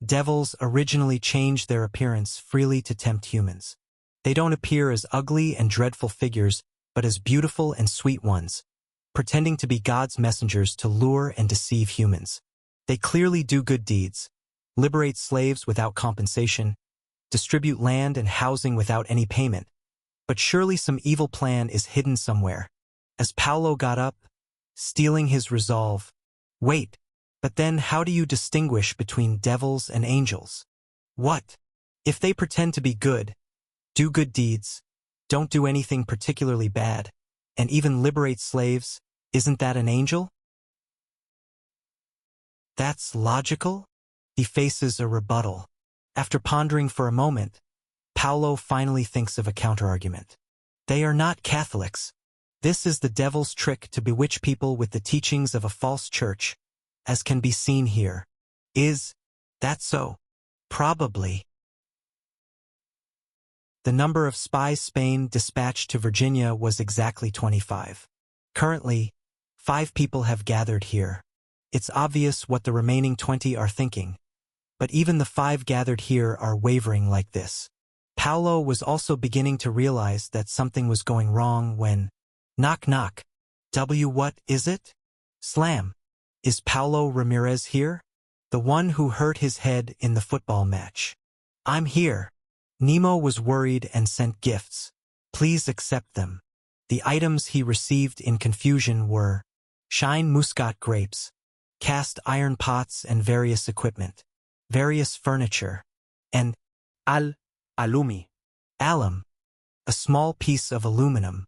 Devils originally change their appearance freely to tempt humans. They don't appear as ugly and dreadful figures, but as beautiful and sweet ones, pretending to be God's messengers to lure and deceive humans. They clearly do good deeds, liberate slaves without compensation, distribute land and housing without any payment. But surely some evil plan is hidden somewhere. As Paolo got up, steeling his resolve, wait, but then how do you distinguish between devils and angels? What? If they pretend to be good, do good deeds, don't do anything particularly bad, and even liberate slaves, isn't that an angel? That's logical? He faces a rebuttal. After pondering for a moment, Paolo finally thinks of a counterargument. They are not Catholics. This is the devil's trick to bewitch people with the teachings of a false church, as can be seen here. Is that so? Probably. The number of spies Spain dispatched to Virginia was exactly 25. Currently, 5 people have gathered here. It's obvious what the remaining 20 are thinking, but even the 5 gathered here are wavering like this. Paolo was also beginning to realize that something was going wrong when, knock knock. What is it? Slam. Is Paolo Ramirez here? The one who hurt his head in the football match. I'm here. Nemo was worried and sent gifts. Please accept them. The items he received in confusion were Shine Muscat grapes, cast iron pots and various equipment, various furniture, and alum, a small piece of aluminum.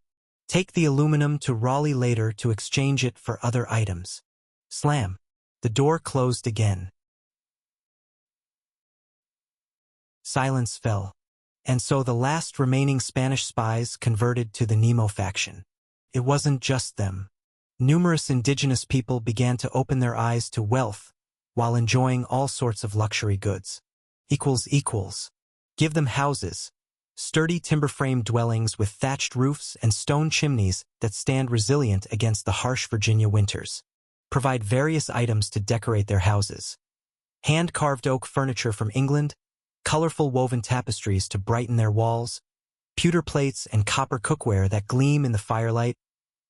Take the aluminum to Raleigh later to exchange it for other items. Slam. The door closed again. Silence fell. And so the last remaining Spanish spies converted to the Nemo faction. It wasn't just them. Numerous indigenous people began to open their eyes to wealth while enjoying all sorts of luxury goods. Equals. Give them houses. Sturdy timber-framed dwellings with thatched roofs and stone chimneys that stand resilient against the harsh Virginia winters. Provide various items to decorate their houses. Hand-carved oak furniture from England, colorful woven tapestries to brighten their walls, pewter plates and copper cookware that gleam in the firelight,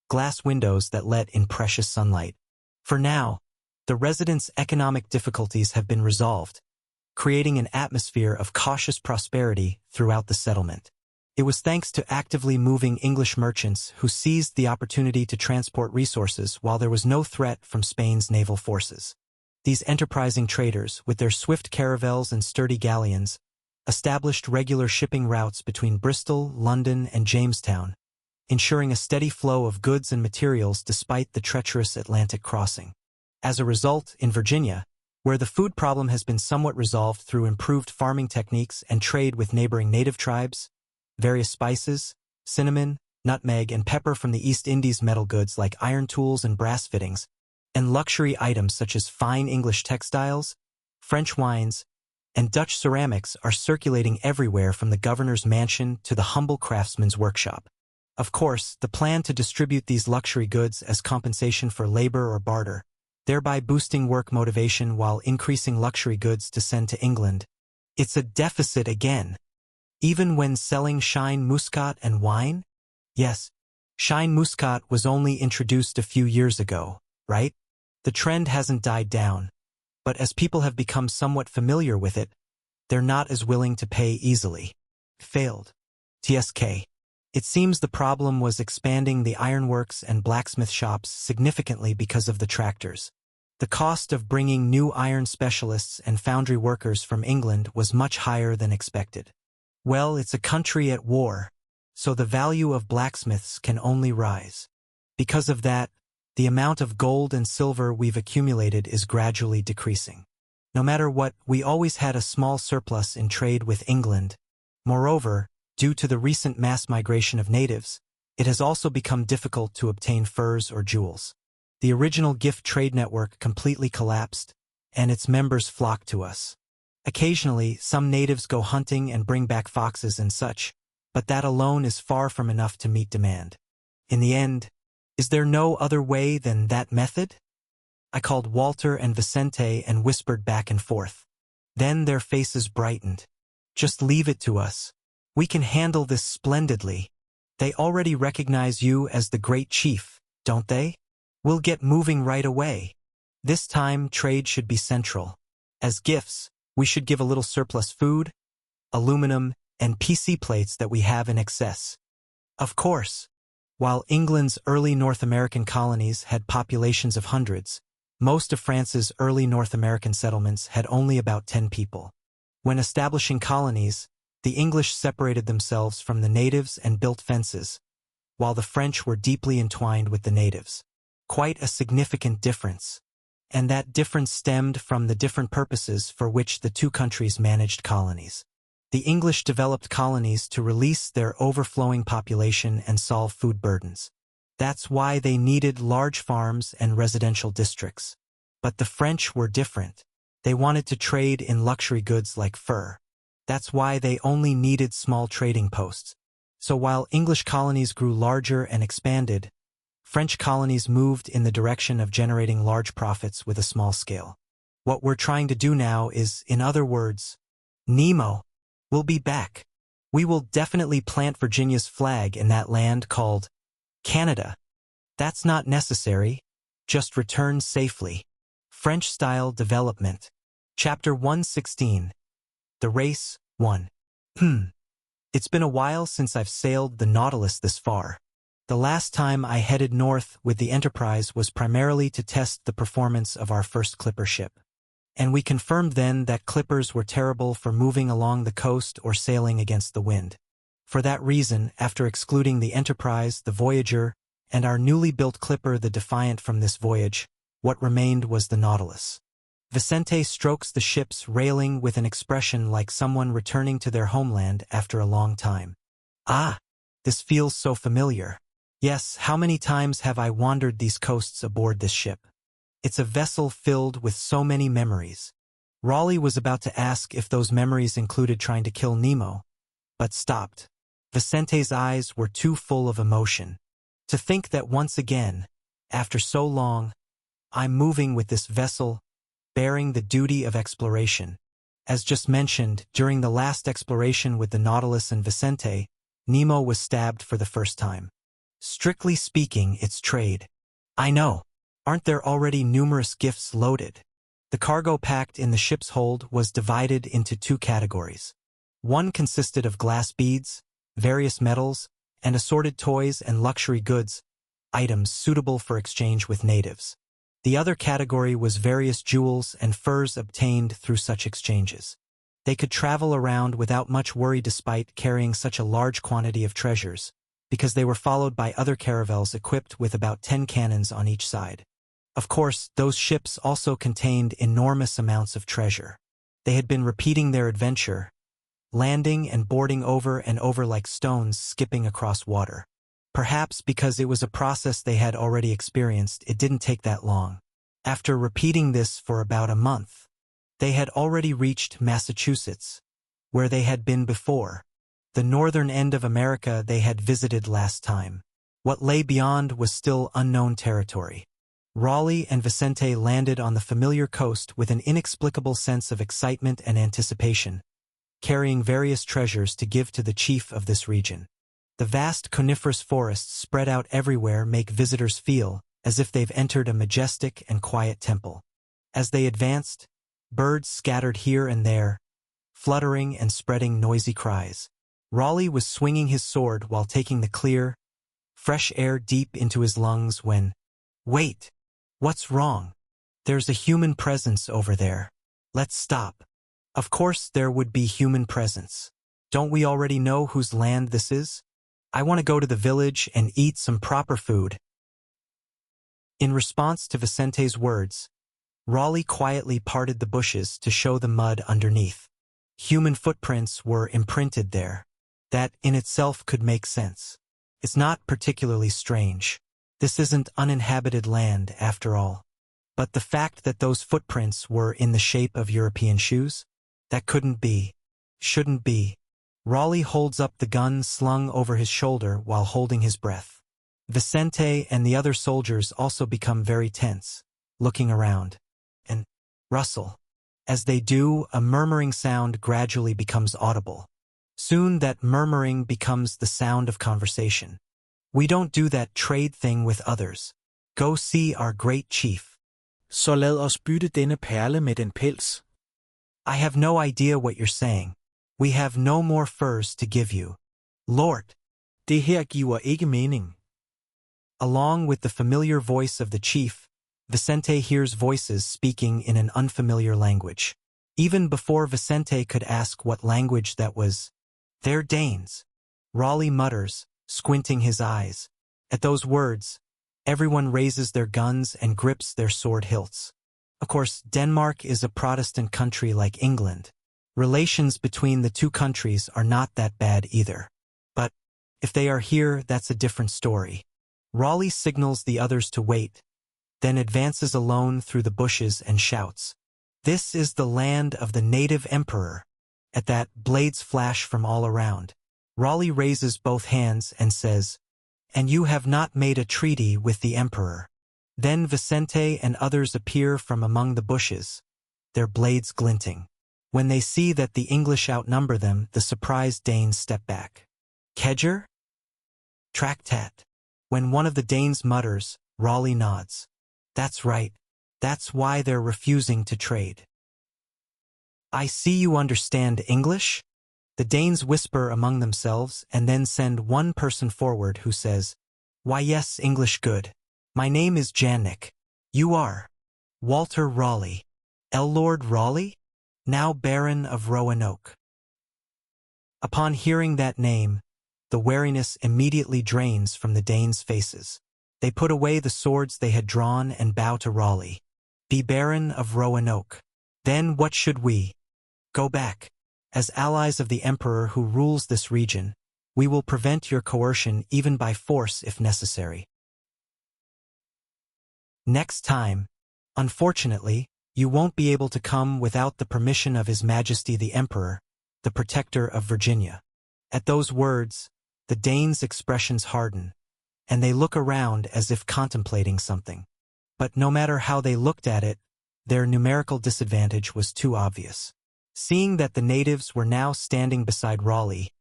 glass windows that let in precious sunlight. For now, the residents' economic difficulties have been resolved, creating an atmosphere of cautious prosperity throughout the settlement. It was thanks to actively moving English merchants who seized the opportunity to transport resources while there was no threat from Spain's naval forces. These enterprising traders, with their swift caravels and sturdy galleons, established regular shipping routes between Bristol, London, and Jamestown, ensuring a steady flow of goods and materials despite the treacherous Atlantic crossing. As a result, in Virginia, where the food problem has been somewhat resolved through improved farming techniques and trade with neighboring native tribes, various spices, cinnamon, nutmeg, and pepper from the East Indies, metal goods like iron tools and brass fittings, and luxury items such as fine English textiles, French wines, and Dutch ceramics are circulating everywhere from the governor's mansion to the humble craftsman's workshop. Of course, the plan to distribute these luxury goods as compensation for labor or barter, thereby boosting work motivation while increasing luxury goods to send to England. It's a deficit again. Even when selling Shine Muscat and wine? Yes, Shine Muscat was only introduced a few years ago, right? The trend hasn't died down, but as people have become somewhat familiar with it, they're not as willing to pay easily. Failed. TSK. It seems the problem was expanding the ironworks and blacksmith shops significantly because of the tractors. The cost of bringing new iron specialists and foundry workers from England was much higher than expected. Well, it's a country at war, so the value of blacksmiths can only rise. Because of that, the amount of gold and silver we've accumulated is gradually decreasing. No matter what, we always had a small surplus in trade with England. Moreover, due to the recent mass migration of natives, it has also become difficult to obtain furs or jewels. The original gift trade network completely collapsed, and its members flock to us. Occasionally, some natives go hunting and bring back foxes and such, but that alone is far from enough to meet demand. In the end, is there no other way than that method? I called Walter and Vicente and whispered back and forth. Then their faces brightened. Just leave it to us. We can handle this splendidly. They already recognize you as the great chief, don't they? We'll get moving right away. This time, trade should be central. As gifts, we should give a little surplus food, aluminum, and PC plates that we have in excess. Of course, while England's early North American colonies had populations of hundreds, most of France's early North American settlements had only about 10 people. When establishing colonies, the English separated themselves from the natives and built fences, while the French were deeply entwined with the natives. Quite a significant difference. And that difference stemmed from the different purposes for which the two countries managed colonies. The English developed colonies to release their overflowing population and solve food burdens. That's why they needed large farms and residential districts. But the French were different. They wanted to trade in luxury goods like fur. That's why they only needed small trading posts. So while English colonies grew larger and expanded, French colonies moved in the direction of generating large profits with a small scale. What we're trying to do now is, in other words, Nemo. We'll be back. We will definitely plant Virginia's flag in that land called Canada. That's not necessary. Just return safely. French-style development. Chapter 116. The Race 1. It's been a while since I've sailed the Nautilus this far. The last time I headed north with the Enterprise was primarily to test the performance of our first clipper ship. And we confirmed then that clippers were terrible for moving along the coast or sailing against the wind. For that reason, after excluding the Enterprise, the Voyager, and our newly built clipper, the Defiant, from this voyage, what remained was the Nautilus. Vicente strokes the ship's railing with an expression like someone returning to their homeland after a long time. Ah, this feels so familiar. Yes, how many times have I wandered these coasts aboard this ship? It's a vessel filled with so many memories. Raleigh was about to ask if those memories included trying to kill Nemo, but stopped. Vicente's eyes were too full of emotion. To think that once again, after so long, I'm moving with this vessel, bearing the duty of exploration. As just mentioned, during the last exploration with the Nautilus and Vicente, Nemo was stabbed for the first time. Strictly speaking, it's trade. I know. Aren't there already numerous gifts loaded? The cargo packed in the ship's hold was divided into two categories. One consisted of glass beads, various metals, and assorted toys and luxury goods, items suitable for exchange with natives. The other category was various jewels and furs obtained through such exchanges. They could travel around without much worry despite carrying such a large quantity of treasures, because they were followed by other caravels equipped with about 10 cannons on each side. Of course, those ships also contained enormous amounts of treasure. They had been repeating their adventure, landing and boarding over and over like stones skipping across water. Perhaps because it was a process they had already experienced, it didn't take that long. After repeating this for about a month, they had already reached Massachusetts, where they had been before, the northern end of America they had visited last time. What lay beyond was still unknown territory. Raleigh and Vicente landed on the familiar coast with an inexplicable sense of excitement and anticipation, carrying various treasures to give to the chief of this region. The vast coniferous forests spread out everywhere make visitors feel as if they've entered a majestic and quiet temple. As they advanced, birds scattered here and there, fluttering and spreading noisy cries. Raleigh was swinging his sword while taking the clear, fresh air deep into his lungs when, "Wait! What's wrong? There's a human presence over there. Let's stop." Of course there would be human presence. Don't we already know whose land this is? I want to go to the village and eat some proper food. In response to Vicente's words, Raleigh quietly parted the bushes to show the mud underneath. Human footprints were imprinted there. That in itself could make sense. It's not particularly strange. This isn't uninhabited land after all. But the fact that those footprints were in the shape of European shoes? That couldn't be. Shouldn't be. Raleigh holds up the gun slung over his shoulder while holding his breath. Vicente and the other soldiers also become very tense, looking around. And rustle. As they do, a murmuring sound gradually becomes audible. Soon that murmuring becomes the sound of conversation. "We don't do that trade thing with others. Go see our great chief." Så lad os bytte denne perle med den pels. "I have no idea what you're saying. We have no more furs to give you. Lord." Det her giver ikke mening. Along with the familiar voice of the chief, Vicente hears voices speaking in an unfamiliar language. Even before Vicente could ask what language that was, "They're Danes," Raleigh mutters, squinting his eyes. At those words, everyone raises their guns and grips their sword hilts. Of course, Denmark is a Protestant country like England. Relations between the two countries are not that bad either. But if they are here, that's a different story. Raleigh signals the others to wait, then advances alone through the bushes and shouts, "This is the land of the native emperor." At that, blades flash from all around. Raleigh raises both hands and says, "And you have not made a treaty with the emperor." Then Vicente and others appear from among the bushes, their blades glinting. When they see that the English outnumber them, the surprised Danes step back. "Kedger? Traktat." When one of the Danes mutters, Raleigh nods. "That's right. That's why they're refusing to trade." "I see you understand English?" The Danes whisper among themselves and then send one person forward who says, "Why yes, English good. My name is Jannik. You are?" "Walter Raleigh." "Lord Raleigh? Now Baron of Roanoke." Upon hearing that name, the wariness immediately drains from the Danes' faces. They put away the swords they had drawn and bow to Raleigh. Be Baron of Roanoke. Then what should we? Go back. As allies of the Emperor who rules this region, we will prevent your coercion even by force if necessary. Next time, unfortunately, you won't be able to come without the permission of His Majesty the Emperor, the Protector of Virginia. At those words, the Danes' expressions harden, and they look around as if contemplating something. But no matter how they looked at it, their numerical disadvantage was too obvious. Seeing that the natives were now standing beside Raleigh,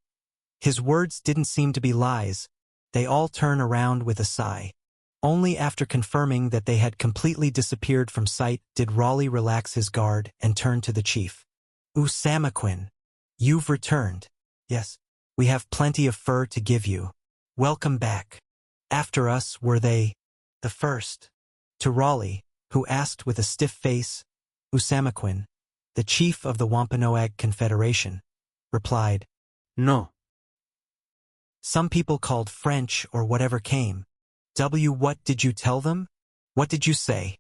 his words didn't seem to be lies. They all turn around with a sigh. Only after confirming that they had completely disappeared from sight did Raleigh relax his guard and turn to the chief. Usamaquin, you've returned. Yes, we have plenty of fur to give you. Welcome back. After us were they, the first. To Raleigh, who asked with a stiff face, Usamaquin, the chief of the Wampanoag Confederation, replied, No. Some people called French or whatever came. What did you tell them? What did you say?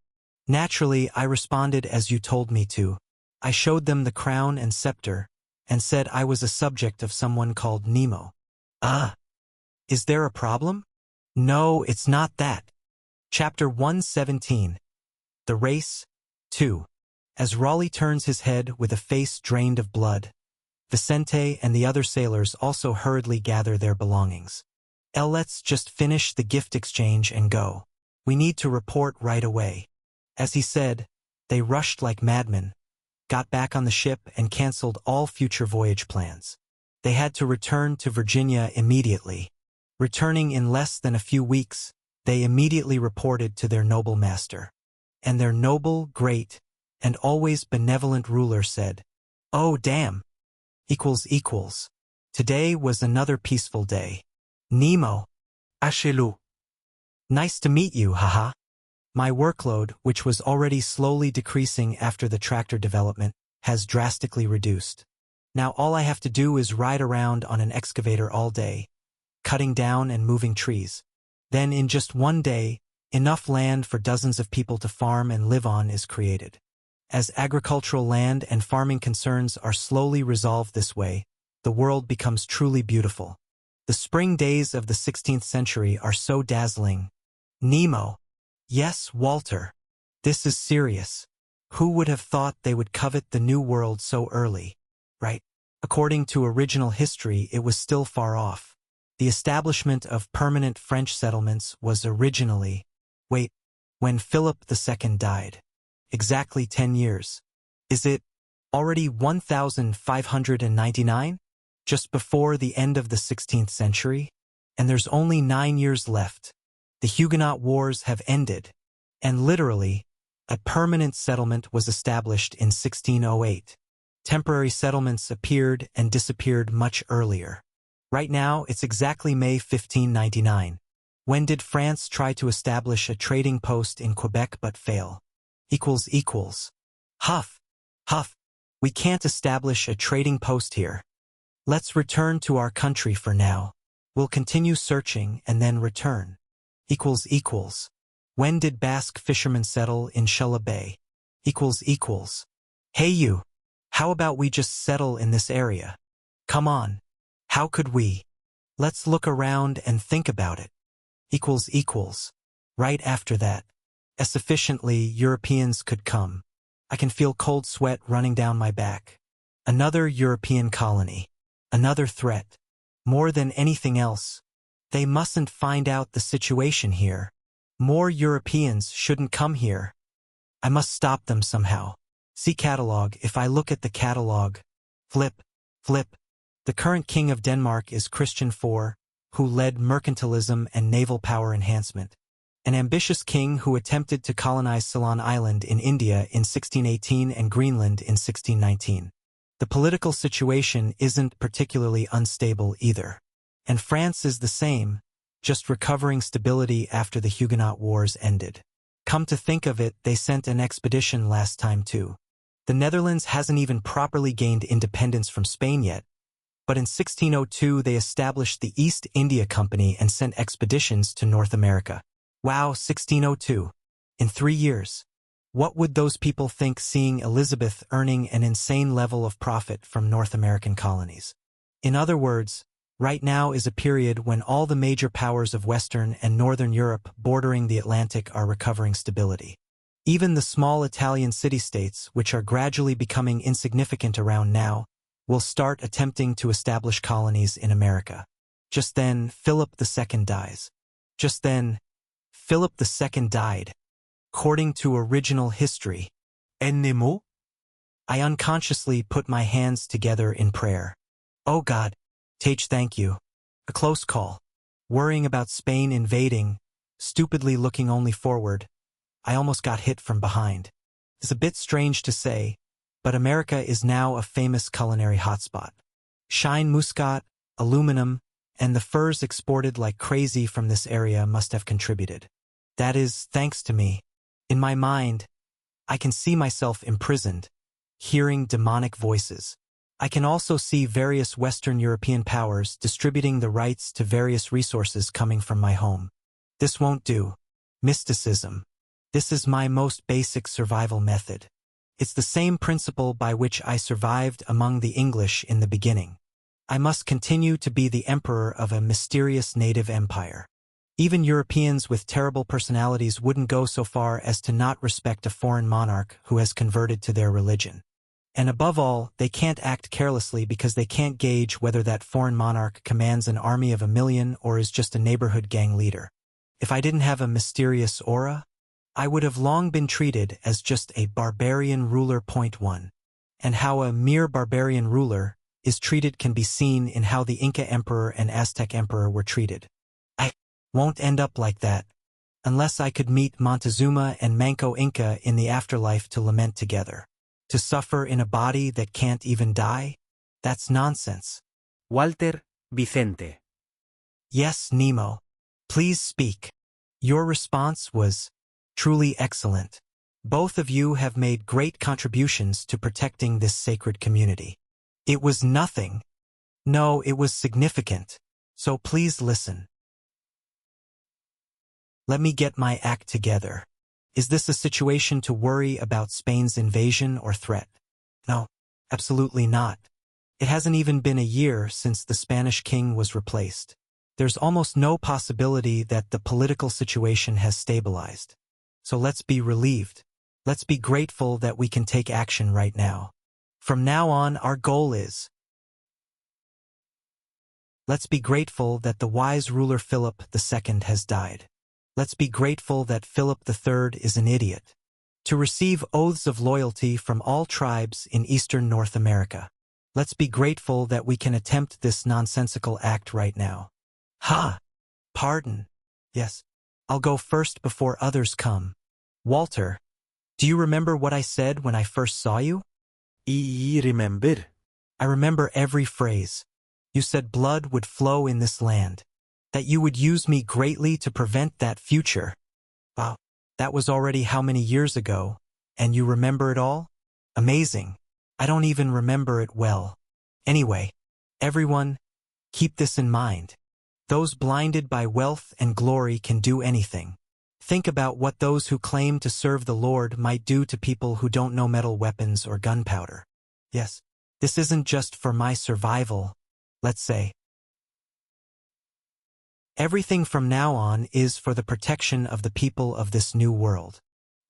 Naturally, I responded as you told me to. I showed them the crown and scepter, and said I was a subject of someone called Nemo. Is there a problem? No, it's not that. Chapter 117. The Race, 2. As Raleigh turns his head with a face drained of blood, Vicente and the other sailors also hurriedly gather their belongings. Let's just finish the gift exchange and go. We need to report right away. As he said, they rushed like madmen, got back on the ship and canceled all future voyage plans. They had to return to Virginia immediately. Returning in less than a few weeks, they immediately reported to their noble master. And their noble, great, and always benevolent ruler said, "Oh, damn. .. Today was another peaceful day. Nemo. Achelu. Nice to meet you, haha. My workload, which was already slowly decreasing after the tractor development, has drastically reduced. Now all I have to do is ride around on an excavator all day, cutting down and moving trees. Then in just one day, enough land for dozens of people to farm and live on is created. As agricultural land and farming concerns are slowly resolved this way, the world becomes truly beautiful. The spring days of the 16th century are so dazzling. Nemo. Yes, Walter. This is serious. Who would have thought they would covet the New World so early, right? According to original history, it was still far off. The establishment of permanent French settlements was originally, when Philip II died. Exactly 10 years. Is it already 1599? Just before the end of the 16th century? And there's only 9 years left. The Huguenot Wars have ended. And literally, a permanent settlement was established in 1608. Temporary settlements appeared and disappeared much earlier. Right now, it's exactly May 1599. When did France try to establish a trading post in Quebec but fail? Huff. We can't establish a trading post here. Let's return to our country for now. We'll continue searching and then return. When did Basque fishermen settle in Shella Bay? Hey you. How about we just settle in this area? Come on. How could we? Let's look around and think about it. Right after that, as sufficiently Europeans could come. I can feel cold sweat running down my back. Another European colony. Another threat. More than anything else, they mustn't find out the situation here. More Europeans shouldn't come here. I must stop them somehow. See catalog. If I look at the catalog, flip. The current king of Denmark is Christian IV, who led mercantilism and naval power enhancement. An ambitious king who attempted to colonize Ceylon Island in India in 1618 and Greenland in 1619. The political situation isn't particularly unstable either. And France is the same, just recovering stability after the Huguenot Wars ended. Come to think of it, they sent an expedition last time too. The Netherlands hasn't even properly gained independence from Spain yet. But in 1602 they established the East India Company and sent expeditions to North America. Wow, 1602. In 3 years. What would those people think seeing Elizabeth earning an insane level of profit from North American colonies? In other words, right now is a period when all the major powers of Western and Northern Europe bordering the Atlantic are recovering stability. Even the small Italian city-states, which are gradually becoming insignificant around now, will start attempting to establish colonies in America. Just then, Philip II dies. Just then, Philip II died. According to original history, Annemo? I unconsciously put my hands together in prayer. Oh God, Tage, thank you. A close call. Worrying about Spain invading, stupidly looking only forward, I almost got hit from behind. It's a bit strange to say, but America is now a famous culinary hotspot. Shine muscat, aluminum, and the furs exported like crazy from this area must have contributed. That is, thanks to me. In my mind, I can see myself imprisoned, hearing demonic voices. I can also see various Western European powers distributing the rights to various resources coming from my home. This won't do. Mysticism. This is my most basic survival method. It's the same principle by which I survived among the English in the beginning. I must continue to be the emperor of a mysterious native empire. Even Europeans with terrible personalities wouldn't go so far as to not respect a foreign monarch who has converted to their religion. And above all, they can't act carelessly because they can't gauge whether that foreign monarch commands an army of 1,000,000 or is just a neighborhood gang leader. If I didn't have a mysterious aura, I would have long been treated as just a barbarian ruler. Point 1. And how a mere barbarian ruler is treated can be seen in how the Inca emperor and Aztec emperor were treated. I won't end up like that, unless I could meet Montezuma and Manco Inca in the afterlife to lament together. To suffer in a body that can't even die? That's nonsense. Walter, Vicente. Yes, Nemo. Please speak. Your response was truly excellent. Both of you have made great contributions to protecting this sacred community. It was nothing. No, it was significant. So please listen. Let me get my act together. Is this a situation to worry about Spain's invasion or threat? No, absolutely not. It hasn't even been a year since the Spanish king was replaced. There's almost no possibility that the political situation has stabilized. So let's be relieved. Let's be grateful that we can take action right now. From now on, our goal is. Let's be grateful that the wise ruler Philip II has died. Let's be grateful that Philip III is an idiot. To receive oaths of loyalty from all tribes in eastern North America. Let's be grateful that we can attempt this nonsensical act right now. Ha! Pardon. Yes, I'll go first before others come. Walter, do you remember what I said when I first saw you? I remember. I remember every phrase. You said blood would flow in this land. That you would use me greatly to prevent that future. Wow, that was already how many years ago, and you remember it all? Amazing. I don't even remember it well. Anyway, everyone, keep this in mind. Those blinded by wealth and glory can do anything. Think about what those who claim to serve the Lord might do to people who don't know metal weapons or gunpowder. Yes, this isn't just for my survival, let's say. Everything from now on is for the protection of the people of this new world.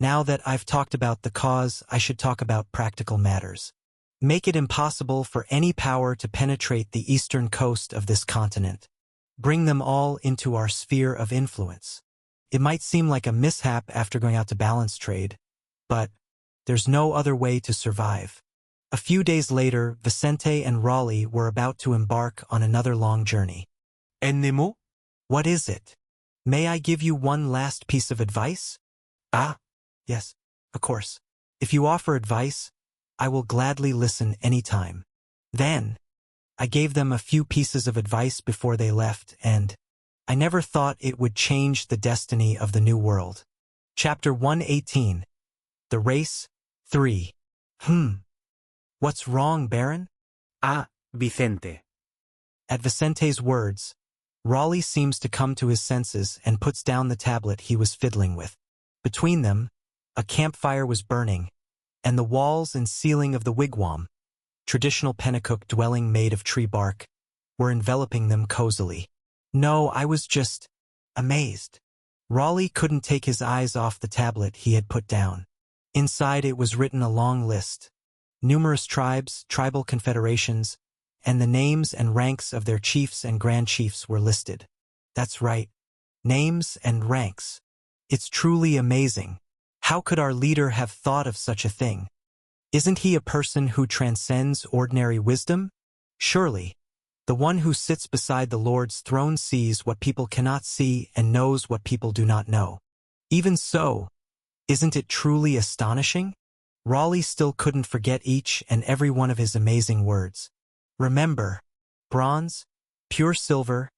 Now that I've talked about the cause, I should talk about practical matters. Make it impossible for any power to penetrate the eastern coast of this continent. Bring them all into our sphere of influence. It might seem like a mishap after going out to balance trade, but there's no other way to survive. A few days later, Vicente and Raleigh were about to embark on another long journey. Annemo? What is it? May I give you one last piece of advice? Ah, yes, of course. If you offer advice, I will gladly listen anytime. Then, I gave them a few pieces of advice before they left, and I never thought it would change the destiny of the new world. Chapter 118. The Race 3. What's wrong, Baron? Ah, Vicente. At Vicente's words, Raleigh seems to come to his senses and puts down the tablet he was fiddling with. Between them, a campfire was burning, and the walls and ceiling of the wigwam, traditional Pennacook dwelling made of tree bark, were enveloping them cozily. No, I was just amazed. Raleigh couldn't take his eyes off the tablet he had put down. Inside it was written a long list. Numerous tribes, tribal confederations, and the names and ranks of their chiefs and grand chiefs were listed. That's right. Names and ranks. It's truly amazing. How could our leader have thought of such a thing? Isn't he a person who transcends ordinary wisdom? Surely. The one who sits beside the Lord's throne sees what people cannot see and knows what people do not know. Even so, isn't it truly astonishing? Raleigh still couldn't forget each and every one of his amazing words. Remember, bronze, pure silver,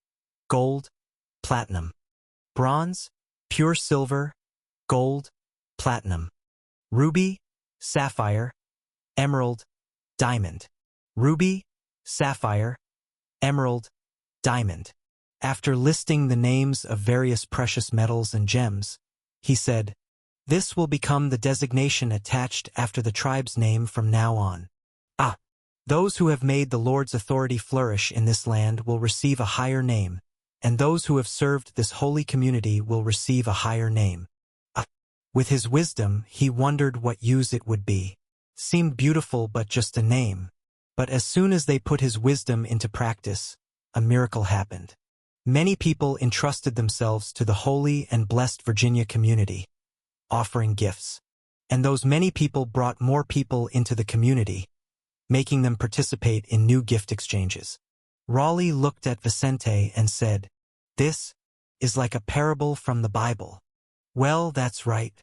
gold, platinum. Bronze, pure silver, gold, platinum. Ruby, sapphire, emerald, diamond. Ruby, sapphire, emerald, diamond. After listing the names of various precious metals and gems, he said, "This will become the designation attached after the tribe's name from now on. Those who have made the Lord's authority flourish in this land will receive a higher name, and those who have served this holy community will receive a higher name." With his wisdom, he wondered what use it would be. Seemed beautiful but just a name. But as soon as they put his wisdom into practice, a miracle happened. Many people entrusted themselves to the holy and blessed Virginia community, offering gifts. And those many people brought more people into the community, making them participate in new gift exchanges. Raleigh looked at Vicente and said, "This is like a parable from the Bible." Well, that's right.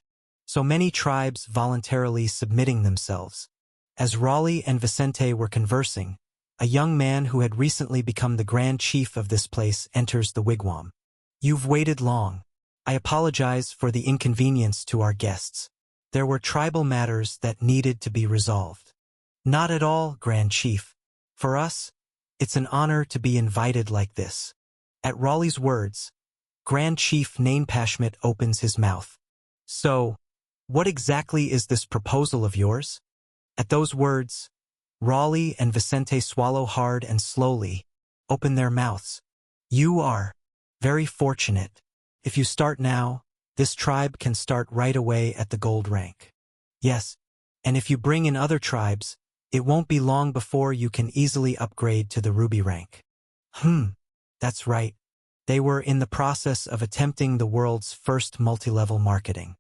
So many tribes voluntarily submitting themselves. As Raleigh and Vicente were conversing, a young man who had recently become the Grand Chief of this place enters the wigwam. "You've waited long. I apologize for the inconvenience to our guests. There were tribal matters that needed to be resolved." "Not at all, Grand Chief. For us, it's an honor to be invited like this." At Raleigh's words, Grand Chief Nainpashmet opens his mouth. "So, what exactly is this proposal of yours?" At those words, Raleigh and Vicente swallow hard and slowly, open their mouths. "You are very fortunate. If you start now, this tribe can start right away at the gold rank. Yes, and if you bring in other tribes, it won't be long before you can easily upgrade to the ruby rank." That's right. They were in the process of attempting the world's first multi-level marketing.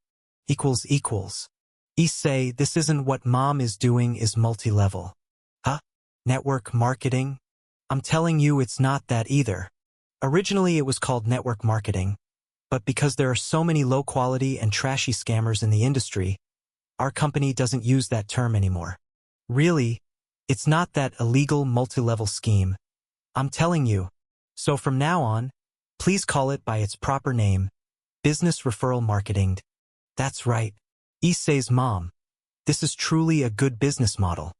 Say, this isn't what Mom is doing is multi-level. Network marketing? I'm telling you it's not that either. Originally it was called network marketing, but because there are so many low-quality and trashy scammers in the industry, our company doesn't use that term anymore. Really, it's not that illegal multi-level scheme. I'm telling you. So from now on, please call it by its proper name, business referral marketing. That's right. Issei's mom. This is truly a good business model.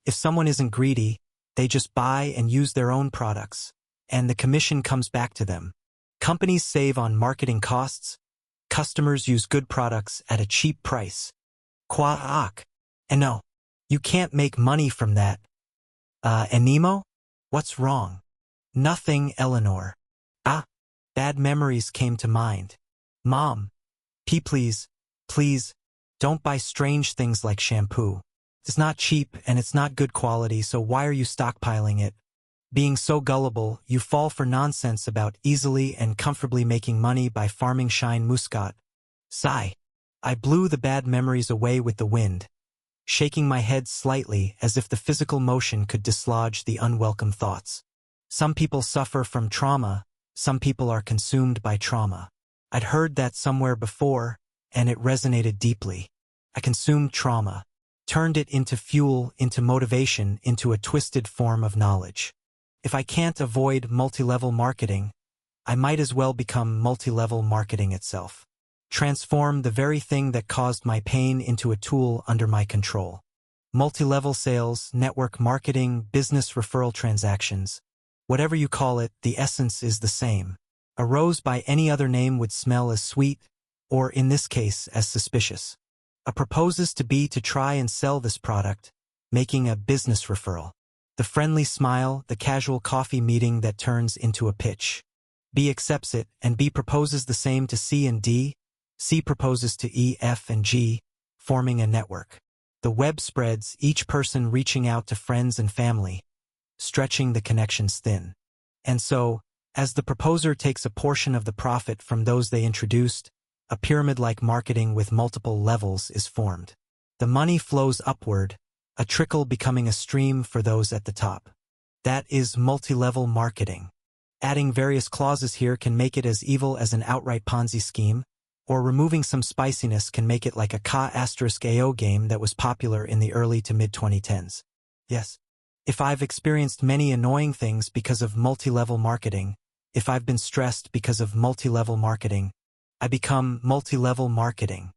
If someone isn't greedy, they just buy and use their own products, and the commission comes back to them. Companies save on marketing costs. Customers use good products at a cheap price. And no, you can't make money from that. Nemo? What's wrong? Nothing, Eleanor. Bad memories came to mind. Mom, please, don't buy strange things like shampoo. It's not cheap and it's not good quality, so why are you stockpiling it? Being so gullible, you fall for nonsense about easily and comfortably making money by farming shine muscat. Sigh. I blew the bad memories away with the wind, shaking my head slightly as if the physical motion could dislodge the unwelcome thoughts. Some people suffer from trauma, some people are consumed by trauma. I'd heard that somewhere before, and it resonated deeply. I consumed trauma, turned it into fuel, into motivation, into a twisted form of knowledge. If I can't avoid multi-level marketing, I might as well become multi-level marketing itself. Transform the very thing that caused my pain into a tool under my control. Multi-level sales, network marketing, business referral transactions. Whatever you call it, the essence is the same. A rose by any other name would smell as sweet, or in this case, as suspicious. A proposes to B to try and sell this product, making a business referral. The friendly smile, the casual coffee meeting that turns into a pitch. B accepts it, and B proposes the same to C and D. C proposes to E, F, and G, forming a network. The web spreads, each person reaching out to friends and family, stretching the connections thin. And so, as the proposer takes a portion of the profit from those they introduced, a pyramid-like marketing with multiple levels is formed. The money flows upward, a trickle becoming a stream for those at the top. That is multi-level marketing. Adding various clauses here can make it as evil as an outright Ponzi scheme, or removing some spiciness can make it like a K**AO game that was popular in the early to mid-2010s. Yes. If I've experienced many annoying things because of multi-level marketing, if I've been stressed because of multi-level marketing, I become multi-level marketing.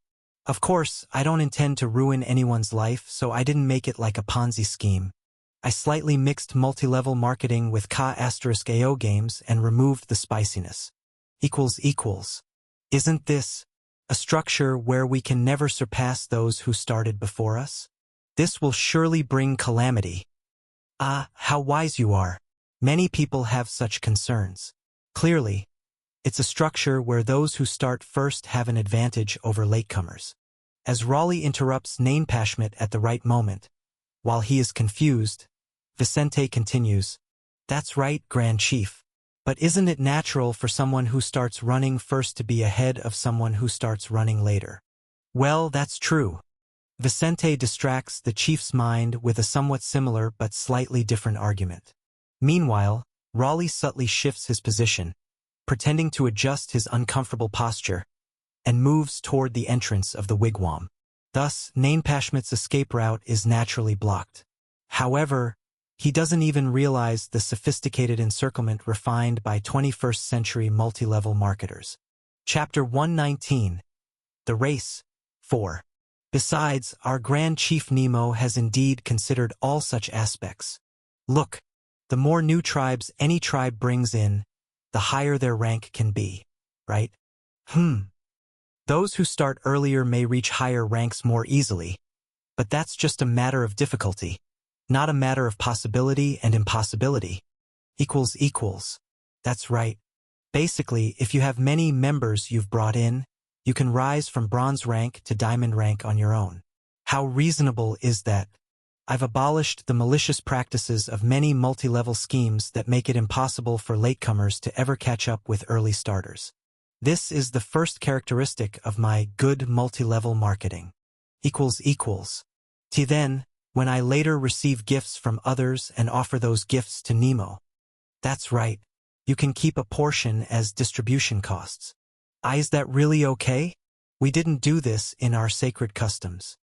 Of course, I don't intend to ruin anyone's life, so I didn't make it like a Ponzi scheme. I slightly mixed multi-level marketing with K**AO games and removed the spiciness. Isn't this a structure where we can never surpass those who started before us? This will surely bring calamity. Ah, how wise you are. Many people have such concerns. Clearly, it's a structure where those who start first have an advantage over latecomers. As Raleigh interrupts Nainpashmet at the right moment, while he is confused, Vicente continues, "That's right, Grand Chief. But isn't it natural for someone who starts running first to be ahead of someone who starts running later?" Well, that's true. Vicente distracts the chief's mind with a somewhat similar but slightly different argument. Meanwhile, Raleigh subtly shifts his position, pretending to adjust his uncomfortable posture, and moves toward the entrance of the wigwam. Thus, Nainpashmet's escape route is naturally blocked. However, he doesn't even realize the sophisticated encirclement refined by 21st-century multi-level marketers. Chapter 119. The Race. 4. Besides, our Grand Chief Nemo has indeed considered all such aspects. Look, the more new tribes any tribe brings in, the higher their rank can be, right? Those who start earlier may reach higher ranks more easily, but that's just a matter of difficulty, not a matter of possibility and impossibility. That's right. Basically, if you have many members you've brought in, you can rise from bronze rank to diamond rank on your own. How reasonable is that? I've abolished the malicious practices of many multi-level schemes that make it impossible for latecomers to ever catch up with early starters. This is the first characteristic of my good multi-level marketing. Then, when I later receive gifts from others and offer those gifts to Nemo. That's right. You can keep a portion as distribution costs. Is that really okay? We didn't do this in our sacred customs.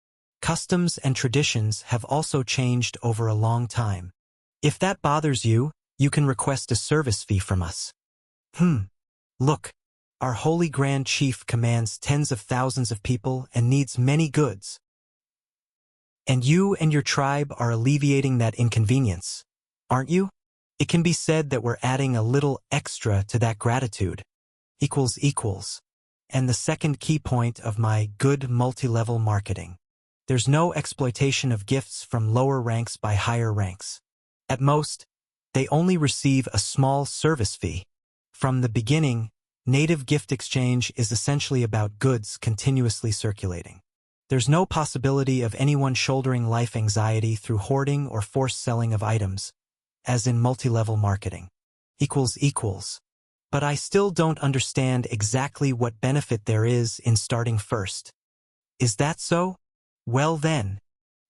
Customs and traditions have also changed over a long time. If that bothers you, you can request a service fee from us. Look, our holy Grand Chief commands tens of thousands of people and needs many goods. And you and your tribe are alleviating that inconvenience, aren't you? It can be said that we're adding a little extra to that gratitude. And the second key point of my good multi-level marketing. There's no exploitation of gifts from lower ranks by higher ranks. At most, they only receive a small service fee. From the beginning, native gift exchange is essentially about goods continuously circulating. There's no possibility of anyone shouldering life anxiety through hoarding or forced selling of items, as in multi-level marketing. But I still don't understand exactly what benefit there is in starting first. Is that so? Well then,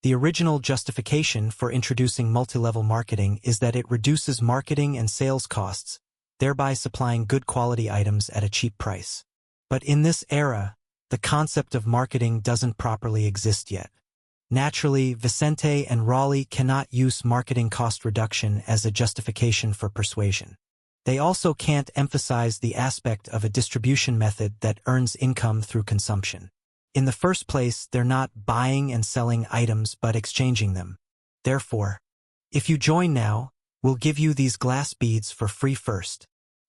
the original justification for introducing multi-level marketing is that it reduces marketing and sales costs, thereby supplying good quality items at a cheap price. But in this era, the concept of marketing doesn't properly exist yet. Naturally, Vicente and Raleigh cannot use marketing cost reduction as a justification for persuasion. They also can't emphasize the aspect of a distribution method that earns income through consumption. In the first place, they're not buying and selling items but exchanging them. Therefore, if you join now, We'll give you these glass beads for free first.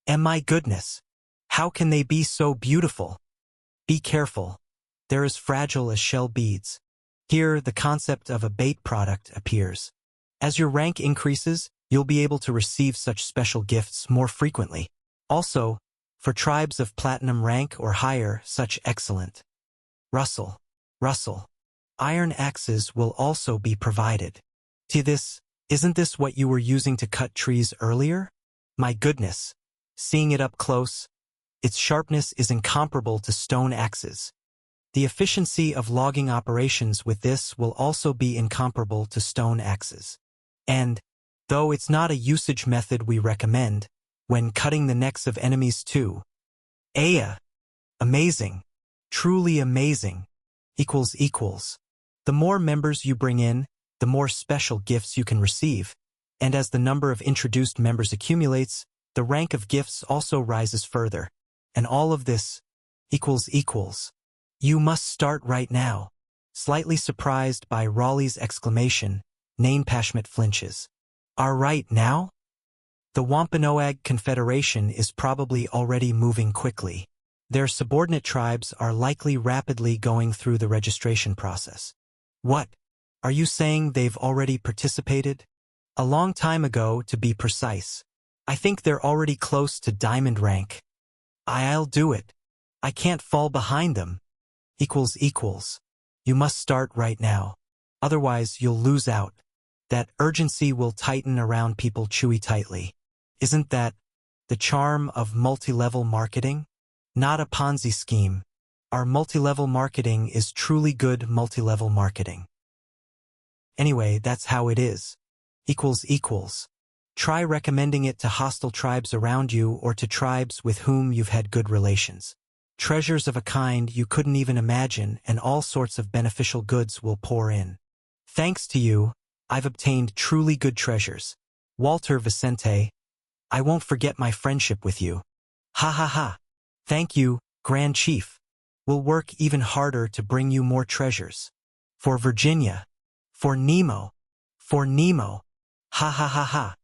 And my goodness, how can they be so beautiful? Be careful. They're as fragile as shell beads. Here, the concept of a bait product appears. As your rank increases, you'll be able to receive such special gifts more frequently. Also, for tribes of platinum rank or higher, such excellent. Russell. Iron axes will also be provided. See this? Isn't this what you were using to cut trees earlier? My goodness. Seeing it up close, its sharpness is incomparable to stone axes. The efficiency of logging operations with this will also be incomparable to stone axes. And, though it's not a usage method we recommend, when cutting the necks of enemies too. Amazing. Truly amazing. Equals. The more members you bring in, the more special gifts you can receive. And as the number of introduced members accumulates, the rank of gifts also rises further. And all of this equals. You must start right now. Slightly surprised by Raleigh's exclamation, Nain Pashmit flinches. Right now? The Wampanoag Confederation is probably already moving quickly. Their subordinate tribes are likely rapidly going through the registration process. What? Are you saying they've already participated? A long time ago, to be precise. I think they're already close to diamond rank. I'll do it. I can't fall behind them. Equals. You must start right now. Otherwise, you'll lose out. That urgency will tighten around people chewy tightly. Isn't that the charm of multi-level marketing? Not a Ponzi scheme. Our multi-level marketing is truly good multi-level marketing. Anyway, that's how it is. Equals. Try recommending it to hostile tribes around you or to tribes with whom you've had good relations. Treasures of a kind you couldn't even imagine and all sorts of beneficial goods will pour in. Thanks to you, I've obtained truly good treasures. Walter Vicente, I won't forget my friendship with you. Ha. Thank you, Grand Chief. We'll work even harder to bring you more treasures. For Virginia. For Nemo. Ha.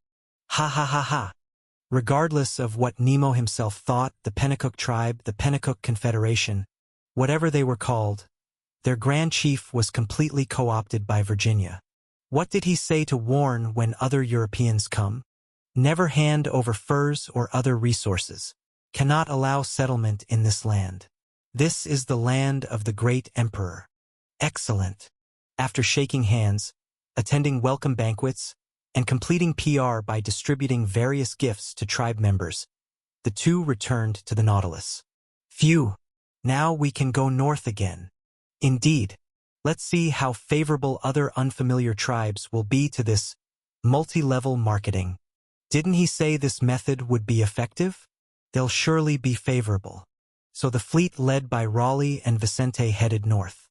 Ha. Regardless of what Nemo himself thought, the Pennacook tribe, the Pennacook Confederation, whatever they were called, their Grand Chief was completely co-opted by Virginia. What did he say to warn when other Europeans come? Never hand over furs or other resources. Cannot allow settlement in this land. This is the land of the great emperor. Excellent. After shaking hands, attending welcome banquets, and completing PR by distributing various gifts to tribe members, the two returned to the Nautilus. Phew. Now we can go north again. Indeed. Let's see how favorable other unfamiliar tribes will be to this multi-level marketing. Didn't he say this method would be effective? They'll surely be favorable. So the fleet led by Raleigh and Vicente headed north.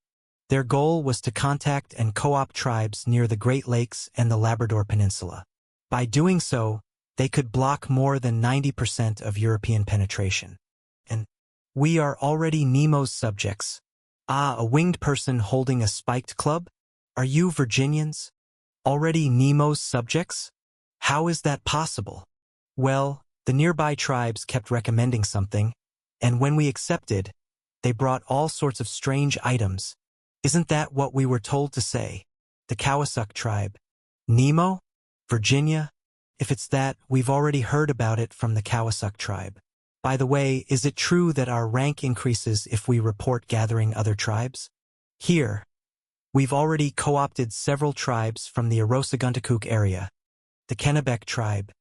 Their goal was to contact and co-opt tribes near the Great Lakes and the Labrador Peninsula. By doing so, they could block more than 90% of European penetration. And we are already Nemo's subjects. A winged person holding a spiked club? Are you Virginians? Already Nemo's subjects? How is that possible? Well, the nearby tribes kept recommending something, and when we accepted, they brought all sorts of strange items. Isn't that what we were told to say? The Kawasuk tribe. Nemo? Virginia? If it's that, we've already heard about it from the Kawasuk tribe. By the way, is it true that our rank increases if we report gathering other tribes? Here, we've already co-opted several tribes from the Arosaguntakuk area. The Kennebec tribe.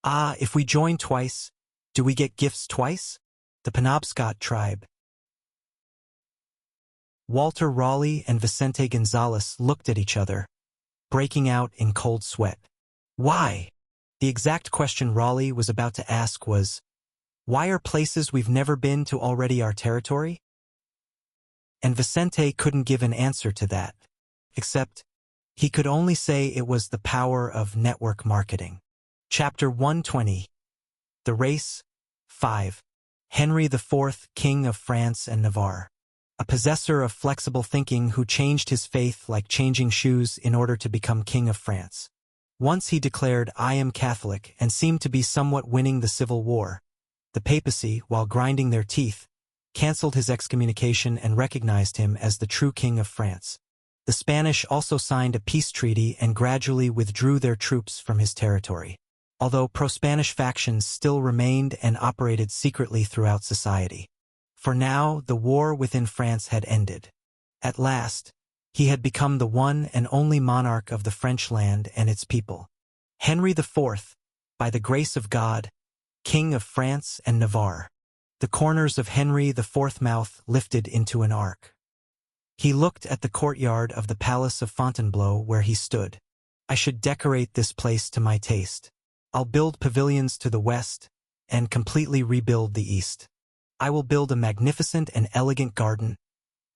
If we join twice, do we get gifts twice? The Penobscot tribe. Walter Raleigh and Vicente Gonzalez looked at each other, breaking out in cold sweat. Why? The exact question Raleigh was about to ask was, why are places we've never been to already our territory? And Vicente couldn't give an answer to that, except he could only say it was the power of network marketing. Chapter 120. The Race. 5. Henry IV, King of France and Navarre. A possessor of flexible thinking who changed his faith like changing shoes in order to become King of France. Once he declared, "I am Catholic," and seemed to be somewhat winning the civil war. The papacy, while grinding their teeth, cancelled his excommunication and recognized him as the true king of France. The Spanish also signed a peace treaty and gradually withdrew their troops from his territory, although pro-Spanish factions still remained and operated secretly throughout society. For now, the war within France had ended. At last, he had become the one and only monarch of the French land and its people. Henry IV, by the grace of God, King of France and Navarre. The corners of Henry IV's mouth lifted into an arc. He looked at the courtyard of the Palace of Fontainebleau where he stood. "I should decorate this place to my taste. I'll build pavilions to the west and completely rebuild the east. I will build a magnificent and elegant garden,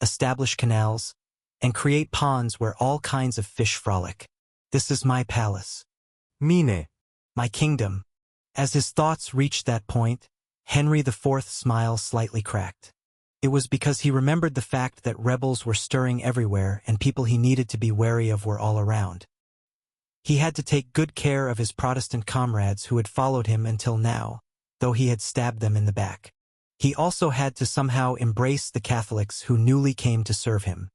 establish canals, and create ponds where all kinds of fish frolic. This is my palace. Mine. My kingdom." As his thoughts reached that point, Henry IV's smile slightly cracked. It was because he remembered the fact that rebels were stirring everywhere and people he needed to be wary of were all around. He had to take good care of his Protestant comrades who had followed him until now, though he had stabbed them in the back. He also had to somehow embrace the Catholics who newly came to serve him.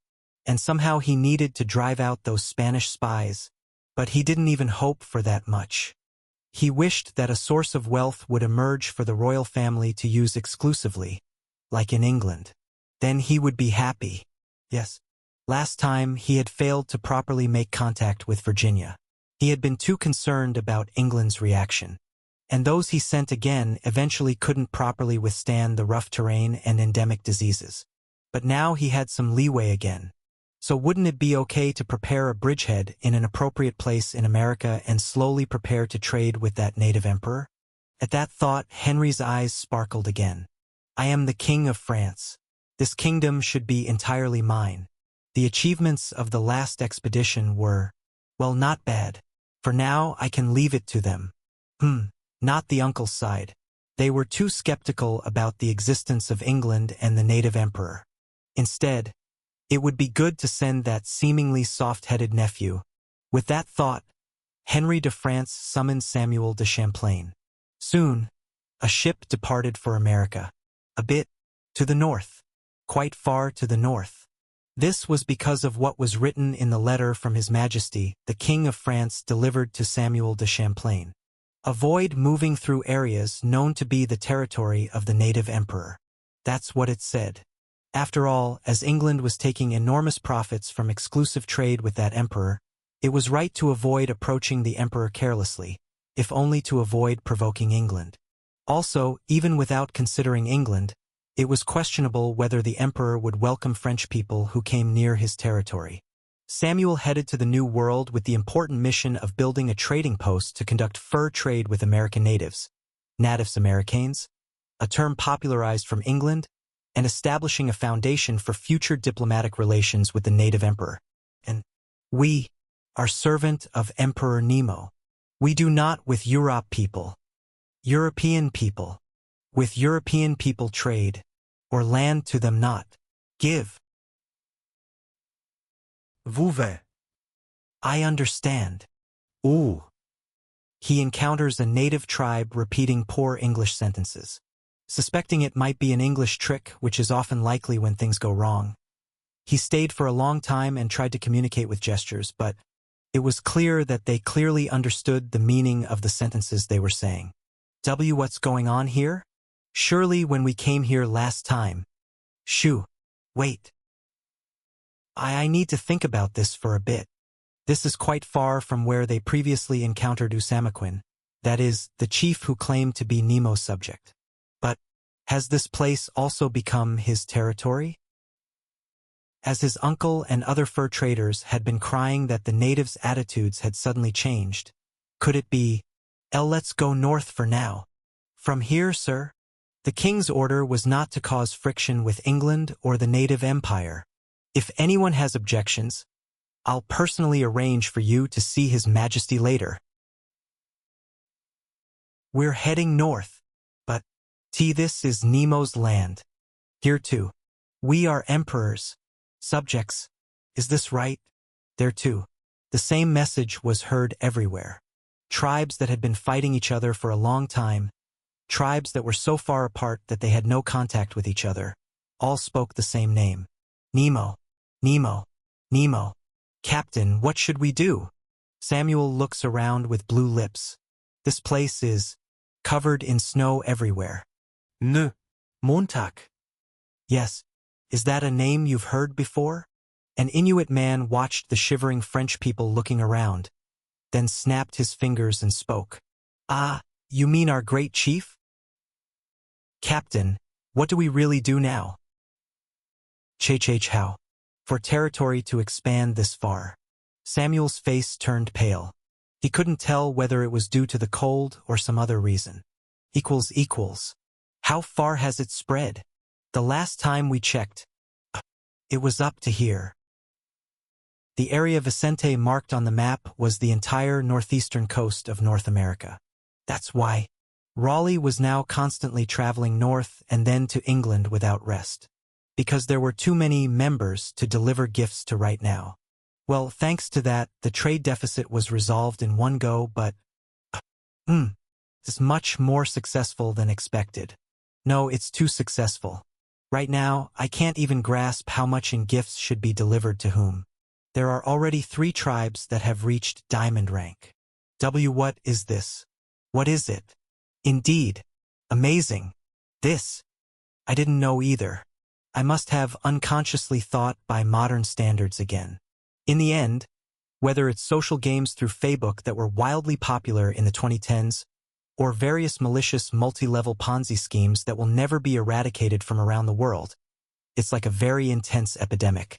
And somehow he needed to drive out those Spanish spies, but he didn't even hope for that much. He wished that a source of wealth would emerge for the royal family to use exclusively, like in England. Then he would be happy. Yes. Last time, he had failed to properly make contact with Virginia. He had been too concerned about England's reaction. And those he sent again eventually couldn't properly withstand the rough terrain and endemic diseases. But now he had some leeway again. So wouldn't it be okay to prepare a bridgehead in an appropriate place in America and slowly prepare to trade with that native emperor? At that thought, Henry's eyes sparkled again. "I am the King of France. This kingdom should be entirely mine." The achievements of the last expedition were, well, not bad. For now, I can leave it to them. Not the uncle's side. They were too skeptical about the existence of England and the native emperor. Instead, it would be good to send that seemingly soft-headed nephew. With that thought, Henry de France summoned Samuel de Champlain. Soon, a ship departed for America. A bit to the north. Quite far to the north. This was because of what was written in the letter from His Majesty, the King of France, delivered to Samuel de Champlain. Avoid moving through areas known to be the territory of the native emperor. That's what it said. After all, as England was taking enormous profits from exclusive trade with that emperor, it was right to avoid approaching the emperor carelessly, if only to avoid provoking England. Also, even without considering England, it was questionable whether the emperor would welcome French people who came near his territory. Samuel headed to the New World with the important mission of building a trading post to conduct fur trade with American natives, natifs Americains, a term popularized from England, and establishing a foundation for future diplomatic relations with the native emperor. And we are servant of Emperor Nemo. We do not with Europe people. European people. With European people trade, or land to them not. Give. Vous. I understand. Oh. He encounters a native tribe repeating poor English sentences. Suspecting it might be an English trick, which is often likely when things go wrong. He stayed for a long time and tried to communicate with gestures, but it was clear that they clearly understood the meaning of the sentences they were saying. What's going on here? Surely when we came here last time. Shoo. Wait. I need to think about this for a bit. This is quite far from where they previously encountered Usamaquin, that is, the chief who claimed to be Nemo's subject. But has this place also become his territory? As his uncle and other fur traders had been crying that the natives' attitudes had suddenly changed, could it be, let's go north for now. From here, sir? The king's order was not to cause friction with England or the native empire. If anyone has objections, I'll personally arrange for you to see His Majesty later. We're heading north, but this is Nemo's land. Here too. We are emperors, subjects. Is this right? There too. The same message was heard everywhere. Tribes that had been fighting each other for a long time, tribes that were so far apart that they had no contact with each other, all spoke the same name. Nemo, Nemo, Nemo. Captain, what should we do? Samuel looks around with blue lips. This place is covered in snow everywhere. Montag. Yes, is that a name you've heard before? An Inuit man watched the shivering French people looking around, then snapped his fingers and spoke. Ah, you mean our great chief? Captain, what do we really do now? How? For territory to expand this far. Samuel's face turned pale. He couldn't tell whether it was due to the cold or some other reason. How far has it spread? The last time we checked, it was up to here. The area Vicente marked on the map was the entire northeastern coast of North America. That's why Raleigh was now constantly traveling north and then to England without rest. Because there were too many members to deliver gifts to right now. Well, thanks to that, the trade deficit was resolved in one go, but it's much more successful than expected. No, it's too successful. Right now, I can't even grasp how much in gifts should be delivered to whom. There are already 3 tribes that have reached diamond rank. What is this? What is it? Indeed. Amazing. This. I didn't know either. I must have unconsciously thought by modern standards again. In the end, whether it's social games through Facebook that were wildly popular in the 2010s, or various malicious multi-level Ponzi schemes that will never be eradicated from around the world, it's like a very intense epidemic.